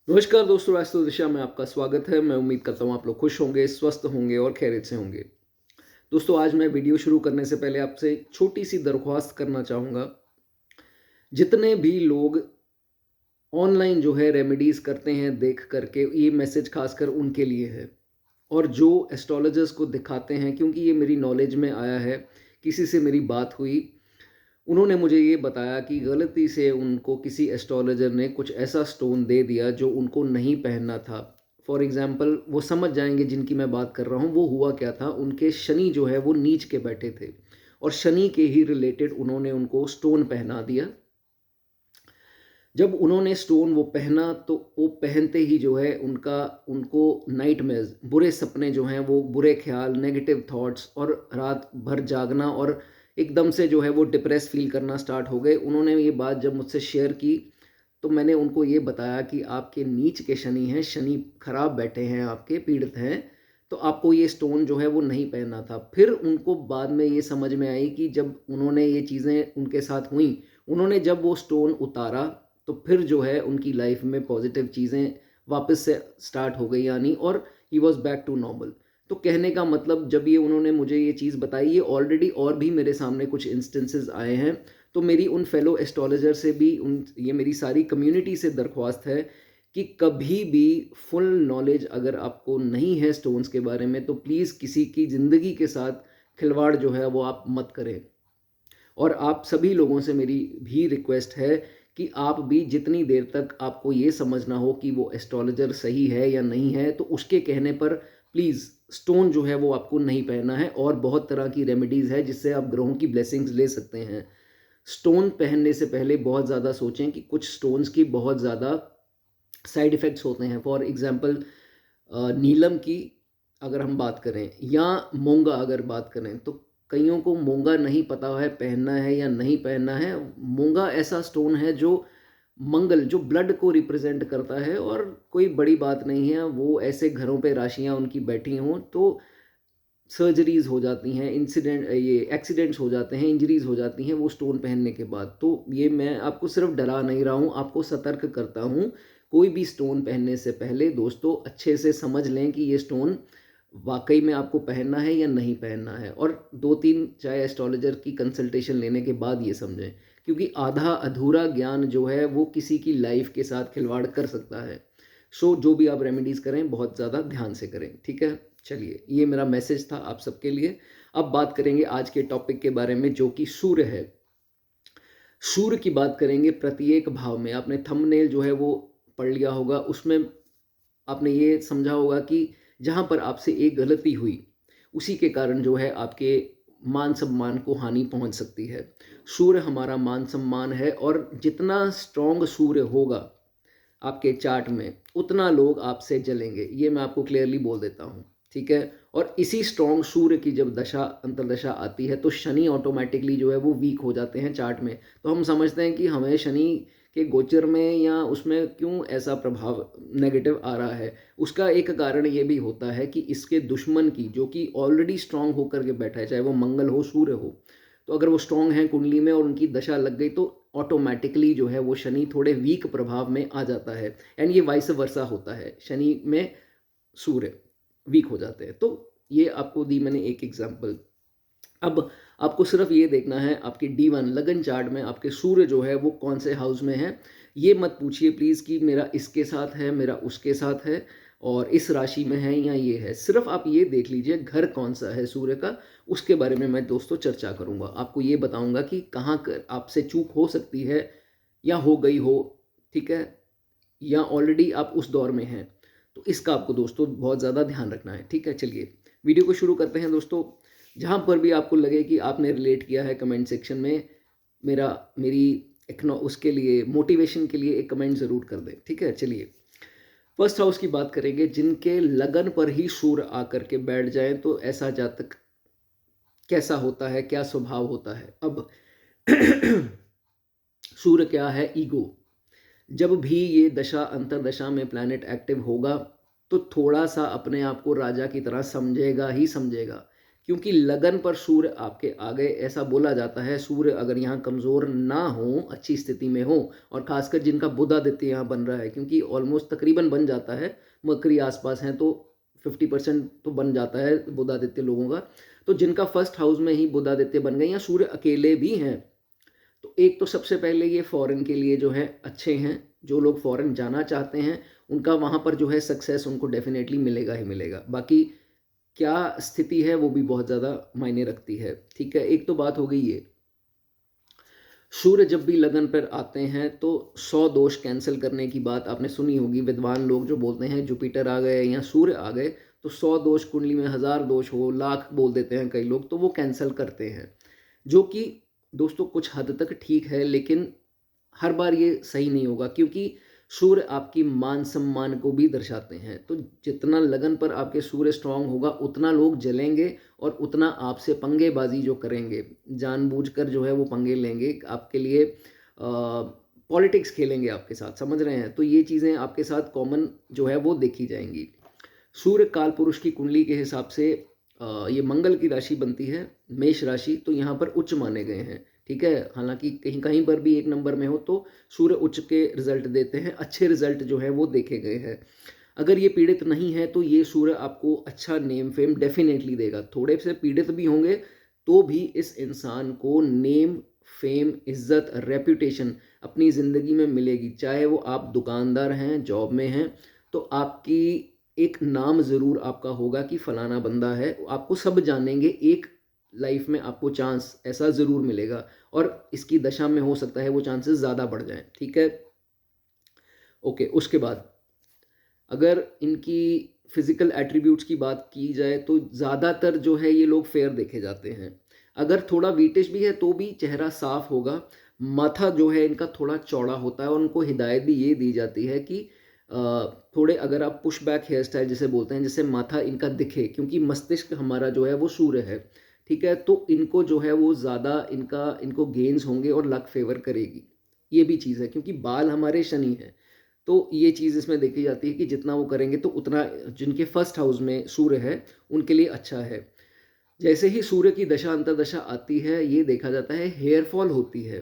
नमस्कार दोस्तों, वास्तु दिशा में आपका स्वागत है। मैं उम्मीद करता हूँ आप लोग खुश होंगे, स्वस्थ होंगे और खैरियत से होंगे। दोस्तों, आज मैं वीडियो शुरू करने से पहले आपसे एक छोटी-सी दरख्वास्त करना चाहूँगा। जितने भी लोग ऑनलाइन जो है रेमेडीज़ करते हैं देख कर के, ये मैसेज ख़ासकर उनके लिए है। और जो एस्ट्रोलॉजर्स को दिखाते हैं, क्योंकि ये मेरी नॉलेज में आया है, किसी से मेरी बात हुई, उन्होंने मुझे ये बताया कि गलती से उनको किसी एस्ट्रोलॉजर ने कुछ ऐसा स्टोन दे दिया जो उनको नहीं पहनना था। फॉर एग्ज़ाम्पल वो समझ जाएँगे जिनकी मैं बात कर रहा हूँ, वो हुआ क्या था, उनके शनि जो है वो नीच के बैठे थे और शनि के ही रिलेटेड उन्होंने उनको स्टोन पहना दिया। जब उन्होंने स्टोन वो पहना तो वो पहनते ही जो है उनको नाइटमेयर्स, बुरे सपने जो हैं, वो बुरे ख्याल, नेगेटिव थॉट्स और रात भर जागना और एकदम से जो है वो डिप्रेस फ़ील करना स्टार्ट हो गए। उन्होंने ये बात जब मुझसे शेयर की, तो मैंने उनको ये बताया कि आपके नीच के शनि हैं, शनि खराब बैठे हैं आपके, पीड़ित हैं, तो आपको ये स्टोन जो है वो नहीं पहनना था। फिर उनको बाद में ये समझ में आई कि जब उन्होंने ये चीज़ें उनके साथ हुईं, उन्होंने जब वो स्टोन उतारा, तो फिर जो है उनकी लाइफ में पॉजिटिव चीज़ें वापस से स्टार्ट हो गई यानी, और he was back to normal. तो कहने का मतलब, जब ये उन्होंने मुझे ये चीज़ बताई, ये ऑलरेडी और भी मेरे सामने कुछ इंस्टेंसेस आए हैं। तो मेरी उन फेलो एस्ट्रोलॉजर से भी, उन ये मेरी सारी कम्युनिटी से दरख्वास्त है कि कभी भी फुल नॉलेज अगर आपको नहीं है स्टोन्स के बारे में, तो प्लीज़ किसी की ज़िंदगी के साथ खिलवाड़ जो है वो आप मत करें। और आप सभी लोगों से मेरी भी रिक्वेस्ट है कि आप भी, जितनी देर तक आपको ये समझना हो कि वो एस्ट्रोलॉजर सही है या नहीं है, तो उसके कहने पर प्लीज़ स्टोन जो है वो आपको नहीं पहनना है। और बहुत तरह की रेमेडीज़ है जिससे आप ग्रहों की ब्लेसिंग्स ले सकते हैं। स्टोन पहनने से पहले बहुत ज़्यादा सोचें कि कुछ स्टोन्स की बहुत ज़्यादा साइड इफ़ेक्ट्स होते हैं। फॉर एग्ज़ाम्पल नीलम की अगर हम बात करें, या मूँगा अगर बात करें, तो कइयों को मूँगा नहीं पता है पहनना है या नहीं पहनना है। मूँगा ऐसा स्टोन है जो मंगल, जो ब्लड को रिप्रेज़ेंट करता है, और कोई बड़ी बात नहीं है। वो ऐसे घरों पे राशियाँ उनकी बैठी हों तो सर्जरीज़ हो जाती हैं, ये एक्सीडेंट्स हो जाते हैं, इंजरीज़ हो जाती हैं वो स्टोन पहनने के बाद। तो ये मैं आपको सिर्फ़ डरा नहीं रहा हूँ, आपको सतर्क करता हूँ। कोई भी स्टोन पहनने से पहले दोस्तों अच्छे से समझ लें कि ये स्टोन वाक़ई में आपको पहनना है या नहीं पहनना है, और 2-3 चाहे एस्ट्रोलॉजर की कंसल्टेशन लेने के बाद ये समझें। क्योंकि आधा अधूरा ज्ञान जो है वो किसी की लाइफ़ के साथ खिलवाड़ कर सकता है। सो जो भी आप रेमेडीज़ करें, बहुत ज़्यादा ध्यान से करें, ठीक है? चलिए, ये मेरा मैसेज था आप सबके लिए। अब बात करेंगे आज के टॉपिक के बारे में, जो कि सूर्य है। सूर्य की बात करेंगे प्रत्येक भाव में। आपने थंबनेल जो है वो पढ़ लिया होगा, उसमें आपने ये समझा होगा कि जहाँ पर आपसे एक गलती हुई, उसी के कारण जो है आपके मान-सम्मान को हानि पहुँच सकती है। सूर्य हमारा मान-सम्मान है, और जितना स्ट्रॉन्ग सूर्य होगा आपके चार्ट में, उतना लोग आपसे जलेंगे। ये मैं आपको क्लियरली बोल देता हूँ, ठीक है? और इसी स्ट्रॉन्ग सूर्य की जब दशा, अंतर्दशा आती है, तो शनि ऑटोमैटिकली जो है वो वीक हो जाते हैं चार्ट में। तो हम समझते हैं कि हमें शनि के गोचर में या उसमें क्यों ऐसा प्रभाव नेगेटिव आ रहा है। उसका एक कारण ये भी होता है कि इसके दुश्मन की, जो कि ऑलरेडी स्ट्रॉन्ग होकर के बैठा है, चाहे वो मंगल हो, सूर्य हो, तो अगर वो स्ट्रॉन्ग हैं कुंडली में और उनकी दशा लग गई, तो ऑटोमैटिकली जो है वो शनि थोड़े वीक प्रभाव में आ जाता है। एंड ये वाइस वर्सा होता है, शनि में सूर्य वीक हो जाते हैं। तो ये आपको दी मैंने एक एग्जांपल। अब आपको सिर्फ ये देखना है आपकी D1 लगन चार्ट में आपके सूर्य जो है वो कौन से हाउस में है। ये मत पूछिए प्लीज़ कि मेरा इसके साथ है, मेरा उसके साथ है, और इस राशि में है या ये है। सिर्फ आप ये देख लीजिए घर कौन सा है सूर्य का, उसके बारे में मैं दोस्तों चर्चा करूँगा। आपको ये बताऊँगा कि कहाँ कर आपसे चूक हो सकती है या हो गई हो, ठीक है? या ऑलरेडी आप उस दौर में हैं। तो इसका आपको दोस्तों बहुत ज़्यादा ध्यान रखना है, ठीक है? चलिए वीडियो को शुरू करते हैं दोस्तों। जहाँ पर भी आपको लगे कि आपने रिलेट किया है, कमेंट सेक्शन में मेरा मेरी उसके लिए मोटिवेशन के लिए एक कमेंट ज़रूर कर दें, ठीक है? चलिए, फर्स्ट हाउस की बात करेंगे। जिनके लगन पर ही सूर्य आकर के बैठ जाएँ, तो ऐसा जातक कैसा होता है, क्या स्वभाव होता है? अब सूर्य क्या है? ईगो। जब भी ये दशा अंतरदशा में प्लैनेट एक्टिव होगा, तो थोड़ा सा अपने आप को राजा की तरह समझेगा ही समझेगा। क्योंकि लगन पर सूर्य आपके आ गए, ऐसा बोला जाता है। सूर्य अगर यहाँ कमज़ोर ना हो, अच्छी स्थिति में हो, और खासकर जिनका बुधादित्य यहाँ बन रहा है, क्योंकि ऑलमोस्ट तकरीबन बन जाता है, मकरी आसपास हैं तो 50% तो बन जाता है बुधादित्य लोगों का। तो जिनका फर्स्ट हाउस में ही बुधादित्य बन गए या सूर्य अकेले भी हैं, तो एक तो सबसे पहले ये फॉरेन के लिए जो है अच्छे हैं। जो लोग फॉरेन जाना चाहते हैं उनका वहाँ पर जो है सक्सेस उनको डेफिनेटली मिलेगा ही मिलेगा। बाकी क्या स्थिति है वो भी बहुत ज़्यादा मायने रखती है। ठीक है, एक तो बात हो गई ये। सूर्य जब भी लगन पर आते हैं तो 100 दोष कैंसिल करने की बात आपने सुनी होगी। विद्वान लोग जो बोलते हैं जुपिटर आ गए या सूर्य आ गए तो 100 दोष, कुंडली में 1000 दोष हो, लाख बोल देते हैं कई लोग, तो वो कैंसिल करते हैं। जो कि दोस्तों कुछ हद तक ठीक है, लेकिन हर बार ये सही नहीं होगा, क्योंकि सूर्य आपकी मान सम्मान को भी दर्शाते हैं। तो जितना लगन पर आपके सूर्य स्ट्रांग होगा उतना लोग जलेंगे और उतना आपसे पंगेबाजी जो करेंगे, जानबूझकर जो है वो पंगे लेंगे आपके लिए, पॉलिटिक्स खेलेंगे आपके साथ, समझ रहे हैं। तो ये चीज़ें आपके साथ कॉमन जो है वो देखी जाएंगी। सूर्य काल पुरुष की कुंडली के हिसाब से ये मंगल की राशि बनती है, मेष राशि, तो यहाँ पर उच्च माने गए हैं। ठीक है, हालांकि कहीं कहीं पर भी एक नंबर में हो तो सूर्य उच्च के रिजल्ट देते हैं, अच्छे रिजल्ट जो है वो देखे गए हैं। अगर ये पीड़ित नहीं है तो ये सूर्य आपको अच्छा नेम फेम डेफिनेटली देगा। थोड़े से पीड़ित भी होंगे तो भी इस इंसान को नेम फेम, इज्जत, रेपुटेशन अपनी ज़िंदगी में मिलेगी। चाहे वो आप दुकानदार हैं, जॉब में हैं, तो आपकी एक नाम ज़रूर आपका होगा कि फलाना बंदा है, आपको सब जानेंगे। एक लाइफ में आपको चांस ऐसा ज़रूर मिलेगा, और इसकी दशा में हो सकता है वो चांसेस ज़्यादा बढ़ जाएं। ठीक है, ओके। उसके बाद अगर इनकी फिजिकल एट्रीब्यूट्स की बात की जाए तो ज़्यादातर जो है ये लोग फेयर देखे जाते हैं। अगर थोड़ा वीटिश भी है तो भी चेहरा साफ होगा। माथा जो है इनका थोड़ा चौड़ा होता है, और उनको हिदायत भी ये दी जाती है कि थोड़े अगर आप पुश बैक हेयर स्टाइल जिसे बोलते हैं, जिससे माथा इनका दिखे, क्योंकि मस्तिष्क हमारा जो है वो सूर्य है। ठीक है, तो इनको जो है वो ज़्यादा इनको गेन्स होंगे और लक फेवर करेगी। ये भी चीज़ है, क्योंकि बाल हमारे शनि है, तो ये चीज़ इसमें देखी जाती है कि जितना वो करेंगे तो उतना जिनके फर्स्ट हाउस में सूर्य है उनके लिए अच्छा है। जैसे ही सूर्य की दशा अंतर्दशा आती है, ये देखा जाता है हेयर फॉल होती है,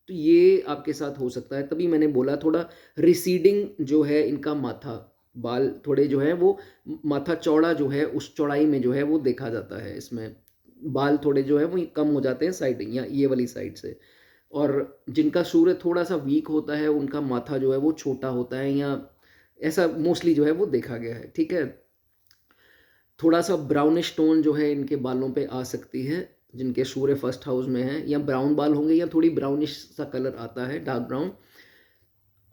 तो ये आपके साथ हो सकता है। तभी मैंने बोला थोड़ा रिसीडिंग जो है इनका माथा, बाल थोड़े जो है वो माथा चौड़ा जो है उस चौड़ाई में जो है वो देखा जाता है। इसमें बाल थोड़े जो है वो कम हो जाते हैं साइड या ये वाली साइड से। और जिनका सूर्य थोड़ा सा वीक होता है उनका माथा जो है वो छोटा होता है, या ऐसा मोस्टली जो है वो देखा गया है। ठीक है, थोड़ा सा ब्राउनिश टोन जो है इनके बालों पे आ सकती है जिनके सूर्य फर्स्ट हाउस में है, या ब्राउन बाल होंगे या थोड़ी ब्राउनिश सा कलर आता है, डार्क ब्राउन।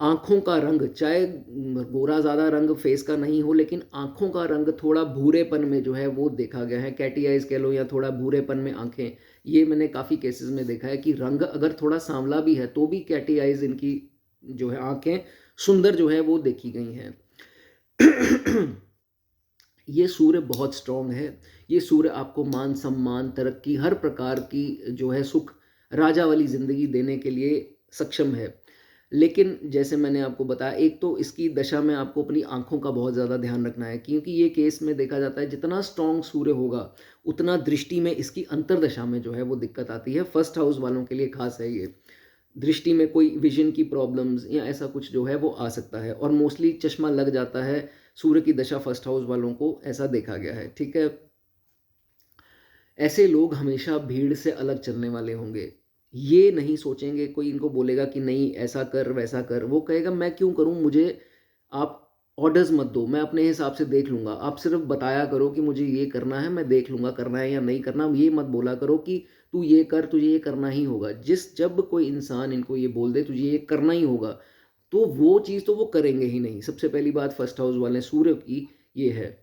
आँखों का रंग, चाहे गोरा ज़्यादा रंग फेस का नहीं हो, लेकिन आँखों का रंग थोड़ा भूरेपन में जो है वो देखा गया है। कैटी आइज़ कह लो या थोड़ा भूरेपन में आँखें, ये मैंने काफ़ी केसेस में देखा है कि रंग अगर थोड़ा सांवला भी है तो भी कैटी आइज़ इनकी जो है आँखें सुंदर जो है वो देखी गई हैं। ये सूर्य बहुत स्ट्रॉन्ग है। ये सूर्य आपको मान सम्मान, तरक्की, हर प्रकार की जो है सुख, राजा वाली ज़िंदगी देने के लिए सक्षम है। लेकिन जैसे मैंने आपको बताया, एक तो इसकी दशा में आपको अपनी आँखों का बहुत ज़्यादा ध्यान रखना है, क्योंकि ये केस में देखा जाता है जितना स्ट्रॉन्ग सूर्य होगा उतना दृष्टि में इसकी अंतर्दशा में जो है वो दिक्कत आती है। फर्स्ट हाउस वालों के लिए खास है ये। दृष्टि में कोई विजन की प्रॉब्लम्स या ऐसा कुछ जो है वो आ सकता है, और मोस्टली चश्मा लग जाता है सूर्य की दशा फर्स्ट हाउस वालों को, ऐसा देखा गया है। ठीक है, ऐसे लोग हमेशा भीड़ से अलग चलने वाले होंगे। ये नहीं सोचेंगे, कोई इनको बोलेगा कि नहीं ऐसा कर वैसा कर, वो कहेगा मैं क्यों करूं, मुझे आप ऑर्डर्स मत दो, मैं अपने हिसाब से देख लूँगा। आप सिर्फ बताया करो कि मुझे ये करना है, मैं देख लूँगा करना है या नहीं करना। ये मत बोला करो कि तू ये कर, तुझे ये करना ही होगा। जब कोई इंसान इनको ये बोल दे तुझे ये करना ही होगा, तो वो चीज़ तो वो करेंगे ही नहीं। सबसे पहली बात फर्स्ट हाउस वाले सूर्य की ये है।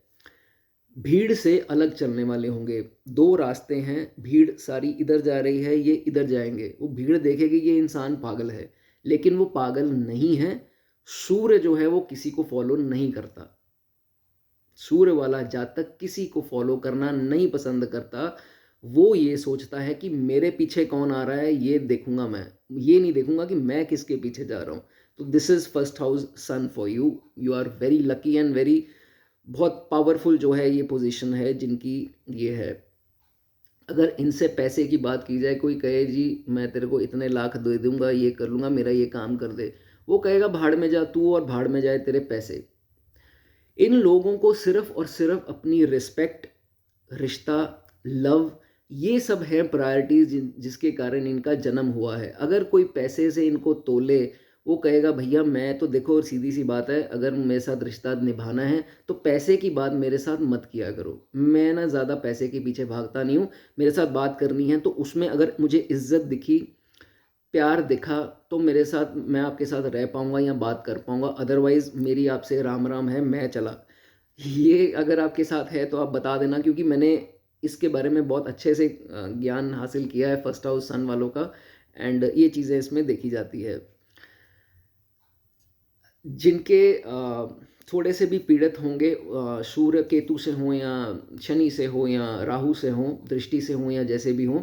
भीड़ से अलग चलने वाले होंगे। दो रास्ते हैं, भीड़ सारी इधर जा रही है, ये इधर जाएंगे। वो भीड़ देखेगी ये इंसान पागल है, लेकिन वो पागल नहीं है। सूर्य जो है वो किसी को फॉलो नहीं करता। सूर्य वाला जातक किसी को फॉलो करना नहीं पसंद करता। वो ये सोचता है कि मेरे पीछे कौन आ रहा है ये देखूंगा, मैं ये नहीं देखूंगा कि मैं किसके पीछे जा रहा हूँ। तो this is first house sun for you. You are very lucky and very, बहुत पावरफुल जो है ये पोजीशन है जिनकी ये है। अगर इनसे पैसे की बात की जाए, कोई कहे जी मैं तेरे को इतने लाख दे दूंगा, ये कर लूंगा, मेरा ये काम कर दे, वो कहेगा भाड़ में जा तू और भाड़ में जाए तेरे पैसे। इन लोगों को सिर्फ और सिर्फ अपनी रिस्पेक्ट, रिश्ता, लव, ये सब है प्रायोरिटीज जिसके कारण इनका जन्म हुआ है। अगर कोई पैसे से इनको तोले, वो कहेगा भैया मैं तो देखो सीधी सी बात है, अगर मेरे साथ रिश्ता निभाना है तो पैसे की बात मेरे साथ मत किया करो। मैं ना ज़्यादा पैसे के पीछे भागता नहीं हूँ। मेरे साथ बात करनी है तो उसमें अगर मुझे इज्जत दिखी, प्यार दिखा, तो मेरे साथ, मैं आपके साथ रह पाऊंगा या बात कर पाऊंगा। अदरवाइज मेरी आपसे राम राम है, मैं चला। ये अगर आपके साथ है तो आप बता देना, क्योंकि मैंने इसके बारे में बहुत अच्छे से ज्ञान हासिल किया है फर्स्ट हाउस सन वालों का, एंड ये चीज़ें इसमें देखी जाती है। जिनके थोड़े से भी पीड़ित होंगे, सूर्य केतु से हों या शनि से हो या राहु से हों, दृष्टि से हों या जैसे भी हों,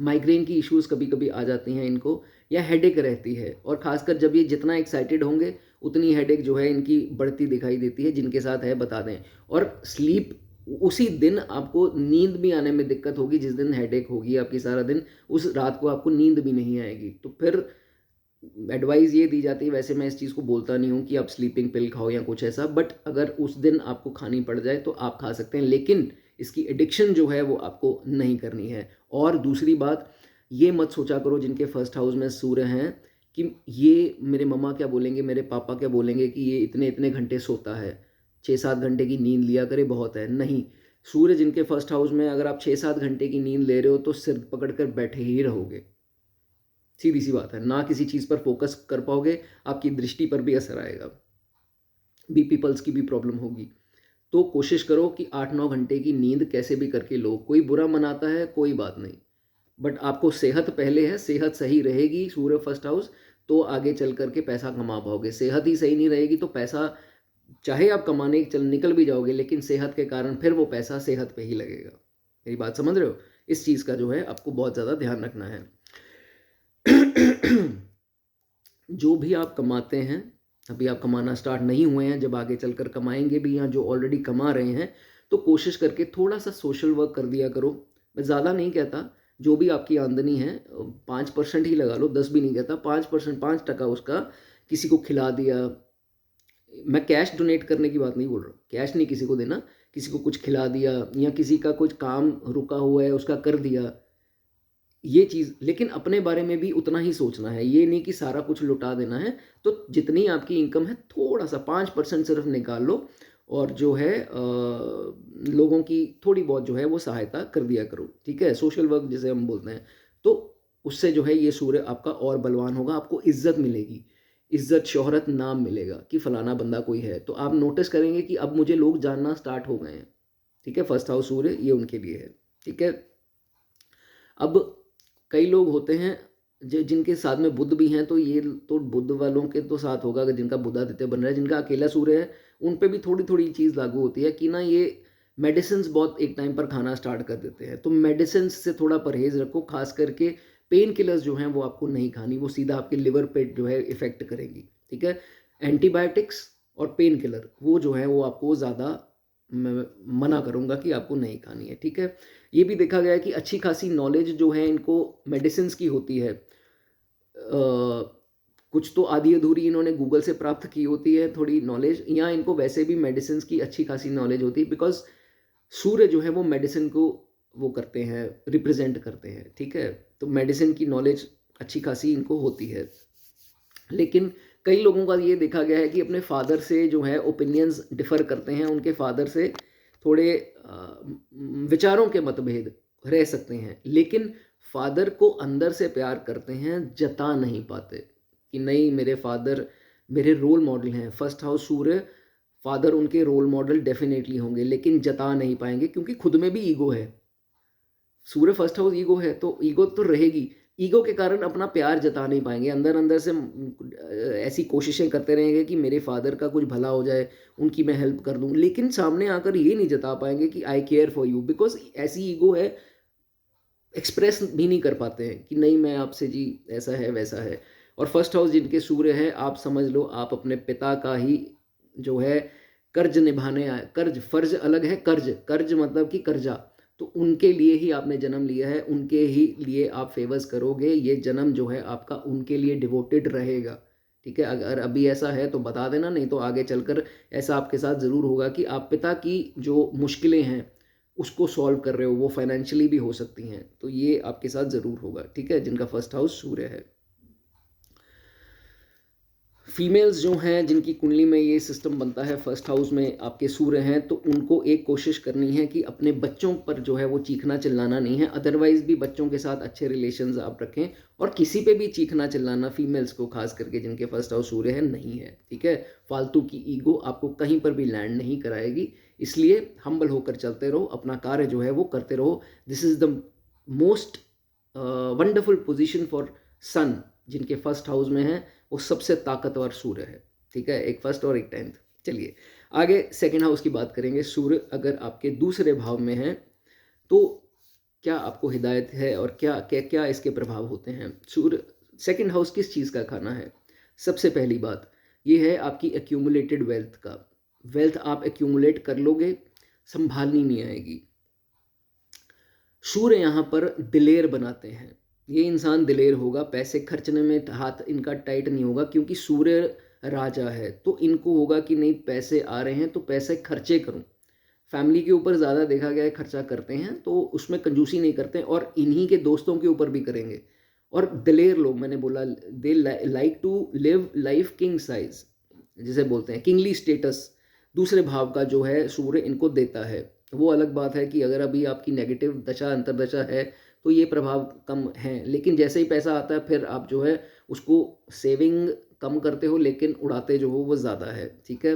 माइग्रेन की इश्यूज कभी कभी आ जाती हैं इनको, या हेडेक रहती है। और खासकर जब ये जितना एक्साइटेड होंगे उतनी हेडेक जो है इनकी बढ़ती दिखाई देती है। जिनके साथ है बता दें। और स्लीप, उसी दिन आपको नींद भी आने में दिक्कत होगी जिस दिन हेडेक होगी आपकी सारा दिन, उस रात को आपको नींद भी नहीं आएगी। तो फिर एडवाइस ये दी जाती है, वैसे मैं इस चीज़ को बोलता नहीं हूँ कि आप स्लीपिंग पिल खाओ या कुछ ऐसा, बट अगर उस दिन आपको खानी पड़ जाए तो आप खा सकते हैं, लेकिन इसकी एडिक्शन जो है वो आपको नहीं करनी है। और दूसरी बात, ये मत सोचा करो जिनके फर्स्ट हाउस में सूर्य हैं कि ये मेरे मम्मा क्या बोलेंगे, मेरे पापा क्या बोलेंगे कि ये इतने इतने घंटे सोता है, 6-7 घंटे की नींद लिया करे बहुत है। नहीं, सूर्य जिनके फर्स्ट हाउस में, अगर आप 6-7 घंटे की नींद ले रहे हो तो सिर पकड़ कर बैठे ही रहोगे। सीधी सी बात है, ना किसी चीज़ पर फोकस कर पाओगे, आपकी दृष्टि पर भी असर आएगा, बीपी पल्स की भी प्रॉब्लम होगी। तो कोशिश करो कि 8-9 घंटे की नींद कैसे भी करके लो। कोई बुरा मनाता है कोई बात नहीं, बट आपको सेहत पहले है। सेहत सही रहेगी सूर्य फर्स्ट हाउस, तो आगे चल करके पैसा कमा पाओगे। सेहत ही सही नहीं रहेगी तो पैसा, चाहे आप कमाने चल निकल भी जाओगे, लेकिन सेहत के कारण फिर वो पैसा सेहत पे ही लगेगा। मेरी बात समझ रहे हो? इस चीज़ का जो है आपको बहुत ज़्यादा ध्यान रखना है। जो भी आप कमाते हैं, अभी आप कमाना स्टार्ट नहीं हुए हैं, जब आगे चलकर कमाएंगे भी, या जो ऑलरेडी कमा रहे हैं, तो कोशिश करके थोड़ा सा सोशल वर्क कर दिया करो। मैं ज़्यादा नहीं कहता, जो भी आपकी आमदनी है 5% ही लगा लो, 10 भी नहीं कहता, 5%, 5% उसका किसी को खिला दिया। मैं कैश डोनेट करने की बात नहीं बोल रहा, कैश नहीं किसी को देना, किसी को कुछ खिला दिया, या किसी का कुछ काम रुका हुआ है उसका कर दिया, ये चीज़। लेकिन अपने बारे में भी उतना ही सोचना है, ये नहीं कि सारा कुछ लुटा देना है। तो जितनी आपकी इनकम है थोड़ा सा 5% सिर्फ निकाल लो, और जो है लोगों की थोड़ी बहुत जो है वो सहायता कर दिया करो। ठीक है, सोशल वर्क जिसे हम बोलते हैं। तो उससे जो है ये सूर्य आपका और बलवान होगा, आपको इज्जत मिलेगी, इज्जत, शोहरत, नाम मिलेगा कि फलाना बंदा कोई है। तो आप नोटिस करेंगे कि अब मुझे लोग जानना स्टार्ट हो गए हैं। ठीक है, फर्स्ट हाउस सूर्य ये उनके लिए है। ठीक है, अब कई लोग होते हैं जिनके साथ में बुध भी हैं, तो ये तो बुध वालों के तो साथ होगा कि जिनका बुधादित्य बन रहा है, जिनका अकेला सूर्य है उन पे भी थोड़ी थोड़ी चीज़ लागू होती है कि ना ये मेडिसिन बहुत एक टाइम पर खाना स्टार्ट कर देते हैं। तो मेडिसिन से थोड़ा परहेज रखो, खास करके पेन किलर्स जो हैं वो आपको नहीं खानी, वो सीधा आपके लिवर पे जो है इफेक्ट करेंगी। ठीक है, एंटीबायोटिक्स और पेन किलर वो जो है वो आपको ज़्यादा मैं मना करूँगा कि आपको नहीं खानी है। ठीक है, ये भी देखा गया है कि अच्छी खासी नॉलेज जो है इनको मेडिसिन की होती है। कुछ तो आधी अधूरी इन्होंने गूगल से प्राप्त की होती है थोड़ी नॉलेज, या इनको वैसे भी मेडिसिन की अच्छी खासी नॉलेज होती है, बिकॉज सूर्य जो है वो मेडिसिन को वो करते हैं, रिप्रेजेंट करते हैं। ठीक है, तो मेडिसिन की नॉलेज अच्छी खासी इनको होती है। लेकिन कई लोगों का ये देखा गया है कि अपने फादर से जो है ओपिनियंस डिफर करते हैं, उनके फादर से थोड़े विचारों के मतभेद रह सकते हैं, लेकिन फादर को अंदर से प्यार करते हैं, जता नहीं पाते कि नहीं मेरे फादर मेरे रोल मॉडल हैं। फर्स्ट हाउस सूर्य, फादर उनके रोल मॉडल डेफिनेटली होंगे, लेकिन जता नहीं पाएंगे क्योंकि खुद में भी ईगो है। सूर्य फर्स्ट हाउस ईगो है, तो ईगो तो रहेगी। ईगो के कारण अपना प्यार जता नहीं पाएंगे, अंदर अंदर से ऐसी कोशिशें करते रहेंगे कि मेरे फादर का कुछ भला हो जाए, उनकी मैं हेल्प कर दूं, लेकिन सामने आकर ये नहीं जता पाएंगे कि आई केयर फॉर यू, बिकॉज ऐसी ईगो है, एक्सप्रेस भी नहीं कर पाते हैं कि नहीं मैं आपसे जी ऐसा है वैसा है। और फर्स्ट हाउस जिनके सूर्य है, आप समझ लो आप अपने पिता का ही जो है कर्ज निभाने आए। कर्ज फर्ज अलग है, कर्ज कर्ज मतलब कि कर्जा, तो उनके लिए ही आपने जन्म लिया है, उनके ही लिए आप फेवर्स करोगे, ये जन्म जो है आपका उनके लिए डिवोटेड रहेगा। ठीक है, अगर अभी ऐसा है तो बता देना, नहीं तो आगे चलकर ऐसा आपके साथ ज़रूर होगा कि आप पिता की जो मुश्किलें हैं उसको सॉल्व कर रहे हो, वो फाइनेंशियली भी हो सकती हैं, तो ये आपके साथ ज़रूर होगा। ठीक है, जिनका फर्स्ट हाउस सूर्य है। फीमेल्स जो हैं जिनकी कुंडली में ये सिस्टम बनता है, फर्स्ट हाउस में आपके सूर्य हैं, तो उनको एक कोशिश करनी है कि अपने बच्चों पर जो है वो चीखना चिल्लाना नहीं है, अदरवाइज भी बच्चों के साथ अच्छे रिलेशंस आप रखें, और किसी पे भी चीखना चिल्लाना फीमेल्स को खास करके जिनके फर्स्ट हाउस सूर्य है नहीं है। ठीक है, फालतू की ईगो आपको कहीं पर भी लैंड नहीं कराएगी, इसलिए हम्बल होकर चलते रहो, अपना कार्य जो है वो करते रहो। This is the most wonderful position for sun, जिनके फर्स्ट हाउस में है वो सबसे ताकतवर सूर्य है। ठीक है, एक फर्स्ट और एक 10th। चलिए आगे सेकंड हाउस की बात करेंगे। सूर्य अगर आपके दूसरे भाव में है तो क्या आपको हिदायत है और क्या क्या क्या इसके प्रभाव होते हैं। सूर्य सेकंड हाउस किस चीज़ का खाना है? सबसे पहली बात ये है आपकी एक्यूमुलेटेड वेल्थ का। वेल्थ आप एक्यूमुलेट कर लोगे, संभालनी नहीं आएगी। सूर्य यहाँ पर दिलेर बनाते हैं, ये इंसान दिलेर होगा, पैसे खर्चने में हाथ इनका टाइट नहीं होगा, क्योंकि सूर्य राजा है, तो इनको होगा कि नहीं पैसे आ रहे हैं तो पैसे खर्चे करूं। फैमिली के ऊपर ज़्यादा देखा गया है खर्चा करते हैं, तो उसमें कंजूसी नहीं करते, और इन्हीं के दोस्तों के ऊपर भी करेंगे। और दिलेर लोग, मैंने बोला, they like to live life king size, जिसे बोलते हैं किंगली स्टेटस, दूसरे भाव का जो है सूर्य इनको देता है। वो अलग बात है कि अगर अभी आपकी नेगेटिव दशा अंतर्दशा है तो ये प्रभाव कम है, लेकिन जैसे ही पैसा आता है फिर आप जो है उसको सेविंग कम करते हो, लेकिन उड़ाते जो हो वो ज़्यादा है। ठीक है,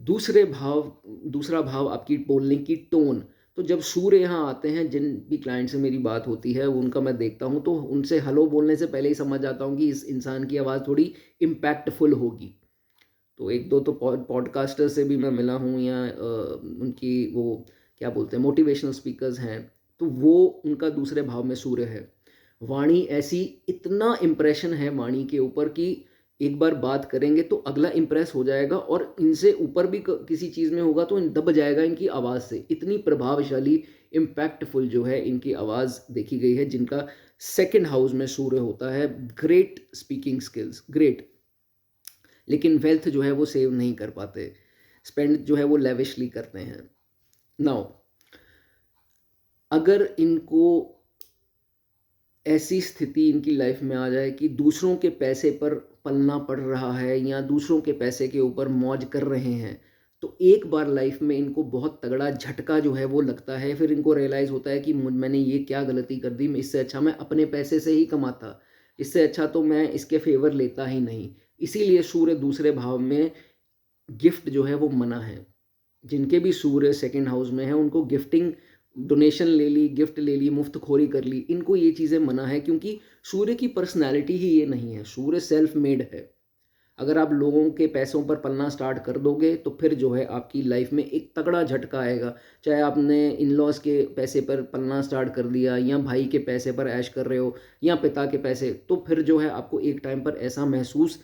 दूसरा भाव आपकी बोलने की टोन। तो जब सूर्य यहाँ आते हैं, जिन भी क्लाइंट से मेरी बात होती है उनका मैं देखता हूँ, तो उनसे हेलो बोलने से पहले ही समझ जाता हूँ कि इस इंसान की आवाज़ थोड़ी इम्पैक्टफुल होगी। तो एक दो तो पॉडकास्टर से भी मैं मिला हूँ, या उनकी वो क्या बोलते हैं मोटिवेशनल स्पीकर्स हैं, तो वो उनका दूसरे भाव में सूर्य है। वाणी ऐसी, इतना इम्प्रेशन है वाणी के ऊपर कि एक बार बात करेंगे तो अगला इम्प्रेस हो जाएगा, और इनसे ऊपर भी किसी चीज़ में होगा तो दब जाएगा इनकी आवाज़ से। इतनी प्रभावशाली इम्पैक्टफुल जो है इनकी आवाज़ देखी गई है, जिनका सेकंड हाउस में सूर्य होता है। ग्रेट स्पीकिंग स्किल्स, ग्रेट, लेकिन वेल्थ जो है वो सेव नहीं कर पाते, स्पेंड जो है वो लेविशली करते हैं। नाउ अगर इनको ऐसी स्थिति इनकी लाइफ में आ जाए कि दूसरों के पैसे पर पलना पड़ रहा है, या दूसरों के पैसे के ऊपर मौज कर रहे हैं, तो एक बार लाइफ में इनको बहुत तगड़ा झटका जो है वो लगता है। फिर इनको रियलाइज़ होता है कि मैंने ये क्या गलती कर दी, इससे अच्छा मैं अपने पैसे से ही कमाता, इससे अच्छा तो मैं इसके फेवर लेता ही नहीं। इसीलिए सूर्य दूसरे भाव में गिफ्ट जो है वो मना है। जिनके भी सूर्य सेकंड हाउस में है उनको गिफ्टिंग, डोनेशन ले ली, गिफ्ट ले ली, मुफ्तखोरी कर ली, इनको ये चीज़ें मना है, क्योंकि सूर्य की पर्सनैलिटी ही ये नहीं है। सूर्य सेल्फ मेड है। अगर आप लोगों के पैसों पर पलना स्टार्ट कर दोगे तो फिर जो है आपकी लाइफ में एक तगड़ा झटका आएगा। चाहे आपने इन लॉज के पैसे पर पलना स्टार्ट कर दिया, या भाई के पैसे पर ऐश कर रहे हो, या पिता के पैसे, तो फिर जो है आपको एक टाइम पर ऐसा महसूस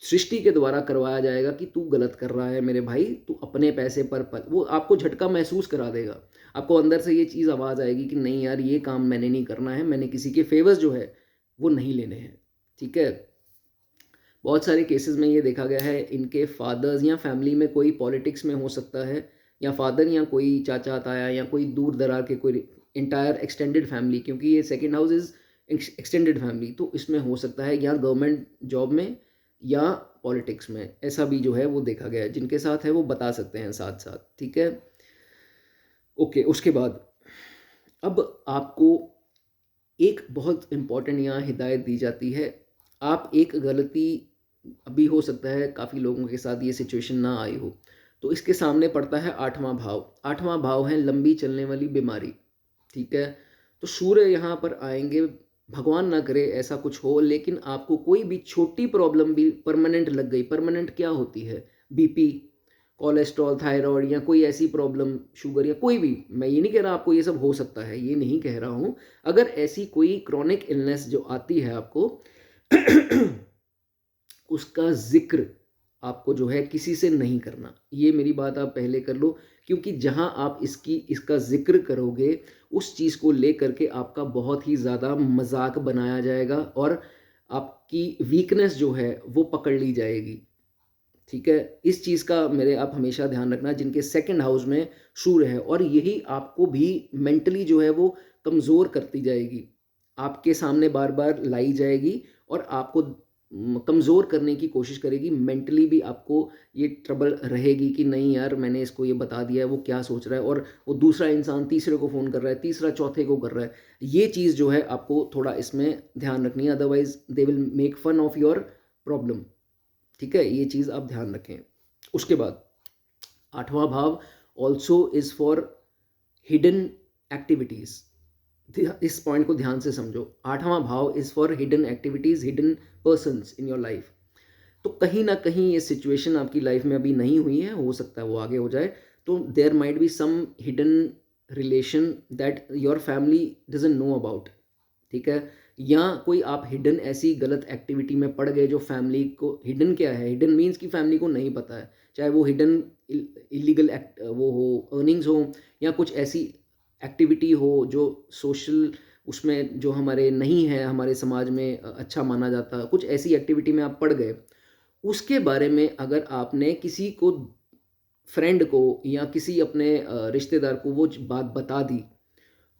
सृष्टि के द्वारा करवाया जाएगा कि तू गलत कर रहा है मेरे भाई, तू अपने पैसे पर पल, वो आपको झटका महसूस करा देगा। आपको अंदर से ये चीज़ आवाज़ आएगी कि नहीं यार, ये काम मैंने नहीं करना है, मैंने किसी के फेवर्स जो है वो नहीं लेने हैं। ठीक है, बहुत सारे केसेस में ये देखा गया है, इनके फादर्स या फैमिली में कोई पॉलिटिक्स में हो सकता है, या फादर या कोई चाचा ताया या कोई दूर दरार के कोई इंटायर एक्सटेंडेड फैमिली, क्योंकि ये second house is extended family, तो इसमें हो सकता है या गवर्नमेंट जॉब में या पॉलिटिक्स में, ऐसा भी जो है वो देखा गया है। जिनके साथ है वो बता सकते हैं साथ साथ। ठीक है, ओके। उसके बाद अब आपको एक बहुत इम्पॉर्टेंट यहाँ हिदायत दी जाती है। आप एक गलती, अभी हो सकता है काफ़ी लोगों के साथ ये सिचुएशन ना आई हो, तो इसके सामने पड़ता है 8वां भाव। 8वां भाव है लंबी चलने वाली बीमारी। ठीक है, तो सूर्य यहाँ पर आएंगे, भगवान ना करे ऐसा कुछ हो, लेकिन आपको कोई भी छोटी प्रॉब्लम भी परमानेंट लग गई। परमानेंट क्या होती है? बीपी, कोलेस्ट्रॉल, थायराइड, या कोई ऐसी प्रॉब्लम, शुगर, या कोई भी, मैं ये नहीं कह रहा आपको ये सब हो सकता है, ये नहीं कह रहा हूँ। अगर ऐसी कोई क्रॉनिक इलनेस जो आती है आपको उसका जिक्र आपको जो है किसी से नहीं करना। ये मेरी बात आप पहले कर लो, क्योंकि जहाँ आप इसका ज़िक्र करोगे, उस चीज़ को लेकर के आपका बहुत ही ज़्यादा मज़ाक बनाया जाएगा और आपकी वीकनेस जो है वो पकड़ ली जाएगी। ठीक है? इस चीज़ का मेरे आप हमेशा ध्यान रखना, जिनके सेकंड हाउस में सूर्य है, और यही आपको भी मेंटली जो है वो कमज़ोर करती जाएगी। आपके सामने बार-बार लाई जाएगी और आपको कमज़ोर करने की कोशिश करेगी। मेंटली भी आपको ये ट्रबल रहेगी कि नहीं यार, मैंने इसको ये बता दिया है, वो क्या सोच रहा है, और वो दूसरा इंसान तीसरे को फ़ोन कर रहा है, तीसरा चौथे को कर रहा है। ये चीज़ जो है आपको थोड़ा इसमें ध्यान रखनी है, otherwise they will make fun of your problem. ठीक है? ये चीज़ आप ध्यान रखें। उसके बाद 8वाँ भाव also is for hidden activities. इस पॉइंट को ध्यान से समझो। 8वाँ भाव is for hidden activities, hidden persons in your life. तो कहीं न कहीं ये सिचुएशन आपकी लाइफ में अभी नहीं हुई है, हो सकता है वो आगे हो जाए। तो there might be some hidden relation that your family doesn't know about. ठीक है? या कोई आप हिडन ऐसी गलत एक्टिविटी में पड़ गए जो फैमिली को, हिडन क्या है? हिडन मीन्स कि फैमिली को नहीं पता है। चाहे वो हिडन इल्लीगल एक्ट वो हो, अर्निंग्स हो, या कुछ ऐसी एक्टिविटी हो जो सोशल उसमें जो हमारे नहीं है, हमारे समाज में अच्छा माना जाता, कुछ ऐसी एक्टिविटी में आप पड़ गए। उसके बारे में अगर आपने किसी को, फ्रेंड को या किसी अपने रिश्तेदार को वो बात बता दी,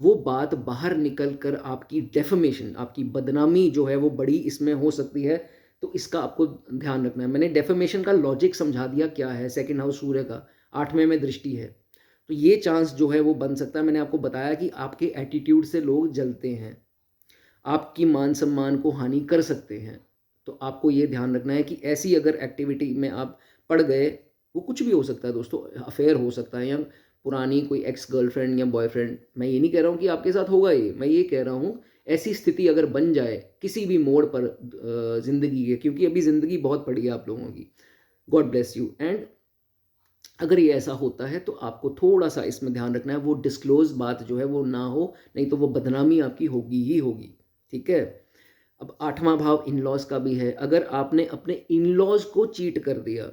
वो बात बाहर निकल कर आपकी डेफमेशन, आपकी बदनामी जो है वो बड़ी इसमें हो सकती है। तो इसका आपको ध्यान रखना है। मैंने डेफमेशन का लॉजिक समझा दिया क्या है, सेकंड हाउस सूर्य का 8वें में दृष्टि है। तो ये चांस जो है वो बन सकता है। मैंने आपको बताया कि आपके एटीट्यूड से लोग जलते हैं, आपकी मान सम्मान को हानि कर सकते हैं। तो आपको ये ध्यान रखना है कि ऐसी अगर एक्टिविटी में आप पड़ गए, वो कुछ भी हो सकता है दोस्तों, अफेयर हो सकता है या पुरानी कोई एक्स गर्लफ्रेंड या बॉयफ्रेंड। मैं ये नहीं कह रहा हूँ कि आपके साथ होगा ये, मैं ये कह रहा हूँ ऐसी स्थिति अगर बन जाए किसी भी मोड़ पर ज़िंदगी के, क्योंकि अभी ज़िंदगी बहुत बड़ी है आप लोगों की, गॉड ब्लेस यू। एंड अगर ये ऐसा होता है तो आपको थोड़ा-सा इसमें ध्यान रखना है, वो डिस्क्लोज़ बात जो है वो ना हो, नहीं तो वो बदनामी आपकी होगी ही होगी, ठीक है? अब 8वाँ भाव इन-लॉज़ का भी है। अगर आपने अपने इन-लॉज़ को चीट कर दिया,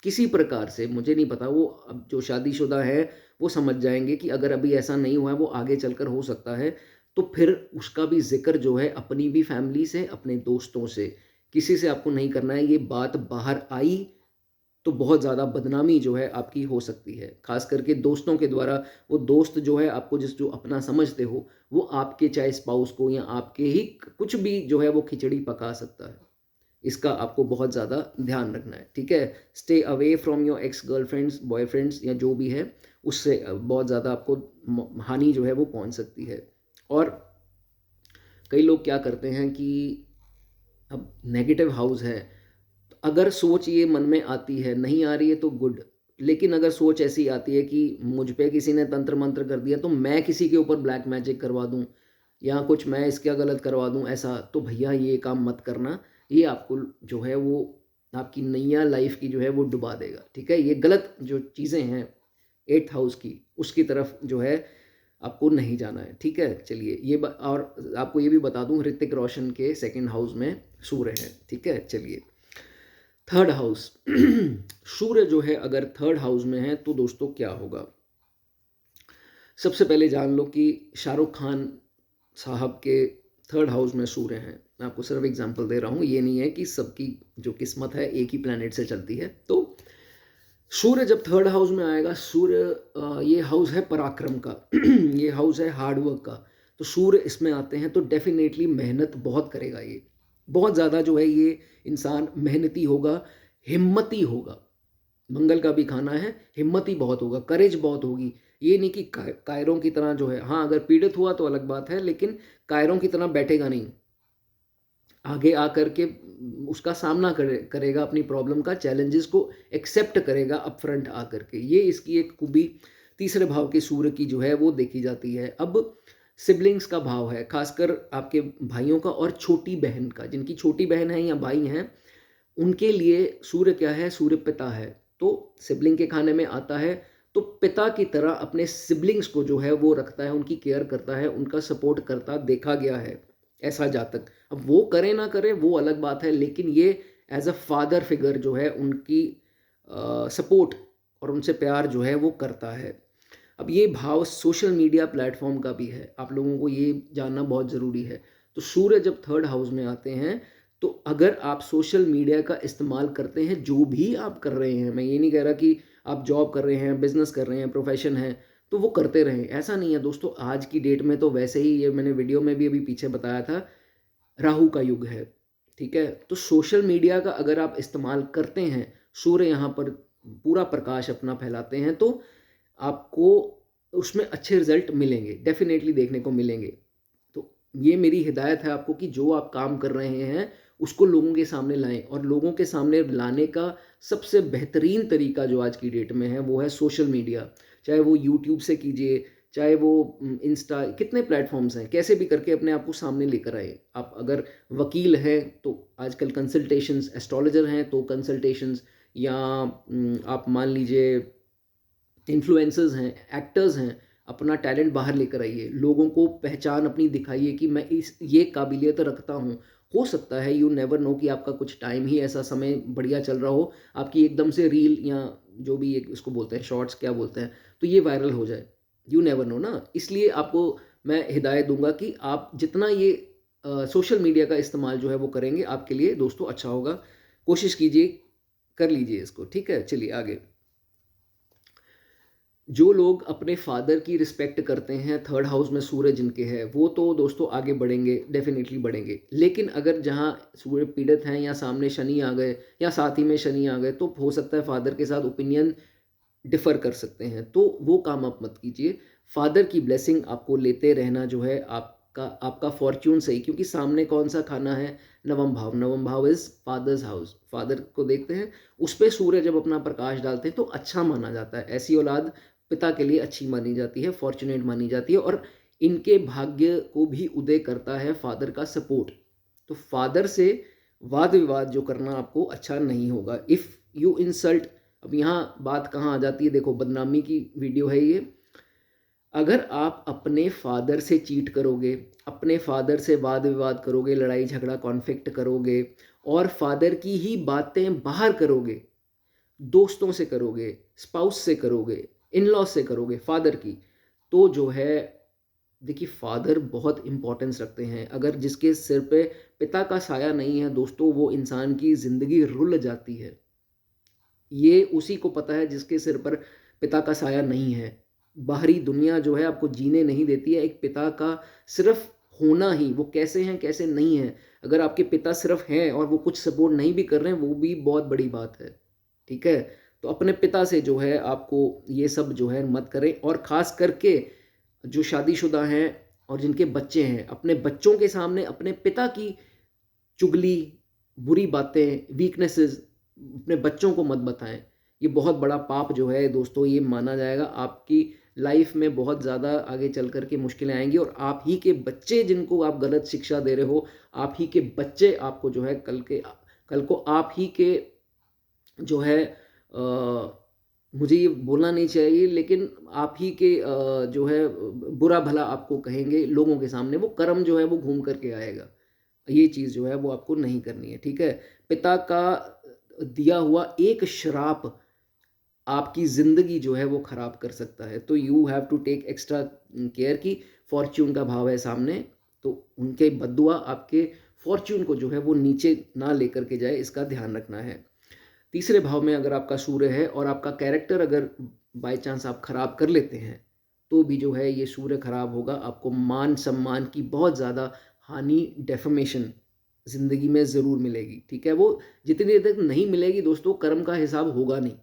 किसी प्रकार से, मुझे नहीं पता, वो अब जो शादीशुदा हैं, वो समझ जाएँगे कि अगर अभी ऐसा नहीं हुआ है, वो आगे चलकर हो सकता है, तो फिर उसका भी ज़िक्र जो है अपनी भी फैमिली से, अपने दोस्तों से, किसी से आपको नहीं करना है। ये बात बाहर आई तो बहुत ज़्यादा बदनामी जो है आपकी हो सकती है, ख़ास करके दोस्तों के द्वारा। वो दोस्त जो है आपको जो अपना समझते हो, वो आपके चाहे स्पाउस को या आपके ही कुछ भी जो है वो खिचड़ी पका सकता है। इसका आपको बहुत ज़्यादा ध्यान रखना है, ठीक है? Stay away from your ex girlfriends, boyfriends या जो भी है, उससे बहुत ज़्यादा आपको हानि जो है वो पहुँच सकती है। और कई लोग क्या करते हैं कि अब नेगेटिव हाउस है, अगर सोच ये मन में आती है, नहीं आ रही है तो गुड। लेकिन अगर सोच ऐसी आती है कि मुझ पे किसी ने तंत्र मंत्र कर दिया, तो मैं किसी के ऊपर ब्लैक मैजिक करवा दूं या कुछ मैं इसका गलत करवा दूं ऐसा, तो भैया ये काम मत करना। ये आपको जो है वो आपकी नैया लाइफ की जो है वो डुबा देगा, ठीक है? ये गलत जो चीज़ें हैं 8th हाउस की, उसकी तरफ जो है आपको नहीं जाना है, ठीक है? चलिए और आपको ये भी बता दूं, ऋतिक रोशन के सेकंड हाउस में सूर्य है, ठीक है? चलिए, थर्ड हाउस सूर्य जो है अगर थर्ड हाउस में है तो दोस्तों क्या होगा? सबसे पहले जान लो कि शाहरुख खान साहब के थर्ड हाउस में सूर्य हैं। मैं आपको सिर्फ एग्जांपल दे रहा हूँ, ये नहीं है कि सबकी जो किस्मत है एक ही प्लैनेट से चलती है। तो सूर्य जब थर्ड हाउस में आएगा, सूर्य ये हाउस है पराक्रम का ये हाउस है हार्ड वर्क का। तो सूर्य इसमें आते हैं तो डेफिनेटली मेहनत बहुत करेगा ये, बहुत ज़्यादा जो है ये इंसान मेहनती होगा, हिम्मती होगा। मंगल का भी खाना है, हिम्मती बहुत होगा, करेज बहुत होगी। ये नहीं कि कायरों की तरह जो है, हाँ अगर पीड़ित हुआ तो अलग बात है, लेकिन कायरों की तरह बैठेगा नहीं। आगे आकर के उसका सामना करेगा, अपनी प्रॉब्लम का, चैलेंजेस को एक्सेप्ट करेगा अपफ्रंट आकर के। ये इसकी एक खूबी तीसरे भाव के सूर्य की जो है वो देखी जाती है। अब सिबलिंग्स का भाव है, खासकर आपके भाइयों का और छोटी बहन का, जिनकी छोटी बहन है या भाई हैं, उनके लिए सूर्य क्या है? सूर्य पिता है। तो सिबलिंग के खाने में आता है, तो पिता की तरह अपने सिबलिंग्स को जो है वो रखता है, उनकी केयर करता है, उनका सपोर्ट करता देखा गया है ऐसा जातक। अब वो करे ना करे वो अलग बात है, लेकिन ये एज अ फादर फिगर जो है उनकी सपोर्ट और उनसे प्यार जो है वो करता है। अब ये भाव सोशल मीडिया प्लेटफॉर्म का भी है, आप लोगों को ये जानना बहुत ज़रूरी है। तो सूर्य जब थर्ड हाउस में आते हैं, तो अगर आप सोशल मीडिया का इस्तेमाल करते हैं, जो भी आप कर रहे हैं, मैं ये नहीं कह रहा कि आप जॉब कर रहे हैं, बिजनेस कर रहे हैं, प्रोफेशन है, तो वो करते रहें, ऐसा नहीं है दोस्तों। आज की डेट में तो वैसे ही, ये मैंने वीडियो में भी अभी पीछे बताया था, राहु का युग है, ठीक है। तो सोशल मीडिया का अगर आप इस्तेमाल करते हैं, सूर्य यहाँ पर पूरा प्रकाश अपना फैलाते हैं, तो आपको उसमें अच्छे रिजल्ट मिलेंगे, डेफिनेटली देखने को मिलेंगे। तो ये मेरी हिदायत है आपको कि जो आप काम कर रहे हैं उसको लोगों के सामने लाएं, और लोगों के सामने लाने का सबसे बेहतरीन तरीका जो आज की डेट में है वो है सोशल मीडिया। चाहे वो यूट्यूब से कीजिए, चाहे वो इंस्टा, कितने प्लेटफॉर्म्स हैं, कैसे भी करके अपने आप को सामने लेकर आए। आप अगर वकील हैं तो आजकल कंसल्टेशंस, एस्ट्रोलॉजर हैं तो कंसल्टेशंस, या आप मान लीजिए इन्फ्लुएंसर्स हैं, एक्टर्स हैं, अपना टैलेंट बाहर लेकर आइए, लोगों को पहचान अपनी दिखाइए कि मैं इस ये काबिलियत रखता हूँ। हो सकता है, यू नेवर नो, कि आपका कुछ टाइम ही ऐसा समय बढ़िया चल रहा हो, आपकी एकदम से रील या जो भी एक उसको बोलते हैं शॉर्ट्स क्या बोलते हैं, तो ये वायरल हो जाए, यू नेवर नो ना। इसलिए आपको मैं हिदायत दूंगा कि आप जितना ये सोशल मीडिया का इस्तेमाल जो है वो करेंगे, आपके लिए दोस्तों अच्छा होगा। कोशिश कीजिए, कर लीजिए इसको, ठीक है। चलिए आगे। जो लोग अपने फादर की रिस्पेक्ट करते हैं, थर्ड हाउस में सूर्य जिनके है, वो तो दोस्तों आगे बढ़ेंगे, डेफिनेटली बढ़ेंगे। लेकिन अगर जहाँ सूर्य पीड़ित हैं, या सामने शनि आ गए, या साथ ही में शनि आ गए, तो हो सकता है फादर के साथ ओपिनियन डिफर कर सकते हैं, तो वो काम आप मत कीजिए। फादर की ब्लेसिंग आपको लेते रहना जो है, आपका आपका फॉर्च्यून सही, क्योंकि सामने कौन सा खाना है, नवम भाव। नवम भाव इज फादर्स हाउस, फादर को देखते हैं, उस पर सूर्य जब अपना प्रकाश डालते हैं तो अच्छा माना जाता है। ऐसी औलाद पिता के लिए अच्छी मानी जाती है, फॉर्चुनेट मानी जाती है, और इनके भाग्य को भी उदय करता है फादर का सपोर्ट। तो फादर से वाद विवाद जो करना आपको अच्छा नहीं होगा। इफ़ यू इंसल्ट, अब यहाँ बात कहाँ आ जाती है, देखो बदनामी की वीडियो है ये। अगर आप अपने फादर से चीट करोगे, अपने फादर से वाद विवाद करोगे, लड़ाई झगड़ा कॉन्फ्लिक्ट करोगे, और फादर की ही बातें बाहर करोगे, दोस्तों से करोगे, स्पाउस से करोगे, इन लॉ से करोगे फादर की, तो जो है, देखिए फादर बहुत इंपॉर्टेंस रखते हैं। अगर जिसके सिर पे पिता का साया नहीं है दोस्तों, वो इंसान की ज़िंदगी रुल जाती है। ये उसी को पता है जिसके सिर पर पिता का साया नहीं है। बाहरी दुनिया जो है आपको जीने नहीं देती है। एक पिता का सिर्फ होना ही, वो कैसे हैं कैसे नहीं हैं, अगर आपके पिता सिर्फ हैं और वो कुछ सपोर्ट नहीं भी कर रहे हैं, वो भी बहुत बड़ी बात है, ठीक है। तो अपने पिता से जो है आपको ये सब जो है मत करें। और ख़ास करके जो शादीशुदा हैं और जिनके बच्चे हैं, अपने बच्चों के सामने अपने पिता की चुगली, बुरी बातें, वीकनेसेस अपने बच्चों को मत बताएं। ये बहुत बड़ा पाप जो है दोस्तों, ये माना जाएगा। आपकी लाइफ में बहुत ज़्यादा आगे चल कर के मुश्किलें आएंगी, और आप ही के बच्चे जिनको आप गलत शिक्षा दे रहे हो, आप ही के बच्चे आपको जो है कल को आप ही के जो है मुझे ये बोलना नहीं चाहिए, लेकिन आप ही के जो है बुरा भला आपको कहेंगे लोगों के सामने। वो कर्म जो है वो घूम करके आएगा। ये चीज़ जो है वो आपको नहीं करनी है, ठीक है। पिता का दिया हुआ एक श्राप आपकी ज़िंदगी जो है वो ख़राब कर सकता है। तो you have to take extra care की फॉर्च्यून का भाव है सामने, तो उनके बद्दुआ आपके फॉर्च्यून को जो है वो नीचे ना लेकर के जाए, इसका ध्यान रखना है। तीसरे भाव में अगर आपका सूर्य है और आपका कैरेक्टर अगर बाय चांस आप खराब कर लेते हैं, तो भी जो है ये सूर्य खराब होगा। आपको मान सम्मान की बहुत ज़्यादा हानि, डेफमेशन ज़िंदगी में ज़रूर मिलेगी, ठीक है। वो जितनी देर तक नहीं मिलेगी दोस्तों, कर्म का हिसाब होगा नहीं।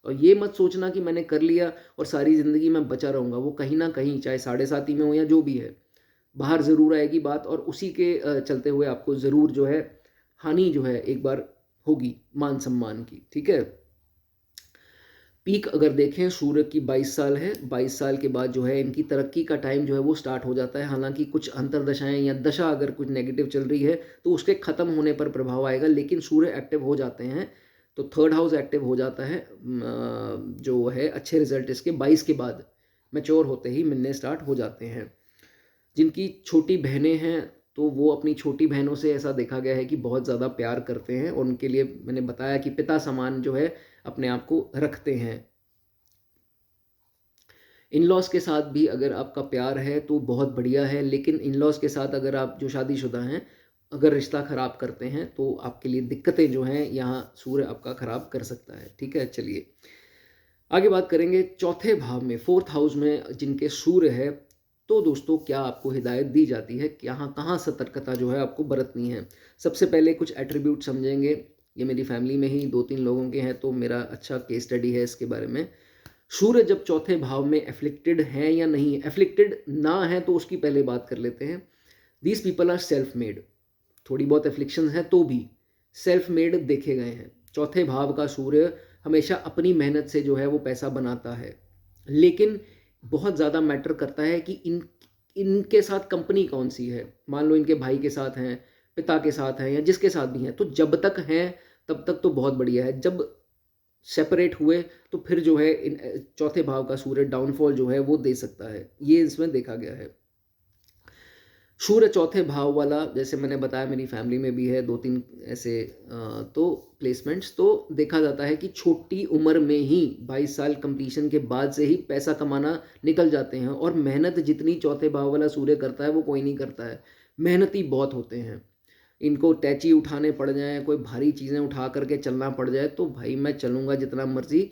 और ये मत सोचना कि मैंने कर लिया और सारी ज़िंदगी मैं बचा रहूँगा। वो कहीं ना कहीं, चाहे साढ़े साती में हो या जो भी है, बाहर ज़रूर आएगी बात, और उसी के चलते हुए आपको ज़रूर जो है हानि जो है एक बार होगी मान सम्मान की, ठीक है। पीक अगर देखें, सूर्य की 22 साल है, 22 साल के बाद जो है इनकी तरक्की का टाइम जो है वो स्टार्ट हो जाता है। हालांकि कुछ अंतरदशाएं या दशा अगर कुछ नेगेटिव चल रही है तो उसके ख़त्म होने पर प्रभाव आएगा, लेकिन सूर्य एक्टिव हो जाते हैं तो थर्ड हाउस एक्टिव हो जाता है। जो है अच्छे रिजल्ट इसके 22 के बाद मैच्योर होते ही मिलने स्टार्ट हो जाते हैं। जिनकी छोटी बहनें हैं तो वो अपनी छोटी बहनों से ऐसा देखा गया है कि बहुत ज़्यादा प्यार करते हैं और उनके लिए मैंने बताया कि पिता समान जो है अपने आप को रखते हैं। इन लॉज के साथ भी अगर आपका प्यार है तो बहुत बढ़िया है, लेकिन इन लॉज के साथ अगर आप जो शादीशुदा हैं अगर रिश्ता ख़राब करते हैं तो आपके लिए दिक्कतें जो हैं यहाँ सूर्य आपका ख़राब कर सकता है। ठीक है, चलिए आगे बात करेंगे चौथे भाव में, फोर्थ हाउस में जिनके सूर्य है। तो दोस्तों क्या आपको हिदायत दी जाती है कि यहाँ कहाँ सतर्कता जो है आपको बरतनी है। सबसे पहले कुछ एट्रीब्यूट समझेंगे। ये मेरी फैमिली में ही 2-3 लोगों के हैं तो मेरा अच्छा केस स्टडी है इसके बारे में। सूर्य जब चौथे भाव में एफ्लिक्टेड है या नहीं है, एफ्लिक्टेड ना है तो उसकी पहले बात कर लेते हैं। These people are self made, थोड़ी बहुत एफ्लिक्शन है तो भी सेल्फ मेड देखे गए हैं। चौथे भाव का सूर्य हमेशा अपनी मेहनत से जो है वो पैसा बनाता है, लेकिन बहुत ज़्यादा मैटर करता है कि इनके साथ कंपनी कौन सी है। मान लो इनके भाई के साथ हैं, पिता के साथ हैं या जिसके साथ भी हैं, तो जब तक हैं तब तक तो बहुत बढ़िया है। जब सेपरेट हुए तो फिर जो है चौथे भाव का सूर्य डाउनफॉल जो है वो दे सकता है, ये इसमें देखा गया है। सूर्य चौथे भाव वाला, जैसे मैंने बताया मेरी फैमिली में भी है 2-3 ऐसे तो प्लेसमेंट्स, तो देखा जाता है कि छोटी उम्र में ही 22 साल कंप्लीशन के बाद से ही पैसा कमाना निकल जाते हैं। और मेहनत जितनी चौथे भाव वाला सूर्य करता है वो कोई नहीं करता है। मेहनती बहुत होते हैं, इनको टैची उठाने पड़ जाएं, कोई भारी चीज़ें उठा करके चलना पड़ जाए तो भाई मैं चलूँगा जितना मर्जी।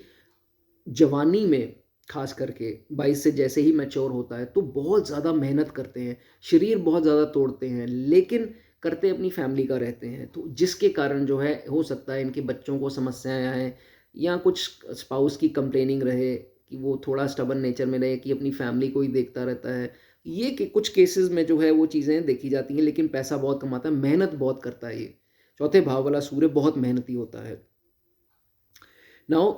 जवानी में खास करके 22 से जैसे ही मैच्योर होता है तो बहुत ज़्यादा मेहनत करते हैं, शरीर बहुत ज़्यादा तोड़ते हैं, लेकिन करते अपनी फैमिली का रहते हैं। तो जिसके कारण जो है हो सकता है इनके बच्चों को समस्याएं आएँ या कुछ स्पाउस की कंप्लेनिंग रहे कि वो थोड़ा स्टबन नेचर में रहे कि अपनी फैमिली को ही देखता रहता है। ये कि कुछ केसेस में जो है वो चीज़ें देखी जाती हैं, लेकिन पैसा बहुत कमाता है, मेहनत बहुत करता है ये। चौथे भाव वाला सूर्य बहुत मेहनती होता है। नाउ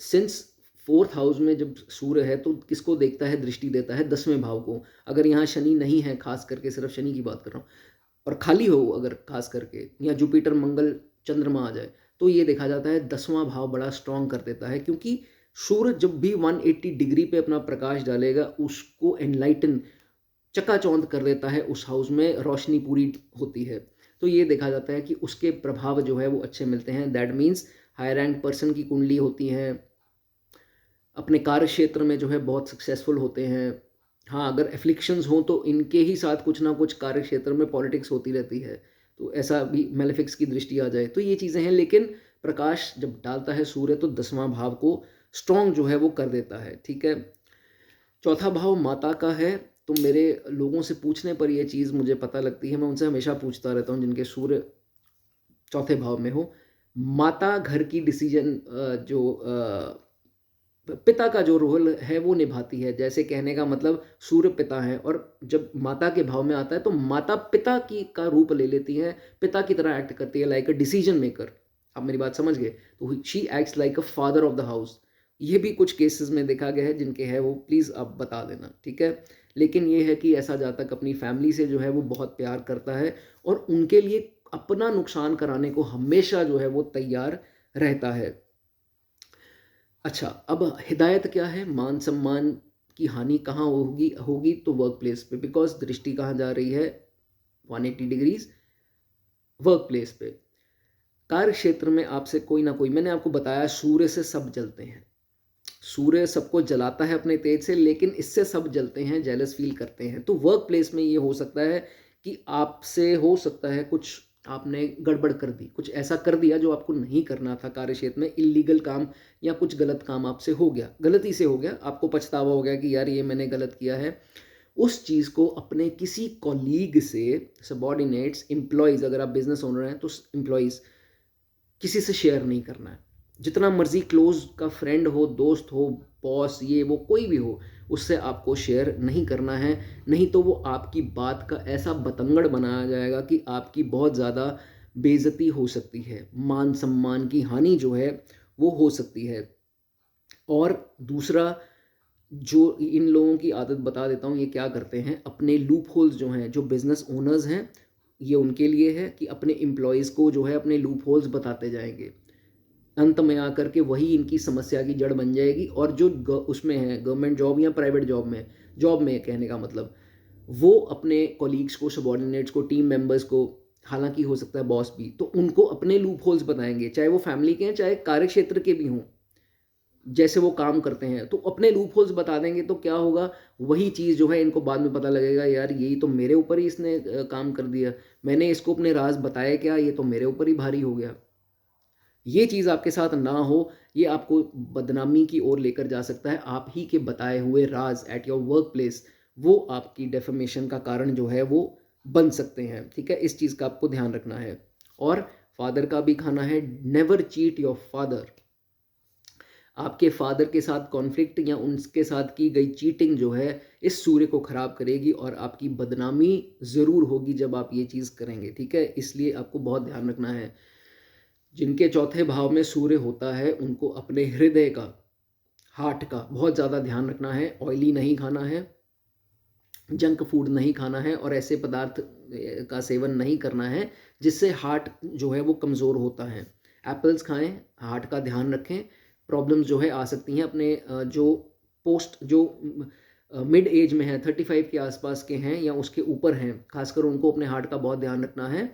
सिंस फोर्थ हाउस में जब सूर्य है तो किसको देखता है, दृष्टि देता है 10वें भाव को। अगर यहाँ शनि नहीं है, खास करके सिर्फ शनि की बात कर रहा हूँ, और खाली हो अगर खास करके, या जुपिटर मंगल चंद्रमा आ जाए, तो ये देखा जाता है 10वां भाव बड़ा स्ट्रांग कर देता है। क्योंकि सूर्य जब भी 180 डिग्री पे अपना प्रकाश डालेगा उसको एनलाइटन, चकाचौंध कर देता है, उस हाउस में रोशनी पूरी होती है। तो ये देखा जाता है कि उसके प्रभाव जो है वो अच्छे मिलते हैं। That means high rank person की कुंडली होती है, अपने कार्य क्षेत्र में जो है बहुत सक्सेसफुल होते हैं। हाँ, अगर एफ्लिक्शंस हों तो इनके ही साथ कुछ ना कुछ कार्य क्षेत्र में पॉलिटिक्स होती रहती है, तो ऐसा भी मेलेफिक्स की दृष्टि आ जाए तो ये चीज़ें हैं। लेकिन प्रकाश जब डालता है सूर्य तो 10वां भाव को स्ट्रॉन्ग जो है वो कर देता है। ठीक है, चौथा भाव माता का है। तो मेरे लोगों से पूछने पर ये चीज़ मुझे पता लगती है, मैं उनसे हमेशा पूछता रहता हूँ जिनके सूर्य चौथे भाव में हो, माता घर की डिसीजन जो पिता का जो रोल है वो निभाती है। जैसे कहने का मतलब सूर्य पिता है और जब माता के भाव में आता है तो माता पिता की का रूप ले लेती है, पिता की तरह एक्ट करती है, लाइक अ डिसीजन मेकर। आप मेरी बात समझ गए, तो she acts like a father of the house. ये भी कुछ केसेस में देखा गया है, जिनके है वो प्लीज़ आप बता देना, ठीक है। लेकिन ये है कि ऐसा जातक अपनी फैमिली से जो है वो बहुत प्यार करता है और उनके लिए अपना नुकसान कराने को हमेशा जो है वो तैयार रहता है। अच्छा, अब हिदायत क्या है, मान सम्मान की हानि कहाँ होगी होगी तो वर्क प्लेस पे, बिकॉज दृष्टि कहाँ जा रही है, 180 डिग्रीज वर्क प्लेस पे। कार्य क्षेत्र में आपसे कोई ना कोई, मैंने आपको बताया सूर्य से सब जलते हैं, सूर्य सबको जलाता है अपने तेज से, लेकिन इससे सब जलते हैं, जेलस फील करते हैं। तो वर्क प्लेस में ये हो सकता है कि आपसे हो सकता है कुछ आपने गड़बड़ कर दी, कुछ ऐसा कर दिया जो आपको नहीं करना था कार्य क्षेत्र में, इलीगल काम या कुछ गलत काम आपसे हो गया, गलती से हो गया, आपको पछतावा हो गया कि यार ये मैंने गलत किया है। उस चीज़ को अपने किसी कॉलीग से, सबॉर्डिनेट्स, एम्प्लॉयज़, अगर आप बिजनेस ओनर हैं तो एम्प्लॉयज़, किसी से शेयर नहीं करना है। जितना मर्जी क्लोज का फ्रेंड हो, दोस्त हो, बॉस, ये वो कोई भी हो, उससे आपको शेयर नहीं करना है। नहीं तो वो आपकी बात का ऐसा बतंगड़ बनाया जाएगा कि आपकी बहुत ज़्यादा बेइज्जती हो सकती है, मान सम्मान की हानि जो है वो हो सकती है। और दूसरा, जो इन लोगों की आदत बता देता हूँ, ये क्या करते हैं, अपने लूप होल्स जो हैं, जो बिजनेस ओनर्स हैं, ये उनके लिए है कि अपने एम्प्लॉयज़ को जो है अपने लूप होल्स बताते जाएंगे। अंत में आकर के वही इनकी समस्या की जड़ बन जाएगी। और जो उसमें है गवर्नमेंट जॉब या प्राइवेट जॉब में, जॉब में कहने का मतलब, वो अपने कॉलीग्स को, सबॉर्डिनेट्स को, टीम मेंबर्स को, हालांकि हो सकता है बॉस भी, तो उनको अपने लूप होल्स बताएंगे, चाहे वो फैमिली के हैं चाहे कार्य क्षेत्र के भी हों, जैसे वो काम करते हैं तो अपने लूप होल्स बता देंगे। तो क्या होगा, वही चीज़ जो है इनको बाद में पता लगेगा, यार यही तो मेरे ऊपर ही इसने काम कर दिया, मैंने इसको अपने राज बताया क्या, ये तो मेरे ऊपर ही भारी हो गया। ये चीज़ आपके साथ ना हो, ये आपको बदनामी की ओर लेकर जा सकता है। आप ही के बताए हुए राज एट योर वर्क प्लेस, वो आपकी डेफेमेशन का कारण जो है वो बन सकते हैं। ठीक है, इस चीज़ का आपको ध्यान रखना है। और फादर का भी खाना है, नेवर चीट योर फादर। आपके फादर के साथ कॉन्फ्लिक्ट या उनके साथ की गई चीटिंग जो है इस सूर्य को खराब करेगी और आपकी बदनामी ज़रूर होगी जब आप ये चीज़ करेंगे। ठीक है, इसलिए आपको बहुत ध्यान रखना है। जिनके चौथे भाव में सूर्य होता है उनको अपने हृदय का, हार्ट का बहुत ज़्यादा ध्यान रखना है। ऑयली नहीं खाना है, जंक फूड नहीं खाना है और ऐसे पदार्थ का सेवन नहीं करना है जिससे हार्ट जो है वो कमज़ोर होता है। एप्पल्स खाएं, हार्ट का ध्यान रखें। प्रॉब्लम्स जो है आ सकती हैं अपने जो पोस्ट जो मिड एज में है, 35 के आसपास के हैं या उसके ऊपर हैं, खासकर उनको अपने हार्ट का बहुत ध्यान रखना है।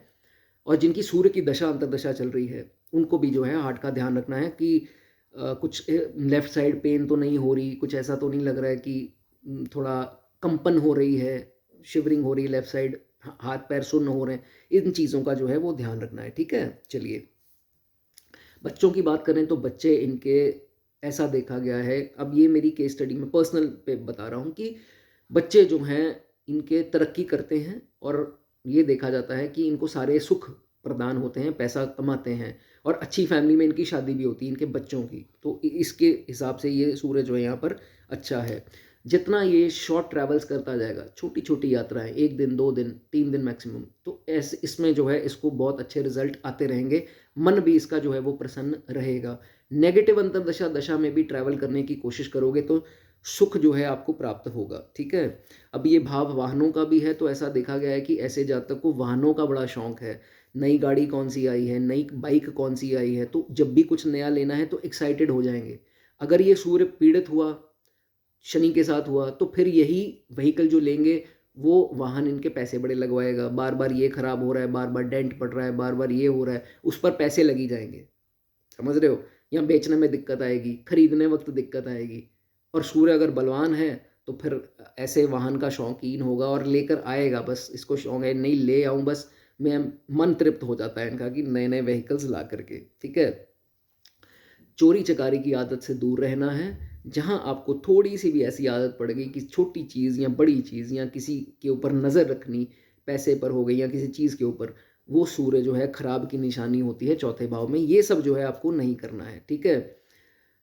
और जिनकी सूर्य की दशा अंतर्दशा चल रही है उनको भी जो है हार्ट का ध्यान रखना है कि कुछ लेफ़्ट साइड पेन तो नहीं हो रही, कुछ ऐसा तो नहीं लग रहा है कि थोड़ा कंपन हो रही है, शिवरिंग हो रही है लेफ़्ट साइड, हाथ पैर सुन्न हो रहे हैं। इन चीज़ों का जो है वो ध्यान रखना है। ठीक है, चलिए बच्चों की बात करें तो बच्चे इनके ऐसा देखा गया है, अब ये मेरी केस स्टडी में पर्सनल पे बता रहा हूँ कि बच्चे जो हैं इनके तरक्की करते हैं और ये देखा जाता है कि इनको सारे सुख प्रदान होते हैं, पैसा कमाते हैं और अच्छी फैमिली में इनकी शादी भी होती है इनके बच्चों की। तो इसके हिसाब से ये सूर्य जो है यहाँ पर अच्छा है। जितना ये शॉर्ट ट्रैवल्स करता जाएगा, छोटी छोटी यात्राएं, 1 दिन 2 दिन 3 दिन मैक्सिमम, तो ऐसे इसमें जो है इसको बहुत अच्छे रिजल्ट आते रहेंगे, मन भी इसका जो है वो प्रसन्न रहेगा। नेगेटिव अंतर्दशा दशा में भी ट्रैवल करने की कोशिश करोगे तो सुख जो है आपको प्राप्त होगा। ठीक है, अब ये भाव वाहनों का भी है तो ऐसा देखा गया है कि ऐसे जातक को वाहनों का बड़ा शौक है। नई गाड़ी कौन सी आई है, नई बाइक कौन सी आई है, तो जब भी कुछ नया लेना है तो एक्साइटेड हो जाएंगे। अगर ये सूर्य पीड़ित हुआ, शनि के साथ हुआ, तो फिर यही व्हीकल जो लेंगे वो वाहन इनके पैसे बड़े लगवाएगा, बार बार ये खराब हो रहा है, बार बार डेंट पड़ रहा है, बार बार ये हो रहा है, उस पर पैसे लगी जाएंगे। समझ रहे हो, या बेचने में दिक्कत आएगी, खरीदने वक्त दिक्कत आएगी। और सूर्य अगर बलवान है तो फिर ऐसे वाहन का शौकीन होगा और लेकर आएगा, बस इसको शौक है, नहीं ले आऊँ बस, मैं मन तृप्त हो जाता है इनका कि नए नए व्हीकल्स ला करके। ठीक है, चोरी चकारी की आदत से दूर रहना है। जहां आपको थोड़ी सी भी ऐसी आदत पड़ गई कि छोटी चीज़ या बड़ी चीज़ या किसी के ऊपर नज़र रखनी, पैसे पर हो गई या किसी चीज़ के ऊपर, वो सूर्य जो है खराब की निशानी होती है चौथे भाव में। ये सब जो है आपको नहीं करना है। ठीक है,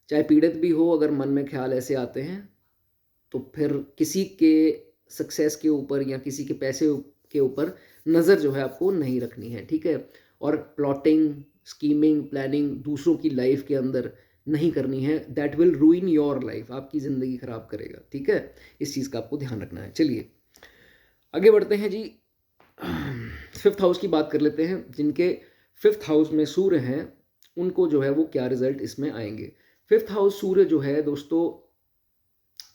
चाहे पीड़ित भी हो, अगर मन में ख्याल ऐसे आते हैं तो फिर किसी के सक्सेस के ऊपर या किसी के पैसे के ऊपर नज़र जो है आपको नहीं रखनी है। ठीक है, और प्लॉटिंग, स्कीमिंग, प्लानिंग दूसरों की लाइफ के अंदर नहीं करनी है। दैट विल रूइन योर लाइफ, आपकी ज़िंदगी ख़राब करेगा। ठीक है, इस चीज़ का आपको ध्यान रखना है। चलिए आगे बढ़ते हैं जी। 5th हाउस की बात कर लेते हैं। जिनके 5th हाउस में सूर्य हैं उनको जो है वो क्या रिजल्ट इसमें आएंगे। 5th हाउस सूर्य जो है दोस्तों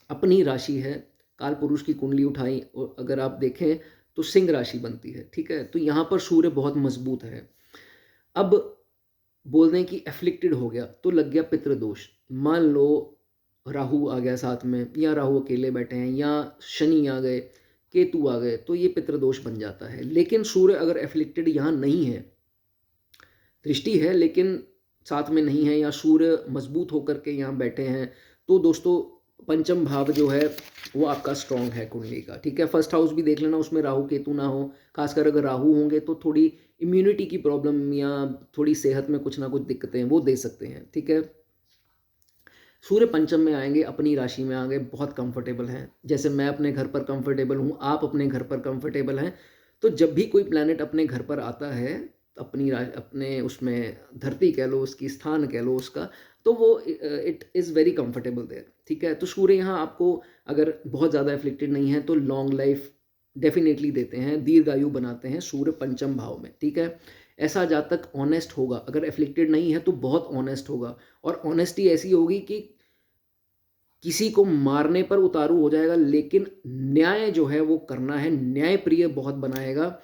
अपनी राशि है। काल पुरुष की कुंडली उठाई और अगर आप देखें तो सिंह राशि बनती है। ठीक है, तो यहाँ पर सूर्य बहुत मजबूत है। अब बोल दें कि एफ्लिक्टेड हो गया तो लग गया पितृदोष। मान लो राहु आ गया साथ में, या राहु अकेले बैठे हैं, या शनि आ गए, केतु आ गए, तो ये पितृदोष बन जाता है। लेकिन सूर्य अगर एफ्लिक्टेड यहाँ नहीं है, दृष्टि है लेकिन साथ में नहीं है, या सूर्य मजबूत होकर के यहाँ बैठे हैं, तो दोस्तों पंचम भाव जो है वो आपका स्ट्रांग है कुंडली का। ठीक है, 1st हाउस भी देख लेना, उसमें राहु केतु ना हो। खासकर अगर राहु होंगे तो थोड़ी इम्यूनिटी की प्रॉब्लम या थोड़ी सेहत में कुछ ना कुछ दिक्कतें वो दे सकते हैं। ठीक है, सूर्य पंचम में आएंगे, अपनी राशि में आ गए, बहुत कंफर्टेबल हैं। जैसे मैं अपने घर पर कंफर्टेबल हूँ, आप अपने घर पर कंफर्टेबल हैं। तो जब भी कोई प्लैनेट अपने घर पर आता है, अपने उसमें धरती कह लो, उसकी स्थान कह लो उसका, तो वो it is very comfortable there. ठीक है, तो सूर्य यहाँ आपको अगर बहुत ज़्यादा एफ्लिक्टेड नहीं है तो लॉन्ग लाइफ डेफिनेटली देते हैं, दीर्घायु बनाते हैं सूर्य पंचम भाव में। ठीक है, ऐसा जातक ऑनेस्ट होगा, अगर एफ्लिक्टेड नहीं है तो बहुत ऑनेस्ट होगा। और ऑनेस्टी ऐसी होगी कि किसी को मारने पर उतारू हो जाएगा, लेकिन न्याय जो है वो करना है, न्यायप्रिय बहुत बनाएगा।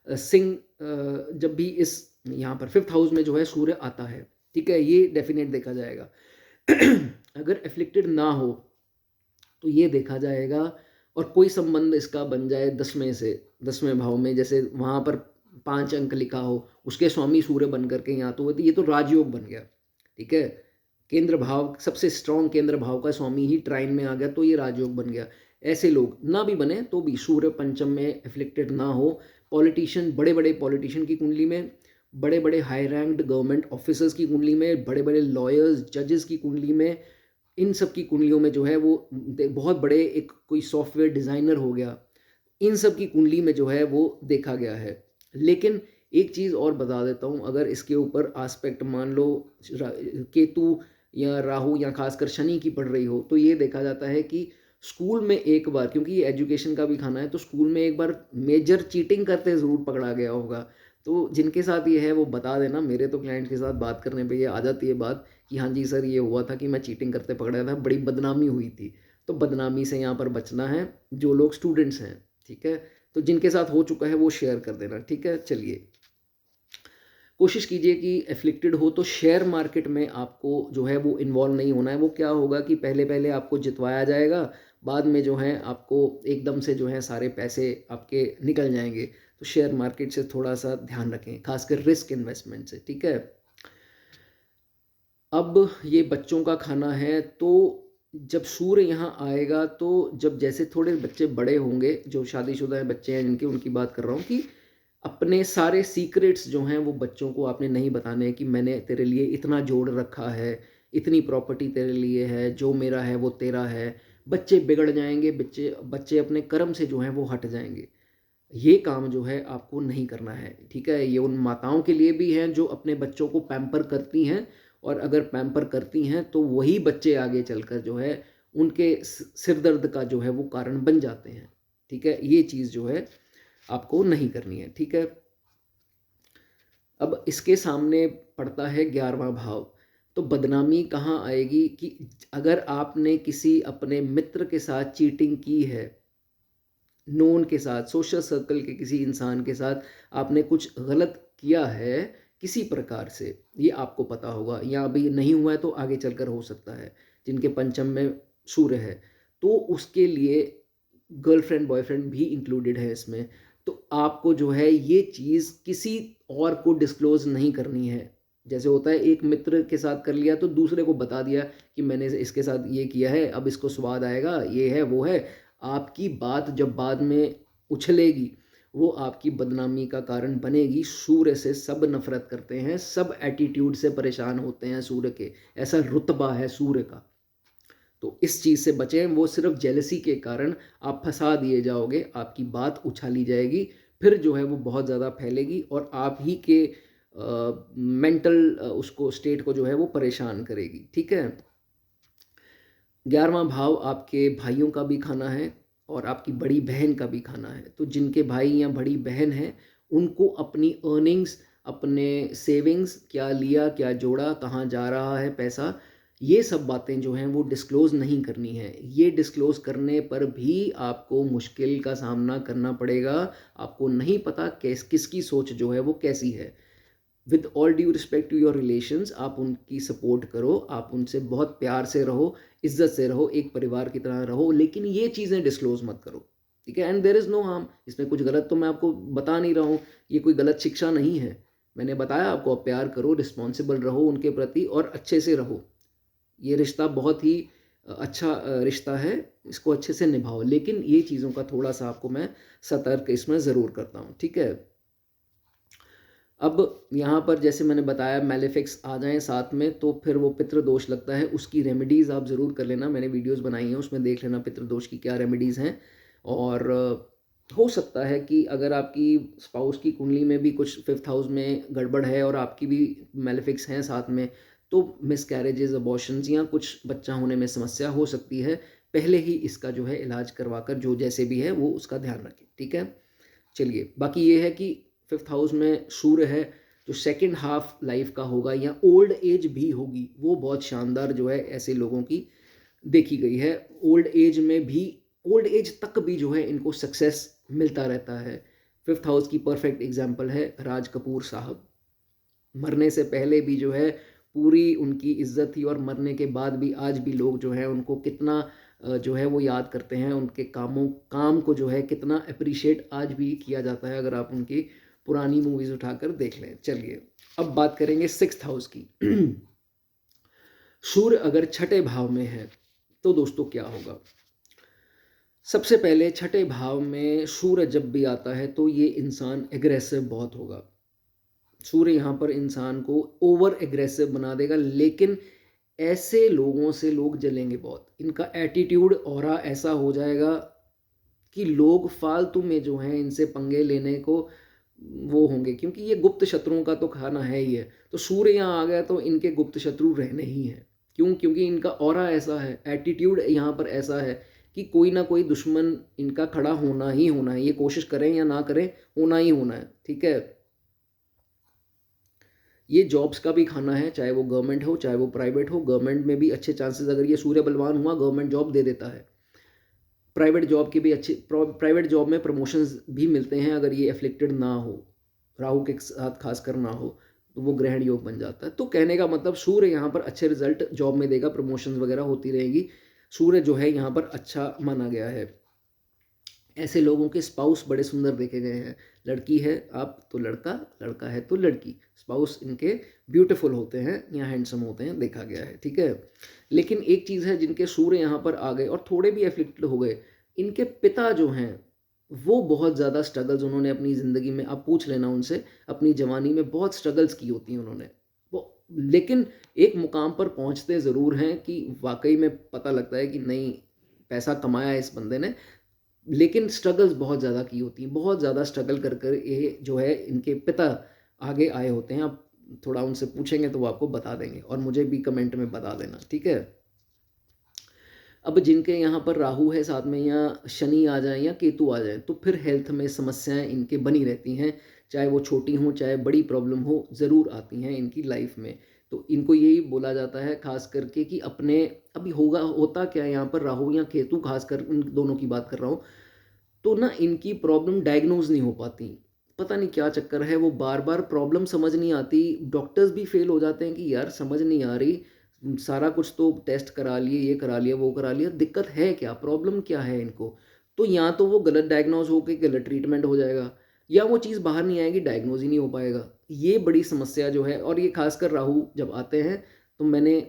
सिंह जब भी इस यहाँ पर 5th हाउस में जो है सूर्य आता है, ठीक है, ये डेफिनेट देखा जाएगा। अगर एफ्लिक्टेड ना हो तो ये देखा जाएगा, और कोई संबंध इसका बन जाए 10वें से, 10वें भाव में, जैसे वहाँ पर 5 अंक लिखा हो, उसके स्वामी सूर्य बन करके यहाँ तो ये तो राजयोग बन गया, ठीक है। केंद्र भाव, सबसे स्ट्रॉन्ग केंद्र भाव का स्वामी ही ट्राइन में आ गया तो ये राजयोग बन गया। ऐसे लोग ना भी बने तो भी सूर्य पंचम में एफ्लिक्टेड ना हो, पॉलिटिशियन, बड़े बड़े पॉलिटिशियन की कुंडली में, बड़े बड़े हाई रैंक्ड गवर्नमेंट ऑफिसर्स की कुंडली में, बड़े बड़े लॉयर्स, जजेस की कुंडली में, इन सब की कुंडलियों में जो है वो बहुत बड़े, एक कोई सॉफ्टवेयर डिज़ाइनर हो गया, इन सब की कुंडली में जो है वो देखा गया है। लेकिन एक चीज़ और बता देता हूँ, अगर इसके ऊपर आस्पेक्ट मान लो केतु या राहु या खासकर शनि की पड़ रही हो, तो ये देखा जाता है कि स्कूल में एक बार, क्योंकि ये एजुकेशन का भी खाना है, तो स्कूल में एक बार मेजर चीटिंग करते ज़रूर पकड़ा गया होगा। तो जिनके साथ ये है वो बता देना, मेरे तो क्लाइंट के साथ बात करने पे ये आ जाती है बात कि हाँ जी सर ये हुआ था कि मैं चीटिंग करते पकड़ा था, बड़ी बदनामी हुई थी। तो बदनामी से यहाँ पर बचना है, जो लोग स्टूडेंट्स हैं, ठीक है। तो जिनके साथ हो चुका है वो शेयर कर देना, ठीक है। चलिए, कोशिश कीजिए कि एफ्लिक्टेड हो तो शेयर मार्केट में आपको जो है वो इन्वॉल्व नहीं होना है। वो क्या होगा कि पहले पहले आपको जितवाया जाएगा, बाद में जो है आपको एकदम से जो है सारे पैसे आपके निकल जाएंगे। तो शेयर मार्केट से थोड़ा सा ध्यान रखें, खासकर रिस्क इन्वेस्टमेंट से, ठीक है। अब ये बच्चों का खाना है, तो जब सूर्य यहाँ आएगा तो जब जैसे थोड़े बच्चे बड़े होंगे, जो शादीशुदा है बच्चे हैं जिनके, उनकी बात कर रहा हूँ, कि अपने सारे सीक्रेट्स जो हैं वो बच्चों को आपने नहीं बताने हैं कि मैंने तेरे लिए इतना जोड़ रखा है, इतनी प्रॉपर्टी तेरे लिए है, जो मेरा है वो तेरा है। बच्चे बिगड़ जाएंगे, बच्चे बच्चे अपने कर्म से जो हैं वो हट जाएंगे। ये काम जो है आपको नहीं करना है, ठीक है। ये उन माताओं के लिए भी हैं जो अपने बच्चों को पैम्पर करती हैं, और अगर पैम्पर करती हैं तो वही बच्चे आगे चलकर जो है उनके सिर दर्द का जो है वो कारण बन जाते हैं, ठीक है। ये चीज़ जो है आपको नहीं करनी है, ठीक है। अब इसके सामने पड़ता है 11वां भाव। तो बदनामी कहाँ आएगी कि अगर आपने किसी अपने मित्र के साथ चीटिंग की है, नोन के साथ, सोशल सर्कल के किसी इंसान के साथ आपने कुछ गलत किया है किसी प्रकार से, ये आपको पता होगा, या अभी नहीं हुआ है तो आगे चलकर हो सकता है, जिनके पंचम में सूर्य है, तो उसके लिए गर्लफ्रेंड बॉयफ्रेंड भी इंक्लूडेड है इसमें। तो आपको जो है ये चीज़ किसी और को डिस्क्लोज नहीं करनी है। जैसे होता है एक मित्र के साथ कर लिया तो दूसरे को बता दिया कि मैंने इसके साथ ये किया है, अब इसको स्वाद आएगा, ये है वो है। आपकी बात जब बाद में उछलेगी वो आपकी बदनामी का कारण बनेगी। सूर्य से सब नफरत करते हैं, सब एटीट्यूड से परेशान होते हैं सूर्य के, ऐसा रुतबा है सूर्य का। तो इस चीज़ से बचें, वो सिर्फ जेलसी के कारण आप फंसा दिए जाओगे, आपकी बात उछाली जाएगी, फिर जो है वो बहुत ज़्यादा फैलेगी और आप ही के मेंटल उसको स्टेट को जो है वो परेशान करेगी, ठीक है। 11वां भाव आपके भाइयों का भी खाना है और आपकी बड़ी बहन का भी खाना है। तो जिनके भाई या बड़ी बहन है उनको अपनी अर्निंग्स, अपने सेविंग्स, क्या लिया क्या जोड़ा, कहाँ जा रहा है पैसा, ये सब बातें जो हैं वो डिस्क्लोज़ नहीं करनी है। ये डिस्क्लोज़ करने पर भी आपको मुश्किल का सामना करना पड़ेगा। आपको नहीं पता किसकी सोच जो है वो कैसी है। With all due respect to your relations, आप उनकी सपोर्ट करो, आप उनसे बहुत प्यार से रहो, इज्जत से रहो, एक परिवार की तरह रहो, लेकिन ये चीज़ें डिस्क्लोज मत करो, ठीक है। And there is no harm, इसमें कुछ गलत तो मैं आपको बता नहीं रहा हूँ, ये कोई गलत शिक्षा नहीं है। मैंने बताया आपको, आप प्यार करो, रिस्पॉन्सिबल रहो उनके प्रति और अच्छे से रहो। ये रिश्ता बहुत ही अच्छा रिश्ता है, इसको अच्छे से निभाओ, लेकिन ये चीज़ों का थोड़ा सा आपको मैं सतर्क इसमें ज़रूर करता हूँ, ठीक है। अब यहाँ पर जैसे मैंने बताया मैलेफिक्स आ जाएँ साथ में तो फिर वो पितृदोष लगता है, उसकी रेमेडीज़ आप ज़रूर कर लेना। मैंने वीडियोस बनाई हैं, उसमें देख लेना पितृदोष की क्या रेमेडीज़ हैं। और हो सकता है कि अगर आपकी स्पाउस की कुंडली में भी कुछ 5th हाउस में गड़बड़ है और आपकी भी मैलेफिक्स हैं साथ में, तो मिसकैरेजेस, अबॉर्शंस या कुछ बच्चा होने में समस्या हो सकती है। पहले ही इसका जो है इलाज करवाकर जो जैसे भी है वो उसका ध्यान रखें, ठीक है। चलिए, बाकी ये है कि 5th हाउस में सूर्य है, जो सेकंड हाफ लाइफ का होगा या ओल्ड एज भी होगी, वो बहुत शानदार जो है ऐसे लोगों की देखी गई है। ओल्ड एज में भी, ओल्ड एज तक भी जो है इनको सक्सेस मिलता रहता है। फिफ्थ हाउस की परफेक्ट एग्जाम्पल है राज कपूर साहब। मरने से पहले भी जो है पूरी उनकी इज्जत थी, और मरने के बाद भी आज भी लोग जो है उनको कितना जो है वो याद करते हैं, उनके काम को जो है कितना अप्रिशिएट आज भी किया जाता है, अगर आप उनकी पुरानी मूवीज उठाकर देख लें। चलिए अब बात करेंगे सिक्स्थ हाउस की। सूर्य अगर छठे भाव में है तो दोस्तों क्या होगा। सबसे पहले छठे भाव में सूर्य जब भी आता है तो ये इंसान एग्रेसिव बहुत होगा। सूर्य यहाँ पर इंसान को ओवर एग्रेसिव बना देगा, लेकिन ऐसे लोगों से लोग जलेंगे बहुत। इनका एटीट्यूड ऑरा ऐसा हो जाएगा कि लोग फालतू में जो हैं इनसे पंगे लेने को वो होंगे, क्योंकि ये गुप्त शत्रुओं का तो खाना है ही है। तो सूर्य यहाँ आ गया तो इनके गुप्त शत्रु रहने ही हैं। क्यों? क्योंकि इनका ऑरा ऐसा है, एटीट्यूड यहाँ पर ऐसा है कि कोई ना कोई दुश्मन इनका खड़ा होना ही होना है। ये कोशिश करें या ना करें, होना ही होना है। ठीक है, ये जॉब्स का भी खाना है, चाहे वो गवर्नमेंट हो चाहे वो प्राइवेट हो। गवर्नमेंट में भी अच्छे चांसेस, अगर ये सूर्य बलवान हुआ, गवर्नमेंट जॉब दे देता है। प्राइवेट जॉब के भी अच्छे, प्राइवेट जॉब में प्रमोशंस भी मिलते हैं अगर ये एफ्लिक्टेड ना हो, राहु के साथ खासकर ना हो, तो वो ग्रहण योग बन जाता है। तो कहने का मतलब सूर्य यहाँ पर अच्छे रिजल्ट जॉब में देगा, प्रमोशंस वगैरह होती रहेगी। सूर्य जो है यहाँ पर अच्छा माना गया है। ऐसे लोगों के स्पाउस बड़े सुंदर देखे गए हैं। लड़की है आप तो लड़का, लड़का है तो लड़की, स्पाउस इनके ब्यूटीफुल होते हैं या हैंडसम होते हैं, देखा गया है। ठीक है, लेकिन एक चीज़ है, जिनके सूर्य यहाँ पर आ गए और थोड़े भी एफ्लिक्टेड हो गए, इनके पिता जो हैं वो बहुत ज़्यादा स्ट्रगल्स उन्होंने अपनी ज़िंदगी में, आप पूछ लेना उनसे, अपनी जवानी में बहुत स्ट्रगल्स की होती हैं उन्होंने वो, लेकिन एक मुकाम पर पहुँचते ज़रूर हैं कि वाकई में पता लगता है कि नहीं, पैसा कमाया है इस बंदे ने, लेकिन स्ट्रगल्स बहुत ज़्यादा की होती हैं। बहुत ज़्यादा स्ट्रगल कर कर ये जो है इनके पिता आगे आए होते हैं। आप थोड़ा उनसे पूछेंगे तो वो आपको बता देंगे, और मुझे भी कमेंट में बता देना। ठीक है, अब जिनके यहाँ पर राहु है साथ में, या शनि आ जाए या केतु आ जाए, तो फिर हेल्थ में समस्याएं इनके बनी रहती हैं। चाहे वो छोटी हों चाहे बड़ी प्रॉब्लम हो, ज़रूर आती हैं इनकी लाइफ में। तो इनको यही बोला जाता है खास करके कि अपने, अभी होता क्या है यहाँ पर, राहु या केतु, खासकर उन दोनों की बात कर रहा हूँ, तो ना इनकी प्रॉब्लम डायग्नोज नहीं हो पाती। पता नहीं क्या चक्कर है, वो बार बार प्रॉब्लम समझ नहीं आती। डॉक्टर्स भी फेल हो जाते हैं कि यार समझ नहीं आ रही, सारा कुछ तो टेस्ट करा लिए, ये करा लिया, वो करा लिया, दिक्कत है क्या, प्रॉब्लम क्या है इनको। तो या तो वो गलत डायग्नोज होकर गलत ट्रीटमेंट हो जाएगा, या वो चीज़ बाहर नहीं आएगी, डायग्नोज ही नहीं हो पाएगा। ये बड़ी समस्या जो है, और ये खासकर राहु जब आते हैं, तो मैंने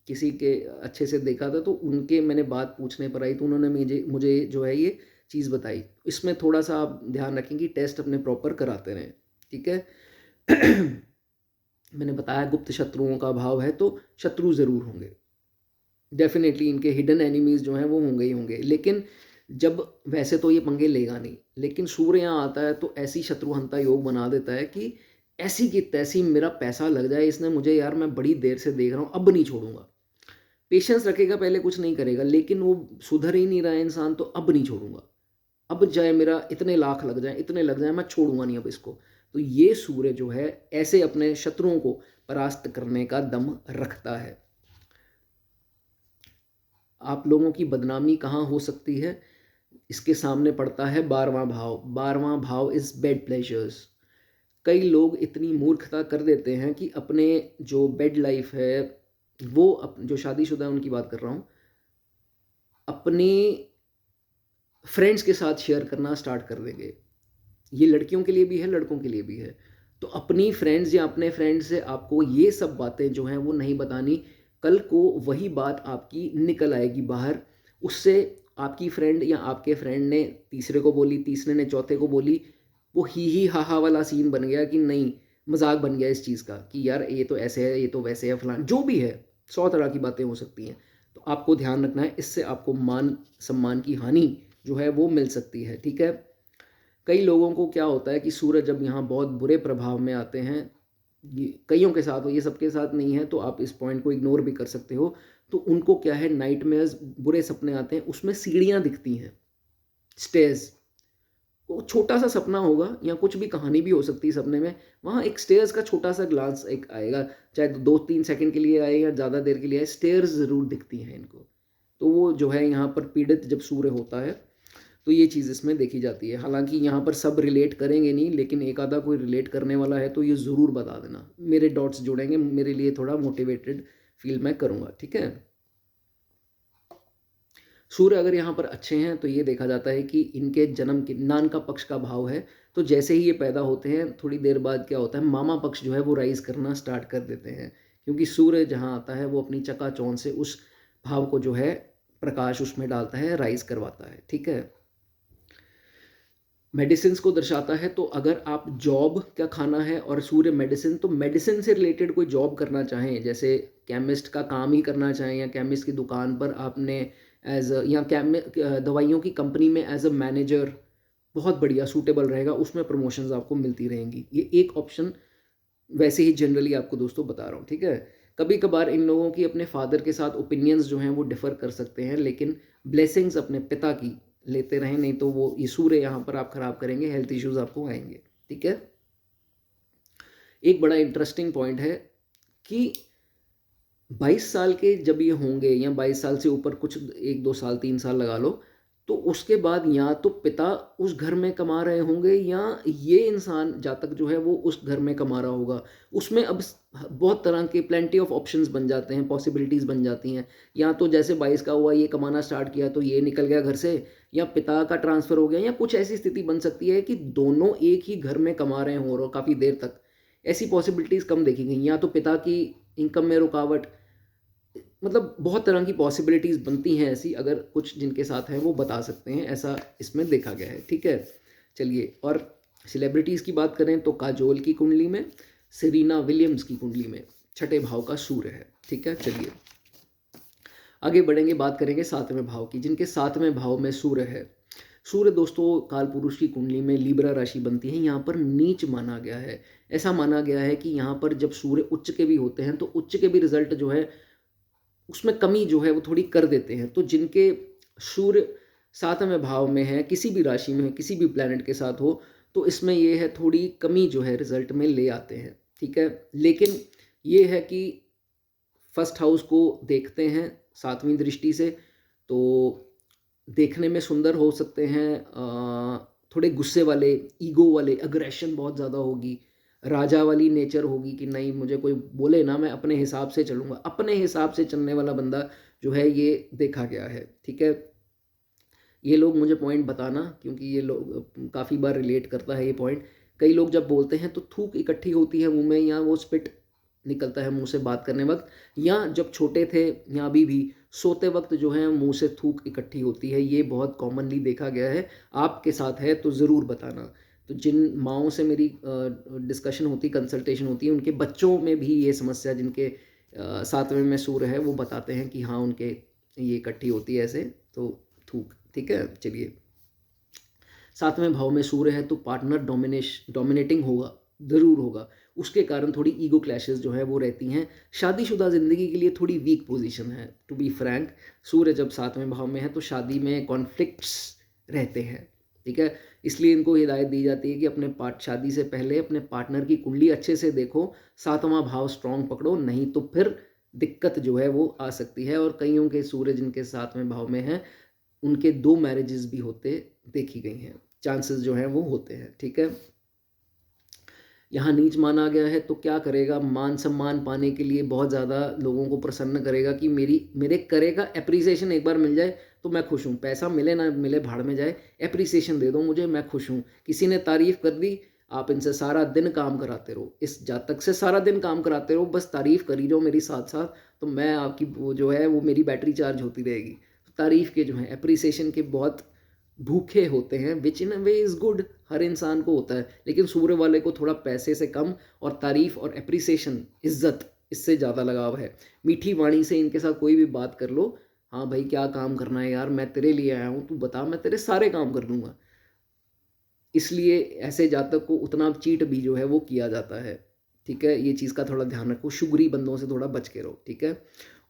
किसी के अच्छे से देखा था, तो उनके मैंने बात पूछने पर आई, तो उन्होंने मुझे मुझे जो है ये चीज़ बताई। इसमें थोड़ा सा आप ध्यान रखें कि टेस्ट अपने प्रॉपर कराते रहें। ठीक है। मैंने बताया गुप्त शत्रुओं का भाव है, तो शत्रु ज़रूर होंगे, डेफिनेटली इनके हिडन एनिमीज जो हैं वो होंगे ही होंगे। लेकिन जब, वैसे तो ये पंगे लेगा नहीं, लेकिन सूर्य यहाँ आता है तो ऐसी शत्रुहंता योग बना देता है कि ऐसी की तैसी मेरा पैसा लग जाए इसने मुझे, यार मैं बड़ी देर से देख रहा हूँ, अब नहीं छोड़ूंगा। पेशेंस रखेगा, पहले कुछ नहीं करेगा, लेकिन वो सुधर ही नहीं रहा है इंसान, तो अब नहीं छोड़ूंगा, अब चाहे मेरा इतने लाख लग जाए, इतने लग जाए, मैं छोड़ूंगा नहीं अब इसको। तो ये सूर्य जो है ऐसे अपने शत्रुओं को परास्त करने का दम रखता है। आप लोगों की बदनामी कहाँ हो सकती है, इसके सामने पड़ता है 12वां भाव। 12वां भाव इज बेड प्लेजर्स। कई लोग इतनी मूर्खता कर देते हैं कि अपने जो बेड लाइफ है, वो जो शादीशुदा है उनकी बात कर रहा हूँ, अपनी फ्रेंड्स के साथ शेयर करना स्टार्ट कर देंगे। ये लड़कियों के लिए भी है, लड़कों के लिए भी है। तो अपनी फ्रेंड्स या अपने फ्रेंड्स से आपको ये सब बातें जो हैं वो नहीं बतानी। कल को वही बात आपकी निकल आएगी बाहर, उससे आपकी फ्रेंड या आपके फ्रेंड ने तीसरे को बोली, तीसरे ने चौथे को बोली, वो ही हा हा वाला सीन बन गया कि नहीं, मजाक बन गया इस चीज़ का कि यार ये तो ऐसे है, ये तो वैसे है, फलान जो भी है, 100 तरह की बातें हो सकती हैं। तो आपको ध्यान रखना है, इससे आपको मान सम्मान की हानि जो है वो मिल सकती है। ठीक है। कई लोगों को क्या होता है कि सूरज जब यहाँ बहुत बुरे प्रभाव में आते हैं, कईयों के साथ हो, ये सबके साथ नहीं है, तो आप इस पॉइंट को इग्नोर भी कर सकते हो। तो उनको क्या है, नाइटमेयर्स, बुरे सपने आते हैं, उसमें सीढ़ियाँ दिखती हैं, स्टेयर्स। वो छोटा सा सपना होगा या कुछ भी कहानी भी हो सकती है सपने में, वहाँ एक स्टेयर्स का छोटा सा ग्लांस एक आएगा, चाहे 2-3 सेकंड के लिए आए या ज़्यादा देर के लिए आए, स्टेयर्स ज़रूर दिखती हैं इनको। तो वो जो है यहाँ पर पीड़ित जब सूर्य होता है तो ये चीज़ इसमें देखी जाती है। हालाँकि यहाँ पर सब रिलेट करेंगे नहीं, लेकिन एक आधा कोई रिलेट करने वाला है तो ये ज़रूर बता देना। मेरे डॉट्स जुड़ेंगे, मेरे लिए थोड़ा मोटिवेटेड फ़ील मैं करूँगा, ठीक है? सूर्य अगर यहाँ पर अच्छे हैं तो ये देखा जाता है कि इनके जन्म के नान का पक्ष का भाव है, तो जैसे ही ये पैदा होते हैं थोड़ी देर बाद क्या होता है, मामा पक्ष जो है वो राइज़ करना स्टार्ट कर देते हैं, क्योंकि सूर्य जहाँ आता है वो अपनी चकाचौंध से उस भाव को जो है प्रकाश उसमें डालता है, राइज़ करवाता है, ठीक है? मेडिसिन्स को दर्शाता है, तो अगर आप जॉब क्या खाना है और सूर्य मेडिसिन, तो मेडिसिन से रिलेटेड कोई जॉब करना चाहें, जैसे केमिस्ट का काम ही करना चाहें या केमिस्ट की दुकान पर आपने एज या दवाइयों की कंपनी में एज अ मैनेजर, बहुत बढ़िया सूटेबल रहेगा, उसमें प्रमोशंस आपको मिलती रहेंगी। ये एक ऑप्शन वैसे ही जनरली आपको दोस्तों बता रहा हूँ, ठीक है? कभी कभार इन लोगों की अपने फादर के साथ ओपिनियंस जो हैं वो डिफ़र कर सकते हैं, लेकिन ब्लेसिंग्स अपने पिता की लेते रहें, नहीं तो वो ये सूर्य यहाँ पर आप खराब करेंगे, हेल्थ इश्यूज आपको आएंगे, ठीक है? एक बड़ा इंटरेस्टिंग पॉइंट है कि 22 साल के जब ये होंगे या 22 साल से ऊपर कुछ 1-2 साल 3 साल लगा लो, तो उसके बाद या तो पिता उस घर में कमा रहे होंगे या ये इंसान जातक जो है वो उस घर में कमा रहा होगा। उसमें अब बहुत तरह के प्लेंटी ऑफ ऑप्शंस बन जाते हैं, पॉसिबिलिटीज़ बन जाती हैं। या तो जैसे 22 का हुआ ये कमाना स्टार्ट किया तो ये निकल गया घर से, या पिता का ट्रांसफ़र हो गया, या कुछ ऐसी स्थिति बन सकती है कि दोनों एक ही घर में कमा रहे हों और काफ़ी देर तक। ऐसी पॉसिबिलिटीज़ कम देखी गई, या तो पिता की इनकम में रुकावट, मतलब बहुत तरह की पॉसिबिलिटीज़ बनती हैं ऐसी, अगर कुछ जिनके साथ हैं वो बता सकते हैं, ऐसा इसमें देखा गया है, ठीक है? चलिए, और सेलिब्रिटीज़ की बात करें तो काजोल की कुंडली में, सेरेना विलियम्स की कुंडली में छठे भाव का सूर्य है, ठीक है? चलिए आगे बढ़ेंगे, बात करेंगे 7वें भाव की, जिनके 7वें भाव में सूर्य है। सूर्य दोस्तों काल पुरुष की कुंडली में लीब्रा राशि बनती है, यहाँ पर नीच माना गया है। ऐसा माना गया है कि यहाँ पर जब सूर्य उच्च के भी होते हैं तो उच्च के भी रिजल्ट जो है उसमें कमी जो है वो थोड़ी कर देते हैं। तो जिनके सूर्य 7वें भाव में है, किसी भी राशि में है, किसी भी प्लैनेट के साथ हो, तो इसमें ये है थोड़ी कमी जो है रिजल्ट में ले आते हैं, ठीक है? लेकिन ये है कि फर्स्ट हाउस को देखते हैं 7वीं दृष्टि से, तो देखने में सुंदर हो सकते हैं, थोड़े गुस्से वाले, ईगो वाले, अग्रेशन बहुत ज़्यादा होगी, राजा वाली नेचर होगी कि नहीं मुझे कोई बोले ना, मैं अपने हिसाब से चलूँगा, अपने हिसाब से चलने वाला बंदा जो है ये देखा गया है, ठीक है? ये लोग मुझे पॉइंट बताना, क्योंकि ये लोग काफ़ी बार रिलेट करता है ये पॉइंट। कई लोग जब बोलते हैं तो थूक इकट्ठी होती है मुँह में, या वो स्पिट निकलता है मुँह से बात करने वक़्त, या जब छोटे थे या अभी भी सोते वक़्त जो है मुँह से थूक इकट्ठी होती है, ये बहुत कॉमनली देखा गया है। आपके साथ है तो ज़रूर बताना। तो जिन माँओं से मेरी डिस्कशन होती, कंसल्टेशन होती है, उनके बच्चों में भी ये समस्या, जिनके 7वें में सूर्य है, वो बताते हैं कि हाँ, उनके ये इकट्ठी होती है ऐसे, तो थूक, ठीक है? चलिए, 7वें भाव में सूर्य है तो पार्टनर डोमिनेटिंग होगा, ज़रूर होगा। उसके कारण थोड़ी ईगो क्लैशेस जो है वो रहती हैं। शादीशुदा ज़िंदगी के लिए थोड़ी वीक पोजीशन है, टू बी फ्रैंक। सूर्य जब 7वें भाव में है तो शादी में कॉन्फ्लिक्ट्स रहते हैं, ठीक है? इसलिए इनको हिदायत दी जाती है कि अपने शादी से पहले अपने पार्टनर की कुंडली अच्छे से देखो, 7वां भाव स्ट्रॉन्ग पकड़ो, नहीं तो फिर दिक्कत जो है वो आ सकती है। और कईयों के सूर्य जिनके 7वें भाव में हैं, उनके 2 मैरिजेस भी होते देखी गई हैं, चांसेस जो हैं वो होते हैं, ठीक है? यहाँ नीच माना गया है तो क्या करेगा, मान सम्मान पाने के लिए बहुत ज़्यादा लोगों को प्रसन्न करेगा कि मेरे करे का एप्रिसिएशन एक बार मिल जाए तो मैं खुश हूँ, पैसा मिले ना मिले भाड़ में जाए, एप्रिसिएशन दे दो मुझे, मैं खुश हूँ। किसी ने तारीफ़ कर दी, आप इनसे सारा दिन काम कराते रहो, इस जातक से सारा दिन काम कराते रहो, बस तारीफ़ करी जाओ मेरी साथ साथ, तो मैं आपकी वो जो है वो मेरी बैटरी चार्ज होती रहेगी। तो तारीफ़ के जो हैं, एप्रिसिएशन के बहुत भूखे होते हैं, विच इन अ वे इज़ गुड, हर इंसान को होता है, लेकिन सूर्य वाले को थोड़ा पैसे से कम और तारीफ़ और एप्रिसिएशन, इज़्ज़त, इससे ज़्यादा लगाव है। मीठी वाणी से इनके साथ कोई भी बात कर लो, हाँ भाई क्या काम करना है यार, मैं तेरे लिए आया हूँ, तू बता, मैं तेरे सारे काम कर दूंगा। इसलिए ऐसे जातक को उतना चीट भी जो है वो किया जाता है, ठीक है? ये चीज़ का थोड़ा ध्यान रखो, शुगरी बंदों से थोड़ा बच के रहो, ठीक है?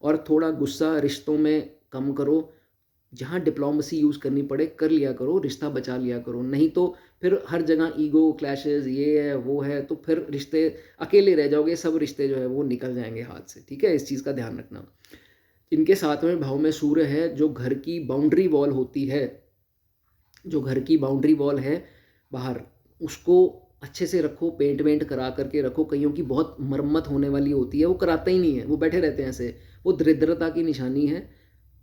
और थोड़ा गुस्सा रिश्तों में कम करो, जहाँ डिप्लोमेसी यूज़ करनी पड़े कर लिया करो, रिश्ता बचा लिया करो, नहीं तो फिर हर जगह ईगो क्लैशेस, ये है वो है, तो फिर रिश्ते अकेले रह जाओगे, सब रिश्ते जो है वो निकल जाएंगे हाथ से, ठीक है? इस चीज़ का ध्यान रखना। इनके 7वें भाव में सूर्य है, जो घर की बाउंड्री वॉल होती है, जो घर की बाउंड्री वॉल है बाहर, उसको अच्छे से रखो, पेंट वेंट करा करके रखो। कईयों की बहुत मरम्मत होने वाली होती है, वो कराते ही नहीं है, वो बैठे रहते हैं ऐसे, वो दरिद्रता की निशानी है।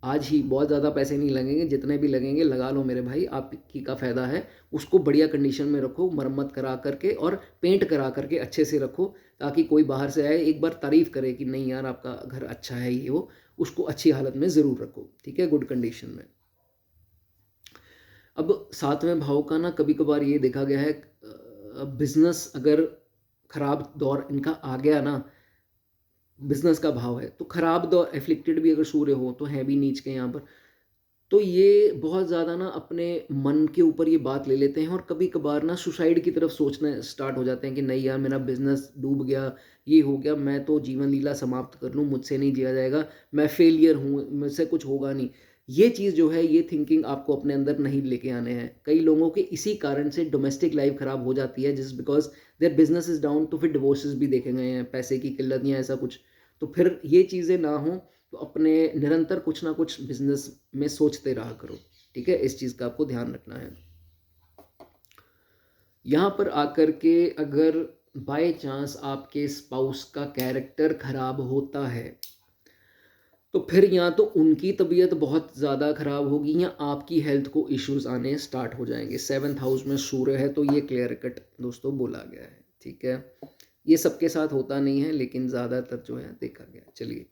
आज ही बहुत ज़्यादा पैसे नहीं लगेंगे, जितने भी लगेंगे लगा लो मेरे भाई, आपकी का फ़ायदा है। उसको बढ़िया कंडीशन में रखो, मरम्मत करा करके और पेंट करा करके अच्छे से रखो, ताकि कोई बाहर से आए एक बार तारीफ़ करे कि नहीं यार आपका घर अच्छा है, ये वो, उसको अच्छी हालत में ज़रूर रखो, ठीक है, गुड कंडीशन में। अब 7वें भाव का ना कभी कभार ये देखा गया है, बिजनेस अगर खराब दौर इनका आ गया ना, बिजनेस का भाव है तो खराब दौर, एफ्लिक्टेड भी अगर सूर्य हो तो है भी नीच के यहाँ पर, तो ये बहुत ज़्यादा ना अपने मन के ऊपर ये बात ले लेते हैं और कभी कभार ना सुसाइड की तरफ सोचना स्टार्ट हो जाते हैं कि नहीं यार मेरा बिजनेस डूब गया, ये हो गया, मैं तो जीवन लीला समाप्त कर लूँ, मुझसे नहीं जिया जाएगा, मैं फेलियर हूँ, मुझसे कुछ होगा नहीं। ये चीज़ जो है, ये थिंकिंग आपको अपने अंदर नहीं लेके आने हैं। कई लोगों के इसी कारण से डोमेस्टिक लाइफ खराब हो जाती है, जिस because their business is down, तो फिर डिवोर्सेस भी देखे गए हैं, पैसे की किल्लत या ऐसा कुछ। तो फिर ये चीज़ें ना हो तो अपने निरंतर कुछ ना कुछ बिजनेस में सोचते रहा करो, ठीक है, इस चीज़ का आपको ध्यान रखना है। यहाँ पर आकर के अगर बाय चांस आपके स्पाउस का कैरेक्टर खराब होता है, तो फिर या तो उनकी तबीयत बहुत ज़्यादा खराब होगी या आपकी हेल्थ को इश्यूज आने स्टार्ट हो जाएंगे। 7th हाउस में सूर्य है, तो ये क्लियर कट दोस्तों बोला गया है, ठीक है। ये सबके साथ होता नहीं है, लेकिन ज़्यादातर जो है देखा गया है। चलिए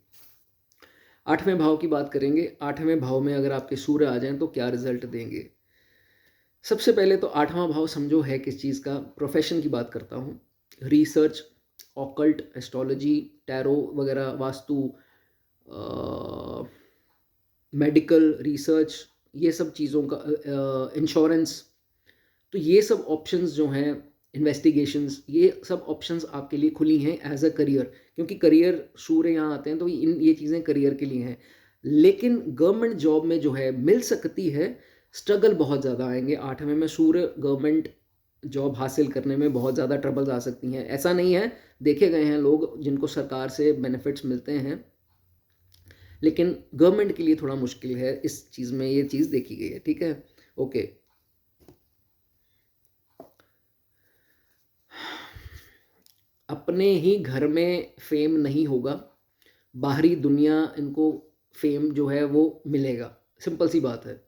8वें भाव की बात करेंगे। 8वें भाव में अगर आपके सूर्य आ जाएं तो क्या रिजल्ट देंगे। सबसे पहले तो 8वां भाव समझो है किस चीज़ का, प्रोफेशन की बात करता हूँ, रिसर्च, ऑकल्ट, एस्ट्रोलॉजी, टैरो वगैरह, वास्तु, मेडिकल रिसर्च, ये सब चीज़ों का, इंश्योरेंस, तो ये सब ऑप्शंस जो हैं, इन्वेस्टिगेशंस, ये सब ऑप्शंस आपके लिए खुली हैं एज अ करियर, क्योंकि करियर सूर्य यहाँ आते हैं तो ये चीज़ें करियर के लिए हैं। लेकिन गवर्नमेंट जॉब में जो है मिल सकती है, स्ट्रगल बहुत ज़्यादा आएंगे। 8वें में सूर्य, गवर्नमेंट जॉब हासिल करने में बहुत ज़्यादा ट्रबल्स आ सकती हैं। ऐसा नहीं है, देखे गए हैं लोग जिनको सरकार से बेनिफिट्स मिलते हैं, लेकिन गवर्नमेंट के लिए थोड़ा मुश्किल है इस चीज़ में, ये चीज़ देखी गई है, ठीक है, ओके। अपने ही घर में फेम नहीं होगा, बाहरी दुनिया इनको फेम जो है वो मिलेगा, सिंपल सी बात है।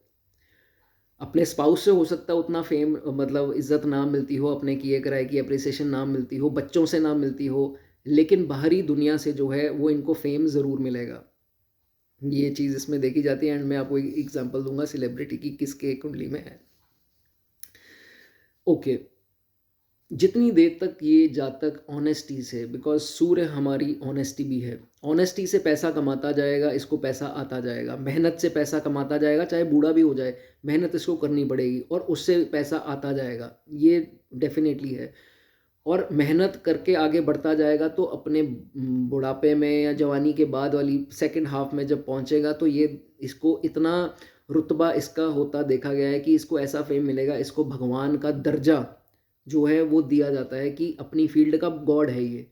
अपने स्पाउस से हो सकता है उतना फेम, मतलब इज्जत ना मिलती हो, अपने किए कराए की अप्रिसिएशन ना मिलती हो, बच्चों से ना मिलती हो, लेकिन बाहरी दुनिया से जो है वो इनको फेम ज़रूर मिलेगा। ये चीज़ इसमें देखी जाती है। एंड मैं आपको एक एग्जांपल दूंगा सेलिब्रिटी की, किसके कुंडली में है, ओके। जितनी देर तक ये जातक ऑनेस्टी से, बिकॉज सूर्य हमारी ऑनेस्टी भी है, ऑनेस्टी से पैसा कमाता जाएगा, इसको पैसा आता जाएगा, मेहनत से पैसा कमाता जाएगा, चाहे बूढ़ा भी हो जाए, मेहनत इसको करनी पड़ेगी और उससे पैसा आता जाएगा, ये डेफिनेटली है। और मेहनत करके आगे बढ़ता जाएगा तो अपने बुढ़ापे में या जवानी के बाद वाली सेकंड हाफ में जब पहुंचेगा तो ये, इसको इतना रुतबा इसका होता देखा गया है कि इसको ऐसा फेम मिलेगा, इसको भगवान का दर्जा जो है वो दिया जाता है कि अपनी फील्ड का गॉड है ये,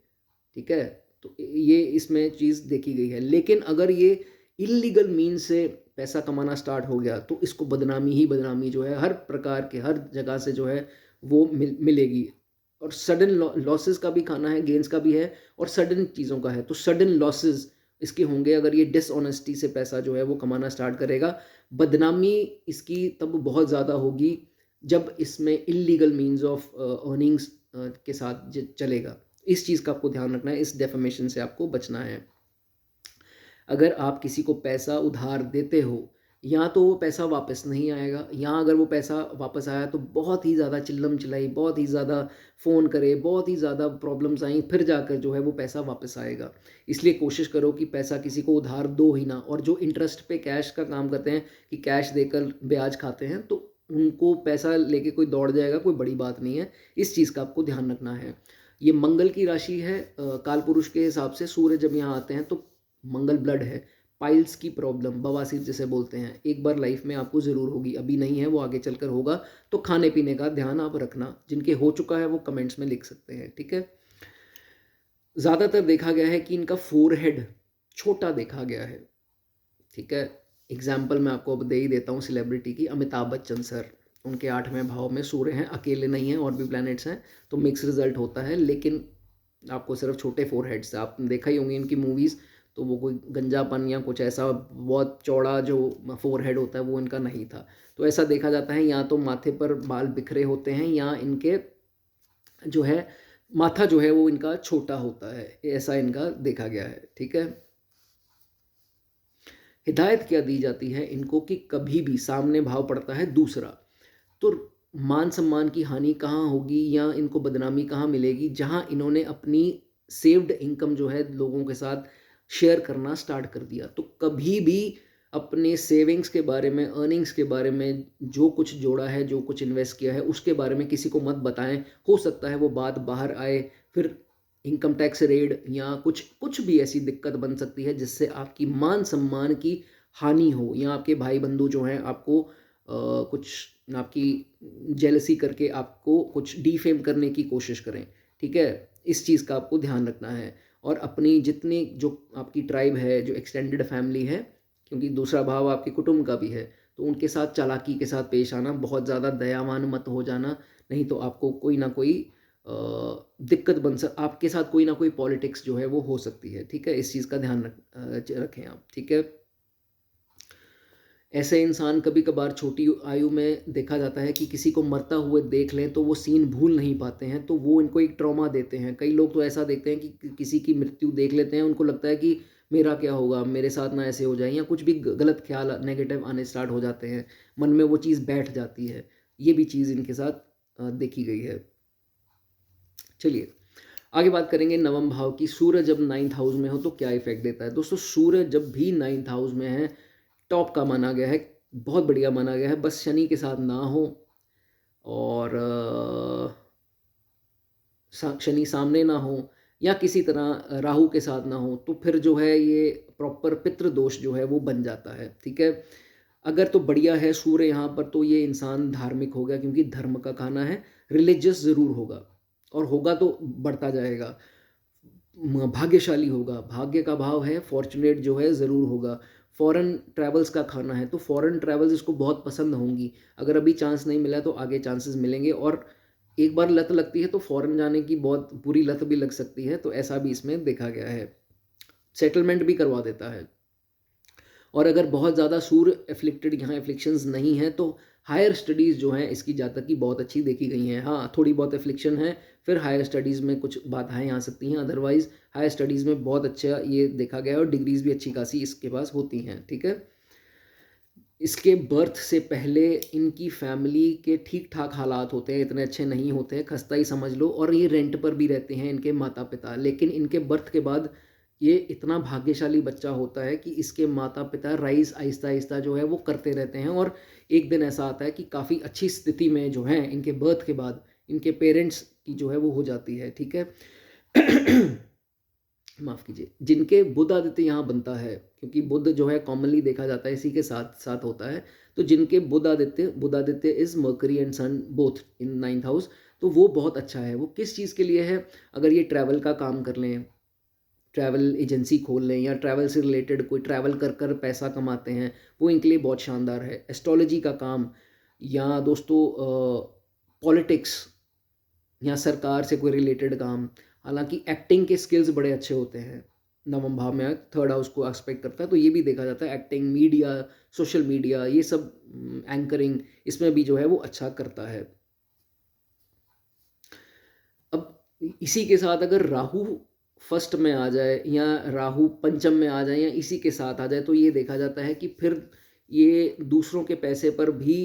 ठीक है। तो ये इसमें चीज़ देखी गई है। लेकिन अगर ये इलीगल मीन से पैसा कमाना स्टार्ट हो गया तो इसको बदनामी ही बदनामी जो है हर प्रकार के, हर जगह से जो है वो मिलेगी। और सडन लॉसेस का भी खाना है, गेंस का भी है, और सडन चीज़ों का है, तो सडन लॉसेस इसके होंगे अगर ये डिसऑनेस्टी से पैसा जो है वो कमाना स्टार्ट करेगा। बदनामी इसकी तब बहुत ज़्यादा होगी जब इसमें इलीगल मीन्स ऑफ अर्निंग्स के साथ चलेगा। इस चीज़ का आपको ध्यान रखना है, इस डेफमेशन से आपको बचना है। अगर आप किसी को पैसा उधार देते हो, या तो वो पैसा वापस नहीं आएगा, या अगर वो पैसा वापस आया तो बहुत ही ज़्यादा चिल्लम चिल्लाई, बहुत ही ज़्यादा फ़ोन करे, बहुत ही ज़्यादा प्रॉब्लम्स आई, फिर जाकर जो है वो पैसा वापस आएगा। इसलिए कोशिश करो कि पैसा किसी को उधार दो ही ना। और जो इंटरेस्ट पे कैश का काम करते हैं कि कैश देकर ब्याज खाते हैं, तो उनको पैसा लेके कोई दौड़ जाएगा, कोई बड़ी बात नहीं है। इस चीज़ का आपको ध्यान रखना है। ये मंगल की राशि है, काल पुरुष के हिसाब से सूर्य जब यहाँ आते हैं तो मंगल ब्लड है, पाइल्स की प्रॉब्लम, बवासीर जिसे बोलते हैं, एक बार लाइफ में आपको ज़रूर होगी, अभी नहीं है, वो आगे चलकर होगा। तो खाने पीने का ध्यान आप रखना, जिनके हो चुका है वो कमेंट्स में लिख सकते हैं, ठीक है। ज़्यादातर देखा गया है कि इनका फोरहेड छोटा देखा गया है, ठीक है। एग्जाम्पल मैं आपको अब दे ही देता हूँ सेलिब्रिटी की, अमिताभ बच्चन सर, उनके 8वें भाव में सूर्य हैं, अकेले नहीं हैं और भी प्लैनेट्स हैं, तो मिक्स रिजल्ट होता है। लेकिन आपको सिर्फ छोटे फोरहेड से, आपने देखा ही होंगे इनकी मूवीज़, तो वो कोई गंजापन या कुछ ऐसा बहुत चौड़ा जो फोरहेड होता है वो इनका नहीं था। तो ऐसा देखा जाता है, या तो माथे पर बाल बिखरे होते हैं या इनके जो है माथा जो है वो इनका छोटा होता है, ऐसा इनका देखा गया है। ठीक है। हिदायत क्या दी जाती है इनको कि कभी भी सामने भाव पड़ता है दूसरा, तो मान सम्मान की हानि कहाँ होगी या इनको बदनामी कहाँ मिलेगी, जहाँ इन्होंने अपनी सेव्ड इनकम जो है लोगों के साथ शेयर करना स्टार्ट कर दिया। तो कभी भी अपने सेविंग्स के बारे में, अर्निंग्स के बारे में, जो कुछ जोड़ा है, जो कुछ इन्वेस्ट किया है, उसके बारे में किसी को मत बताएं। हो सकता है वो बात बाहर आए, फिर इनकम टैक्स रेड या कुछ कुछ भी ऐसी दिक्कत बन सकती है जिससे आपकी मान सम्मान की हानि हो, या आपके भाई बंधु जो हैं आपको कुछ आपकी जेलसी करके आपको कुछ डिफेम करने की कोशिश करें। ठीक है। इस चीज़ का आपको ध्यान रखना है। और अपनी जितनी जो आपकी ट्राइब है, जो एक्सटेंडेड फैमिली है, क्योंकि दूसरा भाव आपके कुटुंब का भी है, तो उनके साथ चालाकी के साथ पेश आना, बहुत ज़्यादा दयावान मत हो जाना, नहीं तो आपको कोई ना कोई दिक्कत आपके साथ कोई ना कोई पॉलिटिक्स जो है वो हो सकती है। ठीक है। इस चीज़ का ध्यान रखें आप। ठीक है। ऐसे इंसान कभी कभार छोटी आयु में देखा जाता है कि किसी को मरता हुए देख लें तो वो सीन भूल नहीं पाते हैं, तो वो इनको एक ट्रॉमा देते हैं। कई लोग तो ऐसा देखते हैं कि किसी की मृत्यु देख लेते हैं, उनको लगता है कि मेरा क्या होगा, मेरे साथ ना ऐसे हो जाए, या कुछ भी गलत ख्याल नेगेटिव आने स्टार्ट हो जाते हैं, मन में वो चीज़ बैठ जाती है। ये भी चीज़ इनके साथ देखी गई है। चलिए आगे बात करेंगे नवम भाव की। सूर्य जब 9th हाउस में हो तो क्या इफेक्ट देता है। दोस्तों सूर्य जब भी 9th हाउस में है, टॉप का माना गया है, बहुत बढ़िया माना गया है। बस शनि के साथ ना हो और शनि सामने ना हो, या किसी तरह राहु के साथ ना हो, तो फिर जो है ये प्रॉपर पितृ दोष जो है वो बन जाता है। ठीक है। अगर तो बढ़िया है सूर्य यहाँ पर, तो ये इंसान धार्मिक हो गया, क्योंकि धर्म का खाना है, रिलीजियस ज़रूर होगा, और होगा तो बढ़ता जाएगा, भाग्यशाली होगा, भाग्य का भाव है, फॉर्चुनेट जो है ज़रूर होगा। फॉरेन ट्रैवल्स का खाना है, तो फॉरेन ट्रैवल्स इसको बहुत पसंद होंगी। अगर अभी चांस नहीं मिला तो आगे चांसेस मिलेंगे, और एक बार लत लगती है तो फॉरेन जाने की बहुत बुरी लत भी लग सकती है, तो ऐसा भी इसमें देखा गया है। सेटलमेंट भी करवा देता है। और अगर बहुत ज़्यादा सूर्य एफ्लिक्टेड यहाँ एफ्लिक्शंस नहीं है, तो हायर स्टडीज़ जो हैं इसकी जातक की बहुत अच्छी देखी गई हैं। हाँ थोड़ी बहुत एफ्लिक्शन है, फिर हायर स्टडीज़ में कुछ बाधाएं आ सकती हैं, अदरवाइज़ हायर स्टडीज़ में बहुत अच्छा ये देखा गया है, और डिग्रीज़ भी अच्छी खासी इसके पास होती हैं। ठीक है। इसके बर्थ से पहले इनकी फैमिली के ठीक ठाक हालात होते हैं, इतने अच्छे नहीं होते हैं, खस्ता ही समझ लो, और ये रेंट पर भी रहते हैं इनके माता पिता। लेकिन इनके बर्थ के बाद ये इतना भाग्यशाली बच्चा होता है कि इसके माता पिता राइज आहिस्ता आहिस्ता जो है वो करते रहते हैं, और एक दिन ऐसा आता है कि काफ़ी अच्छी स्थिति में जो है इनके बर्थ के बाद इनके पेरेंट्स की जो है वो हो जाती है। ठीक है। माफ़ कीजिए। जिनके बुध आदित्य यहाँ बनता है, क्योंकि बुध जो है कॉमनली देखा जाता है इसी के साथ साथ होता है, तो जिनके बुध आदित्य is Mercury and sun both in 9th house, तो वो बहुत अच्छा है। वो किस चीज़ के लिए है, अगर ये ट्रैवल का काम कर लें, ट्रैवल एजेंसी खोल लें, या ट्रैवल से रिलेटेड कोई ट्रैवल कर कर पैसा कमाते हैं, वो इनके लिए बहुत शानदार है। एस्ट्रोलॉजी का काम, या दोस्तों पॉलिटिक्स, या सरकार से कोई रिलेटेड काम, हालांकि एक्टिंग के स्किल्स बड़े अच्छे होते हैं। नवम भाव में 3rd हाउस को एक्सपेक्ट करता है, तो ये भी देखा जाता है, एक्टिंग, मीडिया, सोशल मीडिया, ये सब एंकरिंग, इसमें भी जो है वो अच्छा करता है। अब इसी के साथ अगर राहु फर्स्ट में आ जाए, या राहु पंचम में आ जाए, या इसी के साथ आ जाए, तो ये देखा जाता है कि फिर ये दूसरों के पैसे पर भी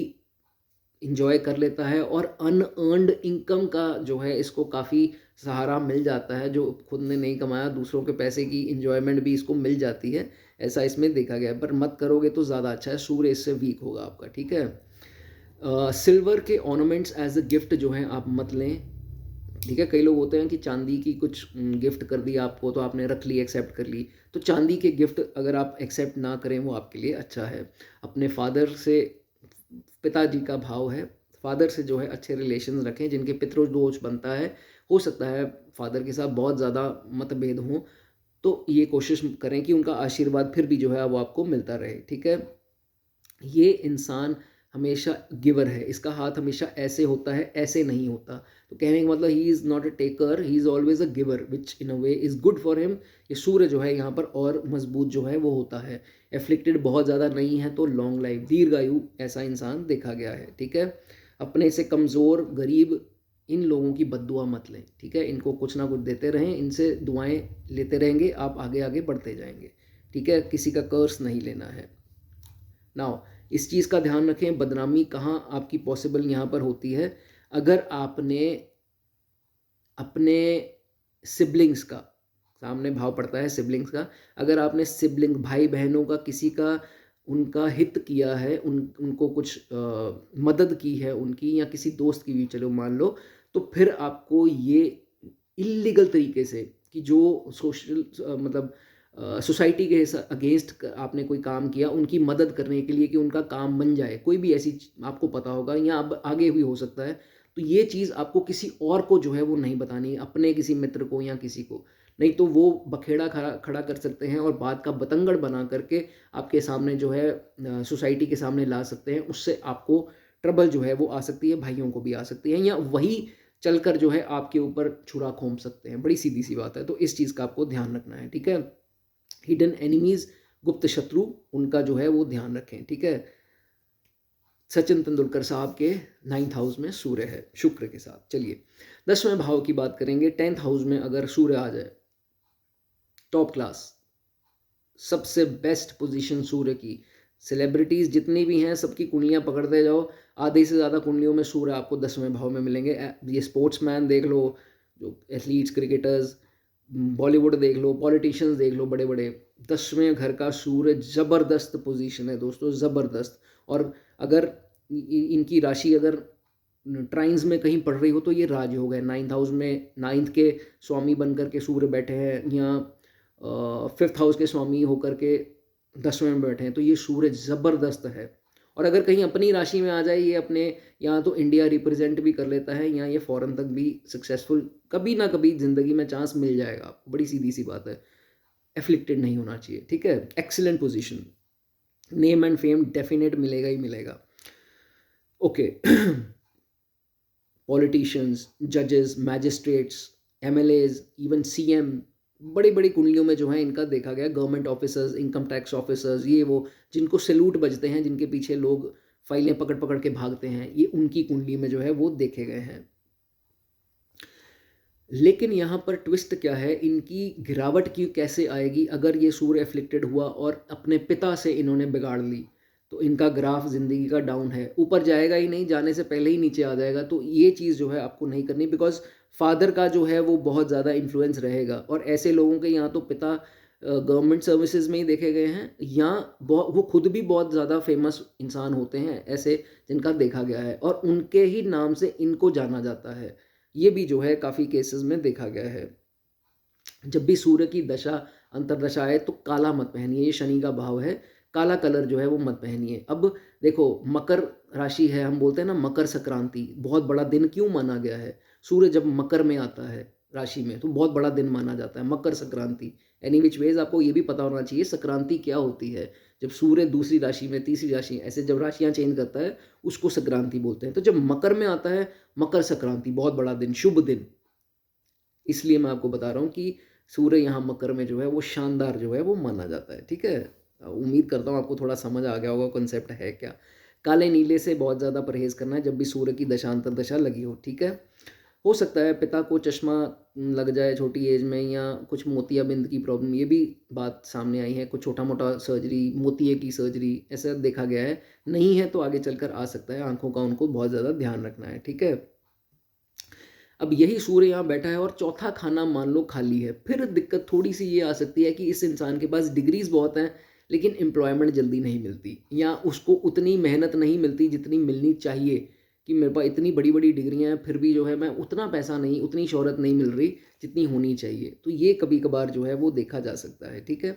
इंजॉय कर लेता है, और अनअर्नड इनकम का जो है इसको काफ़ी सहारा मिल जाता है। जो खुद ने नहीं कमाया, दूसरों के पैसे की इंजॉयमेंट भी इसको मिल जाती है, ऐसा इसमें देखा गया है। पर मत करोगे तो ज़्यादा अच्छा है, सूर्य इससे वीक होगा आपका। ठीक है। सिल्वर के ऑर्नामेंट्स एज अ गिफ्ट जो हैं आप मत लें। ठीक है। कई लोग होते हैं कि चांदी की कुछ गिफ्ट कर दी आपको, तो आपने रख ली, एक्सेप्ट कर ली, तो चांदी के गिफ्ट अगर आप एक्सेप्ट ना करें वो आपके लिए अच्छा है। अपने फादर से, पिताजी का भाव है, फादर से जो है अच्छे रिलेशन रखें। जिनके पितृदोष बनता है, हो सकता है फादर के साथ बहुत ज़्यादा मतभेद हों, तो ये कोशिश करें कि उनका आशीर्वाद फिर भी जो है वो आपको मिलता रहे, ठीक है। ये इंसान हमेशा गिवर है, इसका हाथ हमेशा ऐसे होता है, ऐसे नहीं होता। तो कहने का मतलब he is not a taker, he is always a giver which in a way is good for him. ये सूर्य जो है यहाँ पर और मजबूत जो है वो होता है। एफ्लिक्टेड बहुत ज़्यादा नहीं है तो लॉन्ग लाइफ, दीर्घायु ऐसा इंसान देखा गया है, ठीक है। अपने से कमज़ोर, गरीब इन लोगों की बद्दुआ मत लें, ठीक है। इनको कुछ ना कुछ देते रहें, इनसे दुआएं लेते रहेंगे, आप आगे आगे बढ़ते जाएंगे, ठीक है। किसी का कर्स नहीं लेना है। नाउ इस चीज़ का ध्यान रखें, बदनामी कहाँ आपकी पॉसिबल यहाँ पर होती है, अगर आपने अपने सिबलिंग्स का, सामने भाव पड़ता है सिबलिंग्स का, अगर आपने सिबलिंग भाई बहनों का किसी का उनका हित किया है, उनको कुछ मदद की है उनकी, या किसी दोस्त की भी चलो मान लो, तो फिर आपको ये इलीगल तरीके से, कि जो सोशल मतलब सोसाइटी के अगेंस्ट आपने कोई काम किया उनकी मदद करने के लिए कि उनका काम बन जाए, कोई भी ऐसी आपको पता होगा या अब आगे भी हो सकता है, तो ये चीज़ आपको किसी और को जो है वो नहीं बतानी, अपने किसी मित्र को या किसी को, नहीं तो वो बखेड़ा खड़ा खड़ा कर सकते हैं और बात का बतंगड़ बना करके आपके सामने जो है सोसाइटी के सामने ला सकते हैं। उससे आपको ट्रबल जो है वो आ सकती है, भाइयों को भी आ सकती है, या वही चलकर जो है आपके ऊपर छुरा घोंप सकते हैं। बड़ी सीधी सी बात है, तो इस चीज़ का आपको ध्यान रखना है, ठीक है। हिडन एनिमीज, गुप्त शत्रु, उनका जो है वो ध्यान रखें, ठीक है। सचिन तेंदुलकर साहब के 9th हाउस में सूर्य है शुक्र के साथ। चलिए 10वें भाव की बात करेंगे। 10th हाउस में अगर सूर्य आ जाए, टॉप क्लास, सबसे बेस्ट पोजीशन सूर्य की। सेलिब्रिटीज जितनी भी हैं सबकी कुंडलियां पकड़ते जाओ, आधे से ज़्यादा कुंडलियों में सूर्य आपको 10वें भाव में मिलेंगे। ये स्पोर्ट्समैन देख लो, जो एथलीट्स, क्रिकेटर्स, बॉलीवुड देख लो, पॉलिटिशियंस देख लो, बड़े बड़े, 10वें घर का सूर्य ज़बरदस्त पोजीशन है दोस्तों, ज़बरदस्त। और अगर इनकी राशि अगर ट्राइन्स में कहीं पड़ रही हो तो ये राजयोग है। 9th हाउस में 9th के स्वामी बनकर के सूर्य बैठे हैं, या 5th हाउस के स्वामी होकर के 10वें में बैठे हैं, तो ये सूर्य ज़बरदस्त है। और अगर कहीं अपनी राशि में आ जाए, ये अपने यहाँ तो इंडिया रिप्रेजेंट भी कर लेता है, या ये फॉरेन तक भी सक्सेसफुल कभी ना कभी ज़िंदगी में चांस मिल जाएगा आपको, बड़ी सीधी सी बात है। एफ्लिक्टेड नहीं होना चाहिए, ठीक है। Excellent position, name and fame definite मिलेगा ही मिलेगा, ओके। पॉलिटिशियंस, जजेस, मैजिस्ट्रेट्स, एमएलएज, इवन सीएम, बड़ी बड़ी कुंडलियों में जो है इनका देखा गया। Government officers, income tax officers, ये वो जिनको सैल्यूट बजते हैं, जिनके पीछे लोग फाइलें पकड़ पकड़ के भागते हैं, ये उनकी कुंडली में जो है वो देखे गए हैं। लेकिन यहाँ पर ट्विस्ट क्या है, इनकी गिरावट की कैसे आएगी अगर ये सूर्य एफ्लिक्टेड हुआ और अपने पिता से इन्होंने बिगाड़ ली, तो इनका ग्राफ ज़िंदगी का डाउन है, ऊपर जाएगा ही नहीं, जाने से पहले ही नीचे आ जाएगा। तो ये चीज़ जो है आपको नहीं करनी, बिकॉज फादर का जो है वो बहुत ज़्यादा इन्फ्लुएंस रहेगा। और ऐसे लोगों के यहाँ तो पिता गवर्नमेंट सर्विसेज में ही देखे गए हैं, या वो खुद भी बहुत ज़्यादा फेमस इंसान होते हैं ऐसे, जिनका देखा गया है, और उनके ही नाम से इनको जाना जाता है। ये भी जो है काफ़ी केसेस में देखा गया है। जब भी सूर्य की दशा अंतरदशा आए तो काला मत पहनिए, ये शनि का भाव है, काला कलर जो है वो मत पहनिए। अब देखो, मकर राशि है, हम बोलते हैं ना मकर संक्रांति, बहुत बड़ा दिन क्यों माना गया है? सूर्य जब मकर में आता है राशि में तो बहुत बड़ा दिन माना जाता है, Makar Sankranti. Any which ways आपको ये भी पता होना चाहिए संक्रांति क्या होती है। जब सूर्य दूसरी राशि में, तीसरी राशि, ऐसे जब राशियां चेंज करता है उसको संक्रांति बोलते हैं। तो जब मकर में आता है, मकर संक्रांति, बहुत बड़ा दिन, शुभ दिन। इसलिए मैं आपको बता रहा हूँ कि सूर्य यहाँ मकर में जो है वो शानदार जो है वो माना जाता है, ठीक है। उम्मीद करता हूँ आपको थोड़ा समझ आ गया होगा कॉन्सेप्ट है क्या। काले नीले से बहुत ज़्यादा परहेज़ करना है जब भी सूर्य की दशांतर दशा लगी हो, ठीक है। हो सकता है पिता को चश्मा लग जाए छोटी एज में, या कुछ मोतियाबिंद की प्रॉब्लम, ये भी बात सामने आई है, कुछ छोटा मोटा सर्जरी, मोतिये की सर्जरी, ऐसा देखा गया है। नहीं है तो आगे चलकर आ सकता है, आंखों का उनको बहुत ज़्यादा ध्यान रखना है, ठीक है। अब यही सूर्य यहाँ बैठा है और चौथा खाना मान लो खाली है, फिर दिक्कत थोड़ी सी ये आ सकती है कि इस इंसान के पास डिग्रीज बहुत हैं लेकिन एम्प्लॉयमेंट जल्दी नहीं मिलती, या उसको उतनी मेहनत नहीं मिलती जितनी मिलनी चाहिए। कि मेरे पास इतनी बड़ी बड़ी डिग्रियाँ हैं फिर भी जो है मैं उतना पैसा नहीं, उतनी शोहरत नहीं मिल रही जितनी होनी चाहिए, तो ये कभी कभार जो है वो देखा जा सकता है, ठीक है।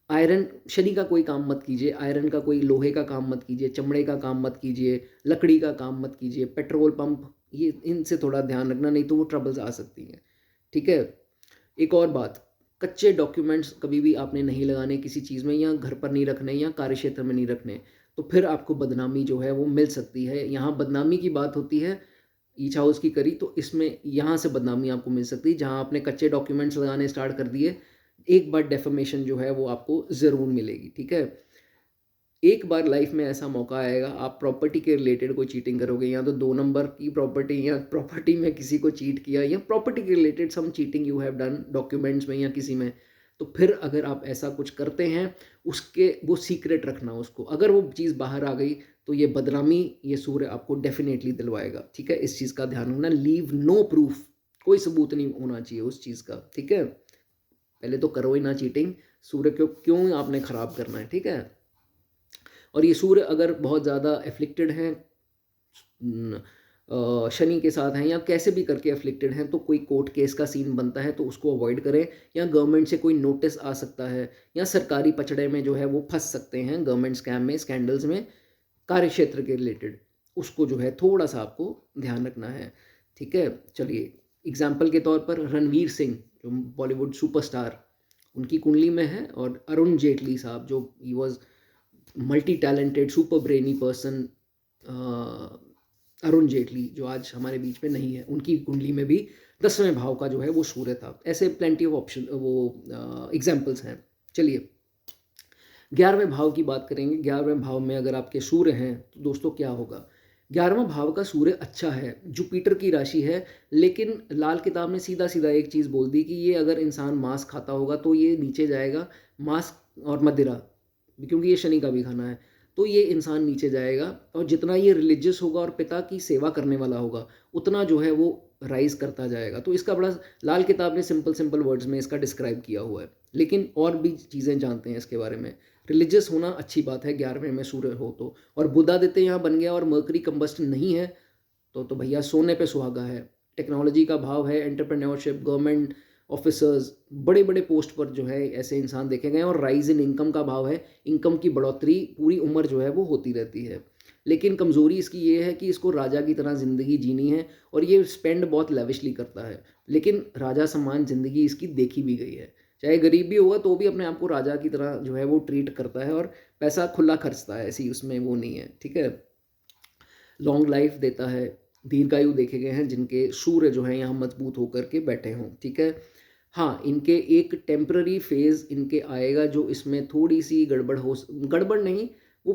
आयरन, शनि का कोई काम मत कीजिए, आयरन का कोई, लोहे का काम मत कीजिए, चमड़े का काम मत कीजिए, लकड़ी का काम मत कीजिए, पेट्रोल पंप, ये इनसे थोड़ा ध्यान रखना, नहीं तो वो ट्रबल्स आ सकती हैं, ठीक है। एक और बात, कच्चे डॉक्यूमेंट्स कभी भी आपने नहीं लगाने किसी चीज़ में, या घर पर नहीं रखने, या कार्यक्षेत्र में नहीं रखने, तो फिर आपको बदनामी जो है वो मिल सकती है। यहाँ बदनामी की बात होती है, ईच हाउस की करी, तो इसमें यहाँ से बदनामी आपको मिल सकती है। जहाँ आपने कच्चे डॉक्यूमेंट्स लगाने स्टार्ट कर दिए, एक बार डेफेमेशन जो है वो आपको ज़रूर मिलेगी, ठीक है। एक बार लाइफ में ऐसा मौका आएगा, आप प्रॉपर्टी के रिलेटेड कोई चीटिंग करोगे, या तो 2 नंबर की प्रॉपर्टी, या प्रॉपर्टी में किसी को चीट किया, या प्रॉपर्टी के related some cheating you have done documents में या किसी में, तो फिर अगर आप ऐसा कुछ करते हैं, उसके वो सीक्रेट रखना उसको। अगर वो चीज़ बाहर आ गई तो ये बदनामी ये सूर्य आपको डेफिनेटली दिलवाएगा, ठीक है। इस चीज़ का ध्यान रखना, लीव नो प्रूफ, कोई सबूत नहीं होना चाहिए उस चीज़ का, ठीक है। पहले तो करो ही ना चीटिंग, सूर्य को क्यों आपने ख़राब करना है, ठीक है। और ये सूर्य अगर बहुत ज़्यादा एफ्लिक्टेड हैं, शनि के साथ हैं, या कैसे भी करके एफ्लिक्टेड हैं, तो कोई कोर्ट केस का सीन बनता है तो उसको अवॉइड करें, या गवर्नमेंट से कोई नोटिस आ सकता है, या सरकारी पचड़े में जो है वो फंस सकते हैं, गवर्नमेंट स्कैम में, स्कैंडल्स में, कार्य क्षेत्र के रिलेटेड, उसको जो है थोड़ा सा आपको ध्यान रखना है, ठीक है। चलिए, एग्जाम्पल के तौर पर रणवीर सिंह जो बॉलीवुड सुपरस्टार, उनकी कुंडली में है, और अरुण जेटली साहब जो he was multi talented super brainy person, Arun Jaitley जो आज हमारे बीच में नहीं है, उनकी कुंडली में भी 10वें भाव का जो है वो सूर्य था। ऐसे प्लेंटी ऑफ ऑप्शन वो एग्जाम्पल्स हैं। चलिए, 11वें भाव की बात करेंगे। 11वें भाव में अगर आपके सूर्य हैं तो दोस्तों क्या होगा। 11वां भाव का सूर्य अच्छा है, जुपिटर की राशि है, लेकिन लाल किताब ने सीधा सीधा एक चीज़ बोल दी कि ये अगर इंसान मांस खाता होगा तो ये नीचे जाएगा, मांस और मदिरा, क्योंकि ये शनि का भी खाना है, तो ये इंसान नीचे जाएगा। और जितना ये रिलीजियस होगा और पिता की सेवा करने वाला होगा, उतना जो है वो राइज करता जाएगा। तो इसका बड़ा लाल किताब ने सिंपल सिंपल वर्ड्स में इसका डिस्क्राइब किया हुआ है, लेकिन और भी चीज़ें जानते हैं इसके बारे में। रिलीजियस होना अच्छी बात है, 11वें में सूर्य हो तो। और बुधादित्य यहाँ बन गया और मर्करी कंबस्ट नहीं है, तो भैया सोने पे सुहागा है। टेक्नोलॉजी का भाव है, एंटरप्रेन्योरशिप, गवर्नमेंट ऑफिसर्स, बड़े बड़े पोस्ट पर जो है ऐसे इंसान देखे गए हैं। और राइज इन इनकम का भाव है, इनकम की बढ़ोतरी पूरी उम्र जो है वो होती रहती है। लेकिन कमज़ोरी इसकी ये है कि इसको राजा की तरह ज़िंदगी जीनी है, और ये स्पेंड बहुत लेविशली करता है, लेकिन राजा समान ज़िंदगी इसकी देखी भी गई है। चाहे गरीब भी होगा तो भी अपने आप को राजा की तरह जो है वो ट्रीट करता है, और पैसा खुला खर्चता है, ऐसी उसमें वो नहीं है, ठीक है। लॉन्ग लाइफ देता है, दीर्घायु देखे गए हैं जिनके सूर्य जो है यहाँ मजबूत होकर के बैठे हों, ठीक है। हाँ, इनके एक टेम्पररी फेज़ इनके आएगा जो इसमें थोड़ी सी गड़बड़ हो, गड़बड़ नहीं, वो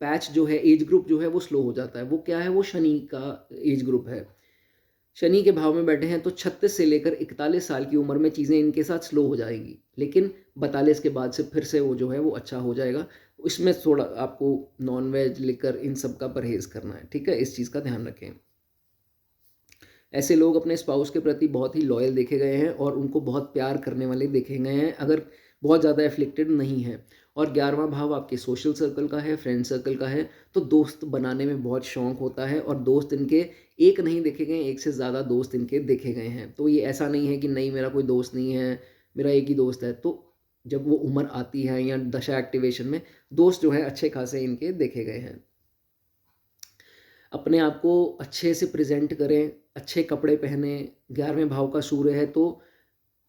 पैच जो है, एज ग्रुप जो है वो स्लो हो जाता है। वो क्या है, वो शनि का एज ग्रुप है। शनि के भाव में बैठे हैं तो 36 से लेकर 41 साल की उम्र में चीज़ें इनके साथ स्लो हो जाएंगी, लेकिन 42 के बाद से फिर से वो जो है वो अच्छा हो जाएगा। इसमें थोड़ा आपको नॉन वेज, लिकर, इन सब का परहेज़ करना है, ठीक है। इस चीज़ का ध्यान रखें। ऐसे लोग अपने स्पाउस के प्रति बहुत ही लॉयल देखे गए हैं, और उनको बहुत प्यार करने वाले देखे गए हैं, अगर बहुत ज़्यादा एफ्लिक्टेड नहीं है। और 11वां भाव आपके सोशल सर्कल का है, फ्रेंड सर्कल का है, तो दोस्त बनाने में बहुत शौक होता है, और दोस्त इनके एक नहीं देखे गए, एक से ज़्यादा दोस्त इनके देखे गए हैं। तो ये ऐसा नहीं है कि नहीं मेरा कोई दोस्त नहीं है, मेरा एक ही दोस्त है। तो जब वो उम्र आती है या दशा एक्टिवेशन में, दोस्त जो है अच्छे खासे इनके देखे गए हैं। अपने आप को अच्छे से प्रेजेंट करें, अच्छे कपड़े पहने। 11वें भाव का सूर्य है तो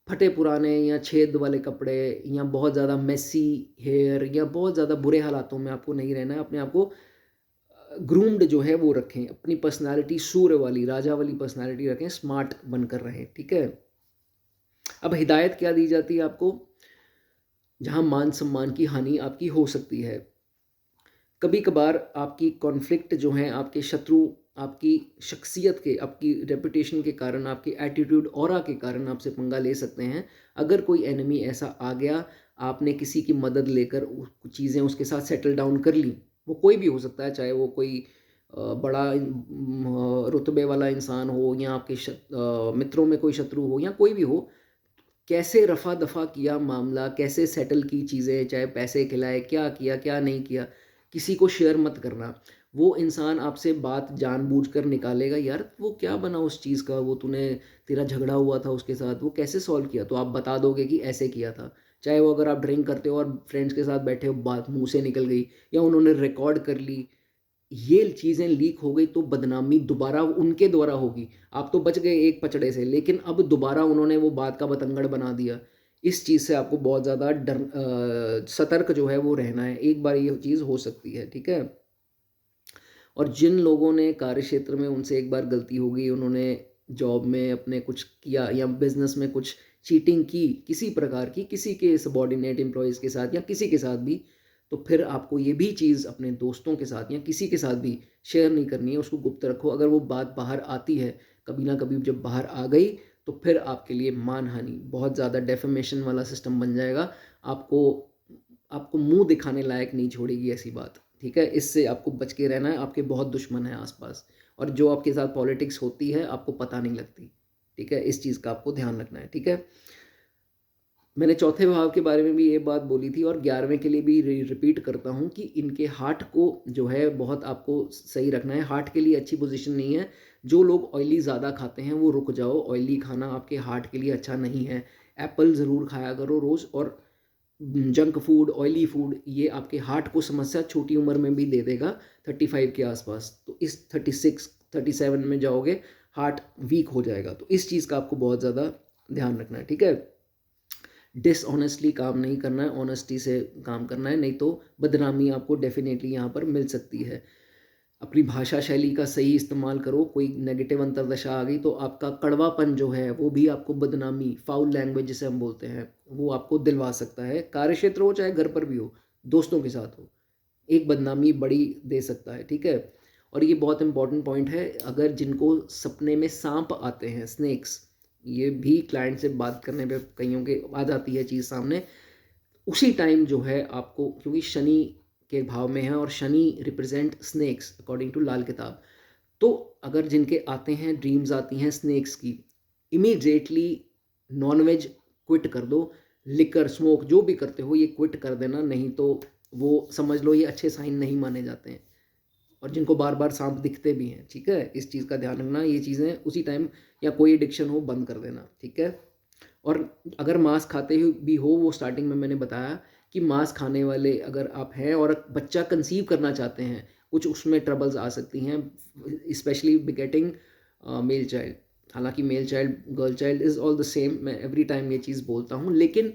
फटे पुराने या छेद वाले कपड़े, या बहुत ज़्यादा मेसी हेयर, या बहुत ज़्यादा बुरे हालातों में आपको नहीं रहना है। अपने आप को ग्रूम्ड जो है वो रखें, अपनी पर्सनालिटी सूर्य वाली, राजा वाली पर्सनालिटी रखें, स्मार्ट बनकर रहें, ठीक है। अब हिदायत क्या दी जाती है आपको, जहाँ मान सम्मान की हानि आपकी हो सकती है। कभी कभार आपकी कॉन्फ्लिक्ट जो हैं, आपके शत्रु आपकी शख्सियत के, आपकी रेपुटेशन के कारण, आपके एटीट्यूड ऑरा के कारण आपसे पंगा ले सकते हैं। अगर कोई एनिमी ऐसा आ गया, आपने किसी की मदद लेकर चीज़ें उसके साथ सेटल डाउन कर ली, वो कोई भी हो सकता है, चाहे वो कोई बड़ा रुतबे वाला इंसान हो, या आपके मित्रों में कोई शत्रु हो, या कोई भी हो, कैसे रफ़ा दफ़ा किया मामला, कैसे सेटल की चीज़ें, चाहे पैसे खिलाए, क्या किया क्या नहीं किया, किसी को शेयर मत करना। वो इंसान आपसे बात जानबूझकर निकालेगा, यार वो क्या बना उस चीज़ का, वो तूने, तेरा झगड़ा हुआ था उसके साथ, वो कैसे सॉल्व किया, तो आप बता दोगे कि ऐसे किया था। चाहे वो अगर आप ड्रिंक करते हो और फ्रेंड्स के साथ बैठे हो, बात मुँह से निकल गई, या उन्होंने रिकॉर्ड कर ली, ये चीज़ें लीक हो गई, तो बदनामी दोबारा उनके द्वारा होगी। आप तो बच गए एक पचड़े से, लेकिन अब दोबारा उन्होंने वो बात का बतंगड़ बना दिया। इस चीज़ से आपको बहुत ज़्यादा सतर्क जो है वो रहना है, एक बार ये चीज़ हो सकती है, ठीक है? और जिन लोगों ने कार्यक्षेत्र में उनसे एक बार गलती हो गई, उन्होंने जॉब में अपने कुछ किया या बिज़नेस में कुछ चीटिंग की, किसी प्रकार की, किसी के सबॉर्डिनेट एम्प्लॉइज़ के साथ या किसी के साथ भी, तो फिर आपको ये भी चीज़ अपने दोस्तों के साथ या किसी के साथ भी शेयर नहीं करनी है, उसको गुप्त रखो। अगर वो बात बाहर आती है, कभी ना कभी जब बाहर आ गई, तो फिर आपके लिए मानहानि, बहुत ज़्यादा डेफेमेशन वाला सिस्टम बन जाएगा। आपको आपको मुँह दिखाने लायक नहीं छोड़ेगी ऐसी बात, ठीक है? इससे आपको बच के रहना है, आपके बहुत दुश्मन हैं आस-पास और जो आपके साथ पॉलिटिक्स होती है, आपको पता नहीं लगती, ठीक है? इस चीज़ का आपको ध्यान रखना है, ठीक है? मैंने चौथे भाव के बारे में भी ये बात बोली थी और 11वें के लिए भी रिपीट करता हूँ कि इनके हार्ट को जो है बहुत आपको सही रखना है। हार्ट के लिए अच्छी पोजीशन नहीं है। जो लोग ऑयली ज़्यादा खाते हैं वो रुक जाओ, ऑयली खाना आपके हार्ट के लिए अच्छा नहीं है। एप्पल ज़रूर खाया करो रोज़ और जंक फूड, ऑयली फूड ये आपके हार्ट को समस्या छोटी उम्र में भी दे देगा 35 के आसपास। तो इस 36, 37 में जाओगे, हार्ट वीक हो जाएगा। तो इस चीज़ का आपको बहुत ज़्यादा ध्यान रखना है, ठीक है? डिसऑनेस्टली काम नहीं करना है, ऑनेस्टी से काम करना है, नहीं तो बदनामी आपको डेफिनेटली यहाँ पर मिल सकती है। अपनी भाषा शैली का सही इस्तेमाल करो, कोई नेगेटिव अंतर्दशा आ गई तो आपका कड़वापन जो है वो भी आपको बदनामी, फाउल लैंग्वेज जिसे हम बोलते हैं, वो आपको दिलवा सकता है। कार्यक्षेत्र हो चाहे घर पर भी हो, दोस्तों के साथ हो, एक बदनामी बड़ी दे सकता है, ठीक है? और ये बहुत इंपॉर्टेंट पॉइंट है, अगर जिनको सपने में सांप आते हैं, स्नेक्स, ये भी क्लाइंट से बात करने पे कईयों के आ जाती है चीज़ सामने, उसी टाइम जो है आपको, क्योंकि शनि के भाव में है और शनि represent snakes according to Lal Kitab. तो अगर जिनके आते हैं, ड्रीम्स आती हैं स्नेक्स की, इमीडिएटली नॉनवेज क्विट कर दो, लिकर स्मोक जो भी करते हो ये क्विट कर देना, नहीं तो वो समझ लो ये अच्छे साइन नहीं माने जाते हैं। और जिनको बार बार सांप दिखते भी हैं, ठीक है? इस चीज़ का ध्यान रखना, ये चीज़ें उसी टाइम या कोई एडिक्शन हो बंद कर देना, ठीक है? और अगर मांस खाते हुए भी हो, वो स्टार्टिंग में मैंने बताया कि मांस खाने वाले अगर आप हैं और बच्चा कंसीव करना चाहते हैं, कुछ उसमें ट्रबल्स आ सकती हैं, स्पेशली बिगेटिंग मेल चाइल्ड। हालांकि male child, girl child is all the same, मैं एवरी टाइम ये चीज़ बोलता हूँ, लेकिन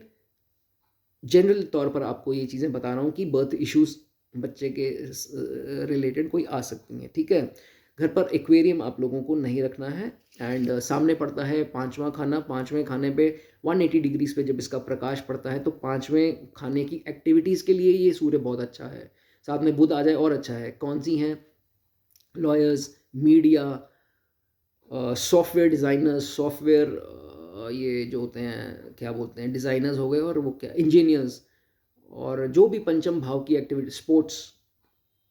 जनरल तौर पर आपको ये चीज़ें बता रहा हूँ कि बर्थ इश्यूज़ बच्चे के रिलेटेड कोई आ सकती हैं, ठीक है? घर पर एक्वेरियम आप लोगों को नहीं रखना है। एंड सामने पड़ता है पाँचवां खाना, पाँचवें खाने पे 180 डिग्रीज़ पे जब इसका प्रकाश पड़ता है, तो पाँचवें खाने की एक्टिविटीज़ के लिए ये सूर्य बहुत अच्छा है। साथ में बुध आ जाए और अच्छा है। कौन-सी हैं? Lawyers, media, software designers, software ये जो होते हैं, क्या बोलते हैं, डिज़ाइनर्स हो गए, और वो क्या, इंजीनियर्स, और जो भी पंचम भाव की एक्टिविटी, स्पोर्ट्स,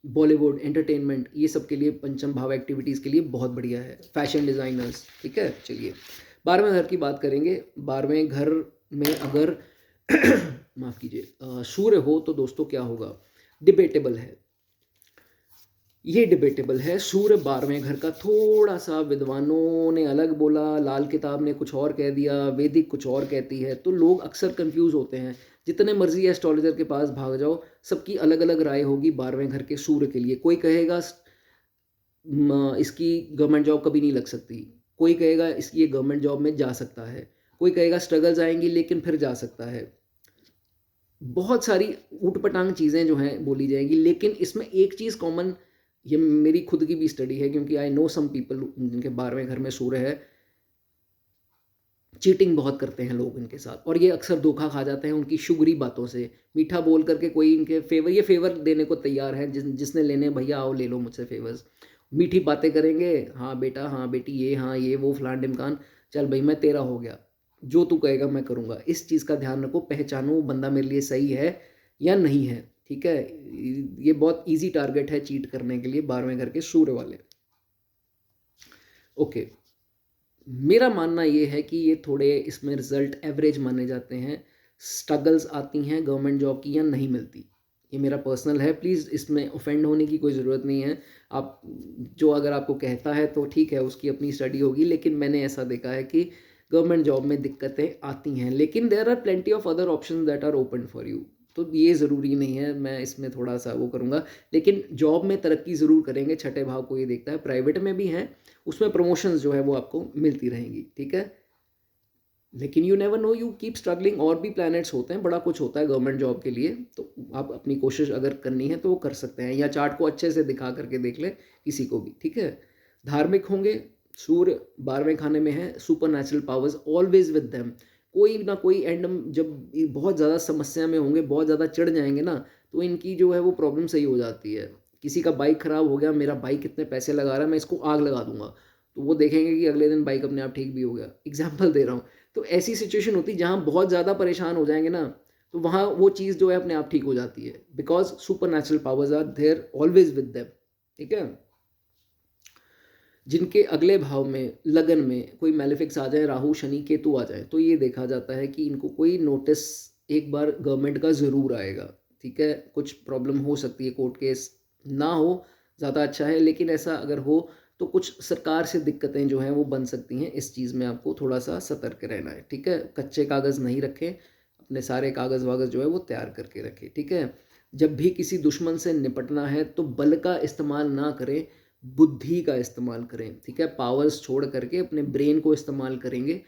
बॉलीवुड, एंटरटेनमेंट, ये सब के लिए पंचम भाव एक्टिविटीज़ के लिए बहुत बढ़िया है। फैशन डिज़ाइनर्स, ठीक है? चलिए 12वें घर की बात करेंगे। 12वें घर में अगर माफ़ कीजिए सूर्य हो तो दोस्तों क्या होगा? डिबेटेबल है, ये डिबेटेबल है। सूर्य 12वें घर का थोड़ा-सा, विद्वानों ने अलग बोला, लाल किताब ने कुछ और कह दिया, वैदिक कुछ और कहती है, तो लोग अक्सर कन्फ्यूज़ होते हैं। जितने मर्ज़ी एस्ट्रोलॉजर के पास भाग जाओ, सबकी अलग-अलग राय होगी 12वें घर के सूर्य के लिए। कोई कहेगा इसकी गवर्नमेंट जॉब कभी नहीं लग सकती, कोई कहेगा इसकी ये गवर्नमेंट जॉब में जा सकता है, कोई कहेगा स्ट्रगल्स आएँगी लेकिन फिर जा सकता है। बहुत सारी ऊट-पटांग चीज़ें जो हैं बोली जाएँगी, लेकिन इसमें एक चीज़ कॉमन, ये मेरी खुद की भी स्टडी है, क्योंकि आई नो सम पीपल जिनके 12वें घर में सूर्य है, चीटिंग बहुत करते हैं लोग इनके साथ, और ये अक्सर धोखा खा जाते हैं उनकी शुगरी बातों से। मीठा बोल करके कोई इनके फेवर देने को तैयार है, जिसने लेने भैया आओ ले लो मुझसे फेवर्स। मीठी बातें करेंगे, हाँ बेटा, हाँ बेटी, ये हाँ ये वो फलान-ढिमकान, चल भई मैं तेरा हो गया, जो तू कहेगा मैं करूँगा। इस चीज़ का ध्यान रखो, पहचानो वो बंदा मेरे लिए सही है या नहीं है, ठीक है? ये बहुत ईज़ी टारगेट है चीट करने के लिए 12वें घर के सूर्य वाले। ओके। मेरा मानना ये है कि ये थोड़े इसमें रिज़ल्ट एवरेज माने जाते हैं। स्ट्रगल्स आती हैं गवर्नमेंट जॉब की या नहीं मिलती। ये मेरा पर्सनल है, प्लीज़ इसमें ऑफेंड होने की कोई ज़रूरत नहीं है। आप जो अगर आपको कहता है तो ठीक है, उसकी अपनी स्टडी होगी, लेकिन मैंने ऐसा देखा है कि गवर्नमेंट जॉब में दिक्कतें आती हैं, लेकिन there are plenty of other options that are open for you. तो ये ज़रूरी नहीं है, मैं इसमें थोड़ा-सा वो करूँगा, लेकिन जॉब में तरक्की ज़रूर करेंगे, छठे भाव को ये देखता है। प्राइवेट में भी हैं, उसमें प्रमोशंस जो है वो आपको मिलती रहेंगी, ठीक है? लेकिन you never know, you keep struggling, और भी प्लैनेट्स होते हैं, बड़ा कुछ होता है गवर्नमेंट जॉब के लिए, तो आप अपनी कोशिश अगर करनी है तो वो कर सकते हैं, या चार्ट को अच्छे से दिखा करके देख ले किसी को भी, ठीक है। धार्मिक होंगे, सूर्य 12वें खाने में है, super natural powers always with them, कोई ना कोई एंड, जब ये बहुत ज़्यादा समस्या में होंगे, बहुत ज़्यादा चढ़ जाएंगे ना, तो इनकी जो है वो प्रॉब्लम सही हो जाती है। किसी का बाइक ख़राब हो गया, मेरा बाइक इतने पैसे लगा रहा है, मैं इसको आग लगा दूंगा, तो वो देखेंगे कि अगले दिन बाइक अपने आप ठीक भी हो गया, एग्जाम्पल दे रहा हूँ। तो ऐसी सिचुएशन होती है जहाँ बहुत ज़्यादा परेशान हो जाएंगे ना, तो वहाँ वो चीज़ जो है अपने आप ठीक हो जाती है, because supernatural powers are there always with them, ठीक है। जिनके अगले भाव में, लगन में कोई मैलेफिक्स आ जाए, राहु शनि केतु आ जाए, तो ये देखा जाता है कि इनको कोई नोटिस एक बार गवर्नमेंट का ज़रूर आएगा, ठीक है। कुछ प्रॉब्लम हो सकती है, कोर्ट केस ना हो ज़्यादा अच्छा है, लेकिन ऐसा अगर हो तो कुछ सरकार से दिक्कतें जो हैं वो बन सकती हैं, इस चीज़ में आपको थोड़ा सा सतर्क रहना है, ठीक है। कच्चे कागज़ नहीं रखें, अपने सारे कागज़ वागज़ जो है वो तैयार करके रखें, ठीक है। जब भी किसी दुश्मन से निपटना है तो बल का इस्तेमाल ना करें, बुद्धि का इस्तेमाल करें, ठीक है। पावर्स छोड़ करके अपने ब्रेन को इस्तेमाल करेंगे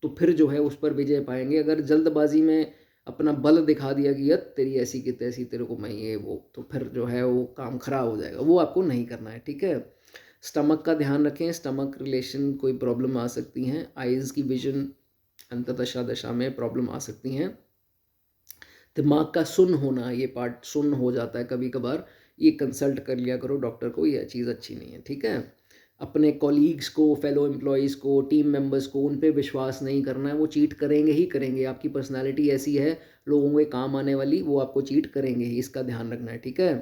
तो फिर जो है उस पर विजय पाएंगे। अगर जल्दबाजी में अपना बल दिखा दिया कि यार तेरी ऐसी की तैसी, तेरे को मैं ये वो, तो फिर जो है वो काम खराब हो जाएगा, वो आपको नहीं करना है, ठीक है। स्टमक का ध्यान रखें, स्टमक रिलेशन कोई प्रॉब्लम आ सकती हैं, आइज़ की विजन अंतदशा दशा में प्रॉब्लम आ सकती हैं। दिमाग का सुन्न होना, ये पार्ट सुन्न हो जाता है कभी कभार, ये कंसल्ट कर लिया करो डॉक्टर को, ये चीज़ अच्छी नहीं है, ठीक है। अपने कॉलीग्स को, फेलो एम्प्लॉयज़ को, टीम मेंबर्स को, उन पे विश्वास नहीं करना है, वो चीट करेंगे ही करेंगे, आपकी पर्सनालिटी ऐसी है लोगों के काम आने वाली, वो आपको चीट करेंगे ही, इसका ध्यान रखना है, ठीक है।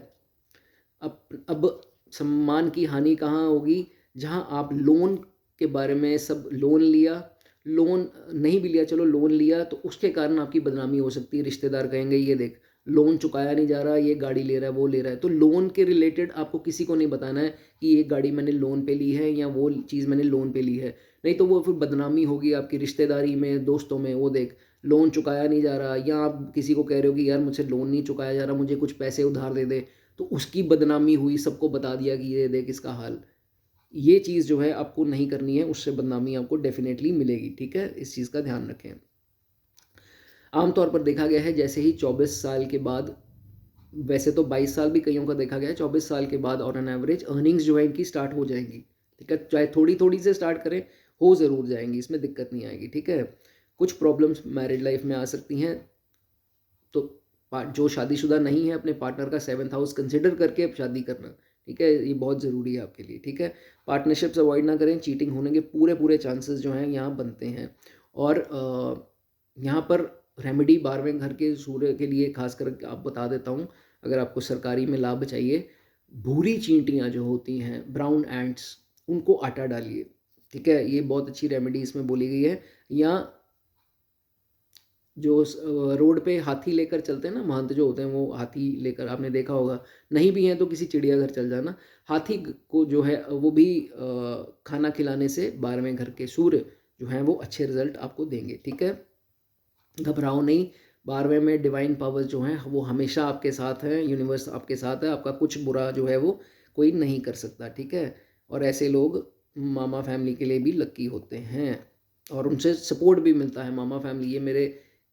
अब सम्मान की हानि कहाँ होगी, जहाँ आप लोन के बारे में, सब लोन लिया, लोन नहीं भी लिया, चलो लोन लिया, तो उसके कारण आपकी बदनामी हो सकती है, रिश्तेदार कहेंगे ये देख लोन चुकाया नहीं जा रहा, ये गाड़ी ले रहा है, वो ले रहा है। तो लोन के रिलेटेड आपको किसी को नहीं बताना है कि ये गाड़ी मैंने लोन पे ली है या वो चीज़ मैंने लोन पे ली है, नहीं तो वो फिर बदनामी होगी आपकी रिश्तेदारी में, दोस्तों में, वो देख लोन चुकाया नहीं जा रहा, या आप किसी को कह रहे हो कि यार मुझसे लोन नहीं चुकाया जा रहा, मुझे कुछ पैसे उधार दे दे, तो उसकी बदनामी हुई, सबको बता दिया कि ये देख इसका हाल। ये चीज़ जो है आपको नहीं करनी है, उससे बदनामी आपको डेफिनेटली मिलेगी, ठीक है। इस चीज़ का ध्यान रखें। आमतौर पर देखा गया है जैसे ही 24 साल के बाद, वैसे तो 22 साल भी कईयों का देखा गया है, 24 साल के बाद ऑन एन एवरेज अर्निंग्स जो है इनकी स्टार्ट हो जाएंगी, ठीक है। चाहे थोड़ी थोड़ी से स्टार्ट करें, हो ज़रूर जाएंगी, इसमें दिक्कत नहीं आएगी, ठीक है। कुछ प्रॉब्लम्स मैरिड लाइफ में आ सकती हैं, तो जो शादीशुदा नहीं है अपने पार्टनर का 7th हाउस कंसिडर करके अब शादी करना, ठीक है, ये बहुत ज़रूरी है आपके लिए, ठीक है। पार्टनरशिप्स अवॉइड ना करें, चीटिंग होने के पूरे पूरे चांसेस जो हैं यहाँ बनते हैं। और यहाँ पर रेमेडी 12वें घर के सूर्य के लिए खास कर आप बता देता हूँ, अगर आपको सरकारी में लाभ चाहिए, भूरी चींटियाँ जो होती हैं, ब्राउन एंट्स, उनको आटा डालिए, ठीक है, ये बहुत अच्छी रेमेडी इसमें बोली गई है। या जो रोड पे हाथी लेकर चलते हैं ना, महंत जो होते हैं वो हाथी लेकर, आपने देखा होगा, नहीं भी हैं तो किसी चिड़ियाघर चल जाना, हाथी को जो है वो भी खाना खिलाने से 12वें घर के सूर्य जो हैं वो अच्छे रिजल्ट आपको देंगे, ठीक है। घबराओ नहीं, 12वें में डिवाइन पावर्स जो हैं वो हमेशा आपके साथ हैं, यूनिवर्स आपके साथ है, आपका कुछ बुरा जो है वो कोई नहीं कर सकता, ठीक है। और ऐसे लोग मामा फैमिली के लिए भी लकी होते हैं, और उनसे सपोर्ट भी मिलता है। मामा फैमिली, ये मेरे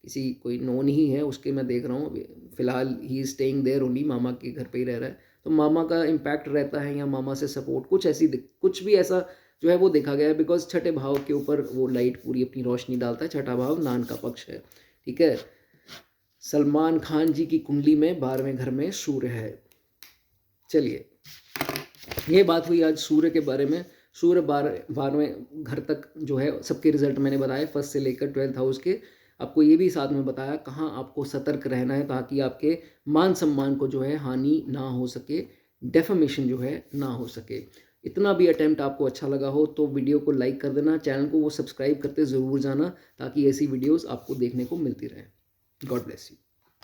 किसी कोई नोन ही है, उसके मैं देख रहा हूँ फिलहाल, he is staying there only, मामा के घर पे ही रह रहा है, तो मामा का इम्पैक्ट रहता है, या मामा से सपोर्ट कुछ ऐसी कुछ भी ऐसा जो है वो देखा गया है, बिकॉज छठे भाव के ऊपर वो लाइट पूरी अपनी रोशनी डालता है, छठा भाव नान का पक्ष है, ठीक है। सलमान खान जी की कुंडली में 12वें घर में सूर्य है। चलिए, ये बात हुई आज सूर्य के बारे में। सूर्य 12वें घर तक जो है सबके रिजल्ट मैंने बताए, फर्स्ट से लेकर 12th हाउस के। आपको ये भी साथ में बताया कहाँ आपको सतर्क रहना है, ताकि आपके मान सम्मान को जो है हानि ना हो सके, डेफमेशन जो है ना हो सके। इतना भी अटेम्प्ट आपको अच्छा लगा हो तो वीडियो को लाइक कर देना, चैनल को वो सब्सक्राइब करते ज़रूर जाना, ताकि ऐसी वीडियोस आपको देखने को मिलती रहें। God bless you.